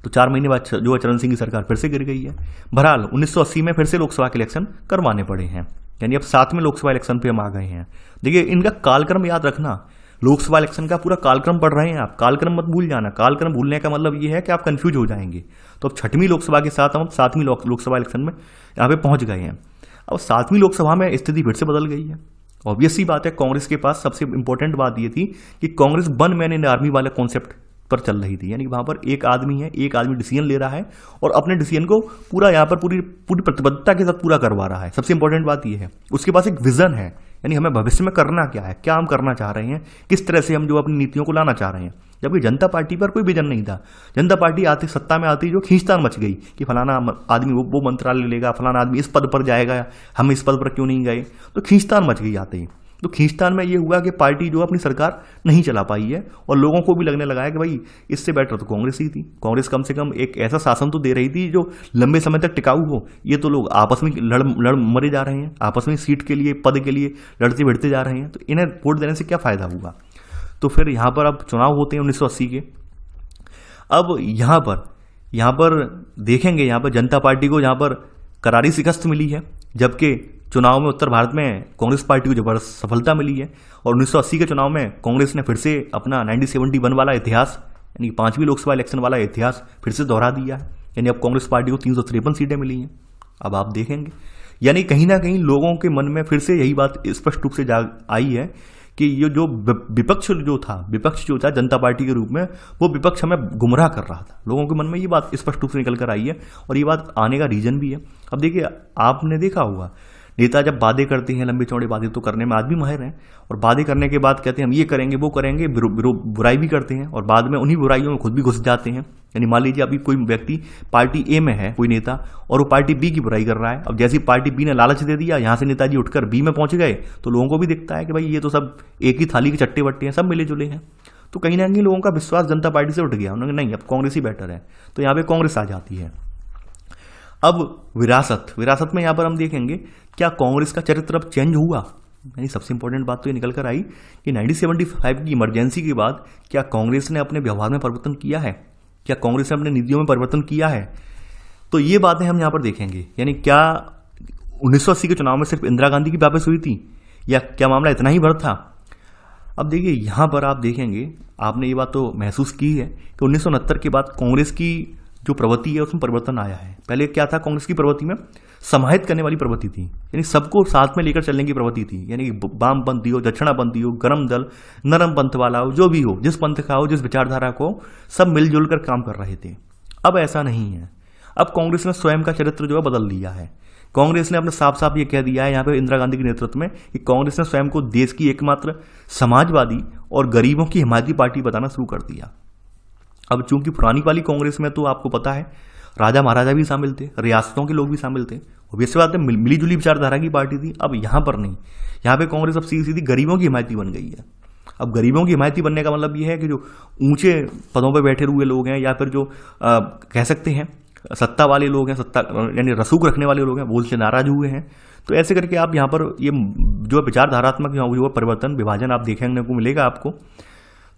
तो 4 महीने बाद जो चरण सिंह की सरकार फिर से गिर गई है। बहरहाल 1980 में फिर से लोकसभा के इलेक्शन करवाने पड़े हैं, यानी अब 7वें लोकसभा इलेक्शन पे हम आ गए हैं। देखिए, इनका कालक्रम याद रखना, लोकसभा इलेक्शन का पूरा कालक्रम पढ़ रहे हैं आप, कालक्रम मत भूल जाना। कालक्रम भूलने का मतलब ये है कि आप कंफ्यूज हो जाएंगे। तो अब 6वीं लोकसभा के साथ हम 7वीं लोकसभा इलेक्शन में यहाँ पे पहुंच गए हैं। अब 7वीं लोकसभा में स्थिति फिर से बदल गई है। ऑब्वियस सी बात है, कांग्रेस के पास सबसे इंपॉर्टेंट बात ये थी कि कांग्रेस 1 मैन इन आर्मी वाला कॉन्सेप्ट पर चल रही थी, यानी वहां पर एक आदमी है, एक आदमी डिसीजन ले रहा है और अपने डिसीजन को पूरा यहाँ पर पूरी प्रतिबद्धता के साथ पूरा करवा रहा है। सबसे इंपॉर्टेंट बात यह है, उसके पास एक विजन है, यानी हमें भविष्य में करना क्या है, क्या हम करना चाह रहे हैं, किस तरह से हम जो अपनी नीतियों को लाना चाह रहे हैं। जबकि जनता पार्टी पर कोई विजन नहीं था। जनता पार्टी आती सत्ता में आती जो खींचतान मच गई कि फलाना आदमी वो मंत्रालय लेगा, फलाना आदमी इस पद पर जाएगा, हम इस पद पर क्यों नहीं गए, तो खींचतान मच गई आते ही। तो खींचतान में ये हुआ कि पार्टी जो अपनी सरकार नहीं चला पाई है और लोगों को भी लगने लगा है कि भाई इससे बेटर तो कांग्रेस ही थी। कांग्रेस कम से कम एक ऐसा शासन तो दे रही थी जो लंबे समय तक टिकाऊ हो। ये तो लोग आपस में लड़ मरे जा रहे हैं, आपस में सीट के लिए, पद के लिए लड़ते भिड़ते जा रहे हैं, तो इन्हें वोट देने से क्या फायदा हुआ। तो फिर यहाँ पर अब चुनाव होते हैं 1980 के। अब यहाँ पर देखेंगे, यहाँ पर जनता पार्टी को यहाँ पर करारी शिकस्त मिली है, जबकि चुनाव में उत्तर भारत में कांग्रेस पार्टी को जबरदस्त सफलता मिली है। और 1980 के चुनाव में कांग्रेस ने फिर से अपना 1971 वाला इतिहास, यानी 5वीं लोकसभा इलेक्शन वाला इतिहास फिर से दोहरा दिया है। यानी अब कांग्रेस पार्टी को 353 सीटें मिली हैं। अब आप देखेंगे, यानी कहीं ना कहीं लोगों के मन में फिर से यही बात स्पष्ट रूप से आई है कि ये जो विपक्ष जो था जनता पार्टी के रूप में, वो विपक्ष हमें गुमराह कर रहा था। लोगों के मन में ये बात स्पष्ट रूप से निकल कर आई है और ये बात आने का रीजन भी है। अब देखिए, आपने देखा होगा नेता जब वादे करते हैं, लंबी चौड़ी वादे तो करने में आदमी माहिर हैं, और वादे करने के बाद कहते हैं हम ये करेंगे वो करेंगे, बुराई भी करते हैं और बाद में उन्हीं बुराइयों में खुद भी घुस जाते हैं। यानी मान लीजिए अभी कोई व्यक्ति पार्टी ए में है, कोई नेता, और वो पार्टी बी की बुराई कर रहा है। अब जैसी पार्टी बी ने लालच दे दिया, यहाँ से नेताजी उठकर बी में पहुंच गए, तो लोगों को भी दिखता है कि भाई ये तो सब एक ही थाली के चट्टे बट्टे हैं, सब मिले जुले हैं। तो कहीं ना कहीं लोगों का विश्वास जनता पार्टी से उठ गया, उन्होंने नहीं, अब कांग्रेस ही बेटर है, तो यहाँ पे कांग्रेस आ जाती है। अब विरासत में यहाँ पर हम देखेंगे क्या कांग्रेस का चरित्र अब चेंज हुआ। यानी सबसे इंपॉर्टेंट बात तो ये निकल कर आई कि 1975 की इमरजेंसी के बाद क्या कांग्रेस ने अपने व्यवहार में परिवर्तन किया है, क्या कांग्रेस ने अपने नीतियों में परिवर्तन किया है। तो ये बातें हम यहाँ पर देखेंगे। यानी क्या 1980 के चुनाव में सिर्फ इंदिरा गांधी की वापस हुई थी या क्या मामला इतना ही बड़ा था। अब देखिए, यहाँ पर आप देखेंगे, आपने ये बात तो महसूस की है कि 1969 के बाद कांग्रेस की जो प्रवृत्ति है उसमें परिवर्तन आया है। पहले क्या था कांग्रेस की प्रवृत्ति में, समाहित करने वाली प्रवृत्ति थी, यानी सबको साथ में लेकर चलने की प्रवृत्ति थी। यानी वामपंथी हो, दक्षिणापंथी हो, गरम दल, नरम पंथ वाला हो, जो भी हो, जिस पंथ का हो, जिस विचारधारा को, सब मिलजुल कर काम कर रहे थे। अब ऐसा नहीं है। अब कांग्रेस ने स्वयं का चरित्र जो है बदल दिया है। कांग्रेस ने अपने साफ साफ ये कह दिया है यहाँ पे इंदिरा गांधी के नेतृत्व में कि कांग्रेस ने स्वयं को देश की एकमात्र समाजवादी और गरीबों की हिमायती पार्टी बताना शुरू कर दिया। अब चूंकि पुरानी वाली कांग्रेस में तो आपको पता है राजा महाराजा भी शामिल थे, रियासतों के लोग भी शामिल थे, ऑब्वियस बात है मिली जुली विचारधारा की पार्टी थी। अब यहाँ पर नहीं, यहाँ पे कांग्रेस अब सीधी सीधी गरीबों की हिमायती बन गई है। अब गरीबों की हिमायती बनने का मतलब ये है कि जो ऊंचे पदों पर बैठे हुए लोग हैं या फिर जो कह सकते हैं सत्ता वाले लोग हैं, सत्ता यानी रसूख रखने वाले लोग हैं, बोल से नाराज हुए हैं। तो ऐसे करके आप यहाँ पर ये जो विचारधारात्मक जो परिवर्तन, विभाजन आप देखने को मिलेगा आपको।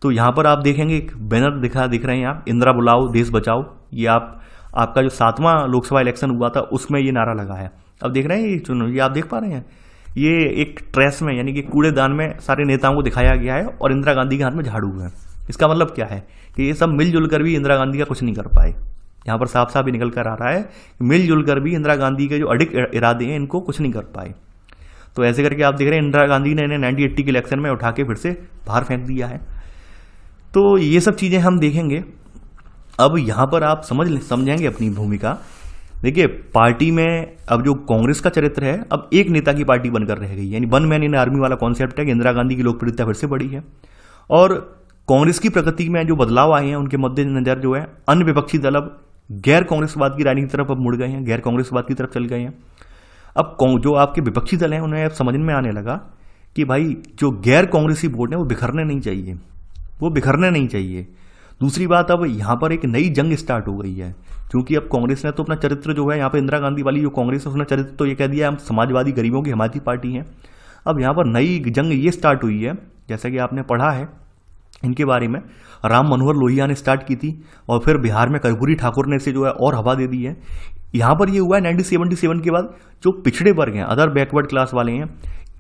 तो यहाँ पर आप देखेंगे एक बैनर दिख रहे हैं आप, इंदिरा बुलाओ देश बचाओ। ये आपका जो 7वां लोकसभा इलेक्शन हुआ था उसमें ये नारा लगा है। अब देख रहे हैं ये आप देख पा रहे हैं, ये एक ट्रेस में यानी कि कूड़ेदान में सारे नेताओं को दिखाया गया है और इंदिरा गांधी के हाथ में झाड़ू है। इसका मतलब क्या है कि ये सब मिलजुल कर भी इंदिरा गांधी का कुछ नहीं कर पाए। यहाँ पर साफ साफ ही निकल कर आ रहा है कि मिलजुल कर भी इंदिरा गांधी के जो अडिग इरादे हैं इनको कुछ नहीं कर पाए। तो ऐसे करके आप देख रहे हैं इंदिरा गांधी ने इन्हें 1980 के इलेक्शन में उठा के फिर से बाहर फेंक दिया है। तो ये सब चीज़ें हम देखेंगे। अब यहाँ पर आप समझेंगे अपनी भूमिका। देखिए पार्टी में अब जो कांग्रेस का चरित्र है, अब एक नेता की पार्टी बनकर रह गई, यानी वन मैन इन आर्मी वाला कॉन्सेप्ट है कि इंदिरा गांधी की लोकप्रियता फिर से बढ़ी है। और कांग्रेस की प्रगति में जो बदलाव आए हैं उनके मद्देनजर जो है अन्य विपक्षी दल अब गैर कांग्रेसवाद की राजनीति की तरफ अब मुड़ गए हैं, गैर कांग्रेसवाद की तरफ चल गए हैं। अब जो आपके विपक्षी दल हैं उन्हें अब समझ में आने लगा कि भाई जो गैर कांग्रेसी वोट है वो बिखरने नहीं चाहिए, वो बिखरने नहीं चाहिए। दूसरी बात, अब यहाँ पर एक नई जंग स्टार्ट हो गई है, क्योंकि अब कांग्रेस ने तो अपना चरित्र जो है यहाँ पे इंदिरा गांधी वाली जो कांग्रेस है उसने चरित्र तो ये कह दिया हम समाजवादी गरीबों की हिमायती पार्टी हैं। अब यहाँ पर नई जंग ये स्टार्ट हुई है, जैसा कि आपने पढ़ा है इनके बारे में, राम मनोहर लोहिया ने स्टार्ट की थी और फिर बिहार में कर्पूरी ठाकुर ने इसे जो है और हवा दे दी है। यहाँ पर ये हुआ है 1977 के बाद जो पिछड़े वर्ग हैं, अदर बैकवर्ड क्लास वाले हैं,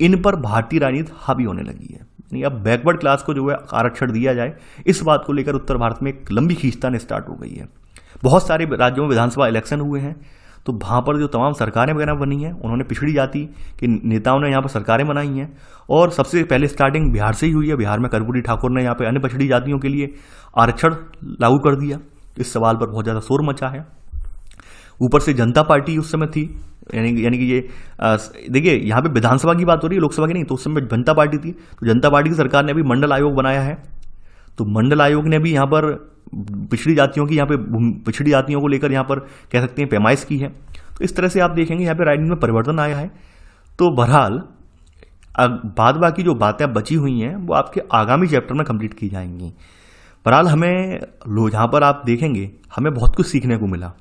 इन पर भारतीय राजनीति हावी होने लगी है। अब बैकवर्ड क्लास को जो है आरक्षण दिया जाए, इस बात को लेकर उत्तर भारत में एक लंबी खींचतान स्टार्ट हो गई है। बहुत सारे राज्यों में विधानसभा इलेक्शन हुए हैं, तो वहां पर जो तमाम सरकारें वगैरह बनी हैं उन्होंने पिछड़ी जाति के नेताओं ने यहाँ पर सरकारें बनाई हैं। और सबसे पहले स्टार्टिंग बिहार से ही हुई है। बिहार में कर्पूरी ठाकुर ने यहाँ पे अन्य पिछड़ी जातियों के लिए आरक्षण लागू कर दिया। इस सवाल पर बहुत ज़्यादा शोर मचा है। ऊपर से जनता पार्टी उस समय थी, यानी कि ये देखिए यहाँ पे विधानसभा की बात हो रही है, लोकसभा की नहीं। तो उस समय जनता पार्टी थी, तो जनता पार्टी की सरकार ने अभी मंडल आयोग बनाया है। तो मंडल आयोग ने भी यहाँ पर पिछड़ी जातियों की, यहाँ पे पिछड़ी जातियों को लेकर यहाँ पर कह सकते हैं पैमाइश की है। तो इस तरह से आप देखेंगे यहाँ पे राजनीति में परिवर्तन आया है। तो बहरहाल बाद बाकी जो बातें बची हुई हैं वो आपके आगामी चैप्टर में कंप्लीट की जाएंगी। बहरहाल हमें यहाँ पर आप देखेंगे हमें बहुत कुछ सीखने को मिला,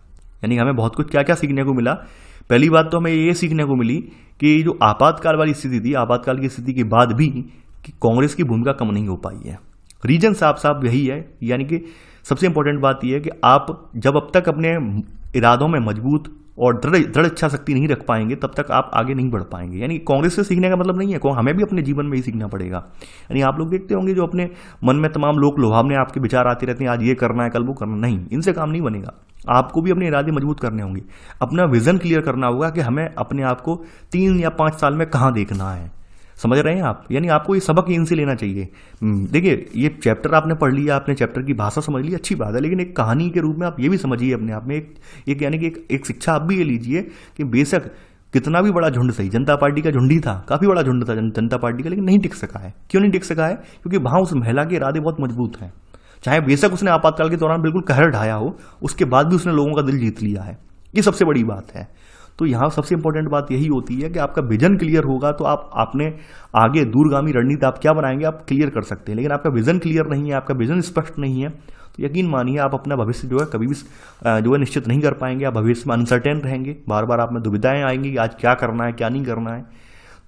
यानी हमें बहुत कुछ क्या क्या सीखने को मिला। पहली बात तो हमें ये सीखने को मिली कि जो आपातकाल वाली स्थिति थी, आपातकाल की स्थिति के बाद भी कि कांग्रेस की भूमिका कम नहीं हो पाई है। रीजन साफ साफ यही है, यानी कि सबसे इंपॉर्टेंट बात यह है कि आप जब अब तक अपने इरादों में मजबूत और दृढ़ इच्छा शक्ति नहीं रख पाएंगे तब तक आप आगे नहीं बढ़ पाएंगे। यानी कांग्रेस से सीखने का मतलब नहीं है, हमें भी अपने जीवन में ही सीखना पड़ेगा। यानी आप लोग देखते होंगे जो अपने मन में तमाम लोग लुभावने आपके विचार आते रहते हैं, आज ये करना है कल वो करना, नहीं, इनसे काम नहीं बनेगा। आपको भी अपने इरादे मजबूत करने होंगे, अपना विजन क्लियर करना होगा कि हमें अपने आप को 3 या 5 साल में कहाँ देखना है। समझ रहे हैं आप? यानी आपको ये सबक इनसे लेना चाहिए। देखिए ये चैप्टर आपने पढ़ लिया, आपने चैप्टर की भाषा समझ ली, अच्छी बात है, लेकिन एक कहानी के रूप में आप ये भी समझिए अपने आप में एक यानी कि एक शिक्षा आप भी ये लीजिए कि बेशक कितना भी बड़ा झुंड सही, जनता पार्टी का झुंड ही था, काफी बड़ा झुंड था जनता पार्टी का, लेकिन नहीं टिक सका है। क्यों नहीं टिक सका है? क्योंकि वहां उस महिला के इरादे बहुत मजबूत हैं। चाहे बेशक उसने आपातकाल के दौरान बिल्कुल कहर ढाया हो, उसके बाद भी उसने लोगों का दिल जीत लिया है। ये सबसे बड़ी बात है। तो यहाँ सबसे इंपॉर्टेंट बात यही होती है कि आपका विजन क्लियर होगा तो आप अपने आगे दूरगामी रणनीति आप क्या बनाएंगे आप क्लियर कर सकते हैं। लेकिन आपका विजन क्लियर नहीं है, आपका विजन स्पष्ट नहीं है, तो यकीन मानिए आप अपना भविष्य जो है कभी भी जो है निश्चित नहीं कर पाएंगे। आप भविष्य में अनसर्टेन रहेंगे, बार बार आप में दुविधाएं आएंगी कि आज क्या करना है क्या नहीं करना है।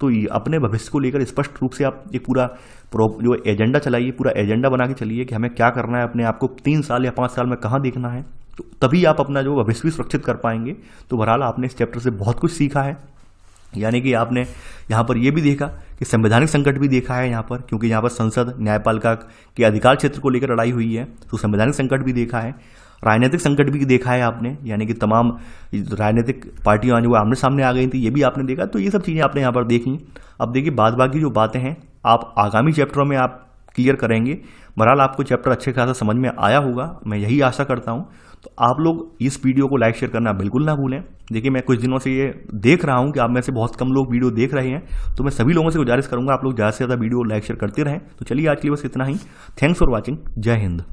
तो अपने भविष्य को लेकर स्पष्ट रूप से आप एक पूरा जो एजेंडा चलाइए, पूरा एजेंडा बना के चलिए कि हमें क्या करना है, अपने आप को 3 साल या 5 साल में कहाँ देखना है, तो तभी आप अपना जो भविष्य भी सुरक्षित कर पाएंगे। तो बहरहाल आपने इस चैप्टर से बहुत कुछ सीखा है, यानी कि आपने यहाँ पर यह भी देखा कि संवैधानिक संकट भी देखा है यहाँ पर, क्योंकि यहाँ पर संसद न्यायपालिका के अधिकार क्षेत्र को लेकर लड़ाई हुई है, तो संवैधानिक संकट भी देखा है। राजनीतिक संकट भी देखा है आपने, यानी कि तमाम राजनीतिक पार्टियां जो आमने सामने आ गई थी ये भी आपने देखा। तो ये सब चीज़ें आपने यहाँ पर देखी। अब देखिए बाद बाकी जो बातें हैं आप आगामी चैप्टरों में आप क्लियर करेंगे। बहरहाल आपको चैप्टर अच्छे खासा समझ में आया होगा, मैं यही आशा करता हूँ। तो आप लोग इस वीडियो को लाइक शेयर करना बिल्कुल ना भूलें। देखिए मैं कुछ दिनों से ये देख रहा हूँ कि आप में से बहुत कम लोग वीडियो देख रहे हैं, तो मैं सभी लोगों से गुजारिश करूँगा आप लोग ज़्यादा से ज़्यादा वीडियो लाइक शेयर करते रहें। तो चलिए आज के लिए बस इतना ही। Thanks for watching. जय हिंद।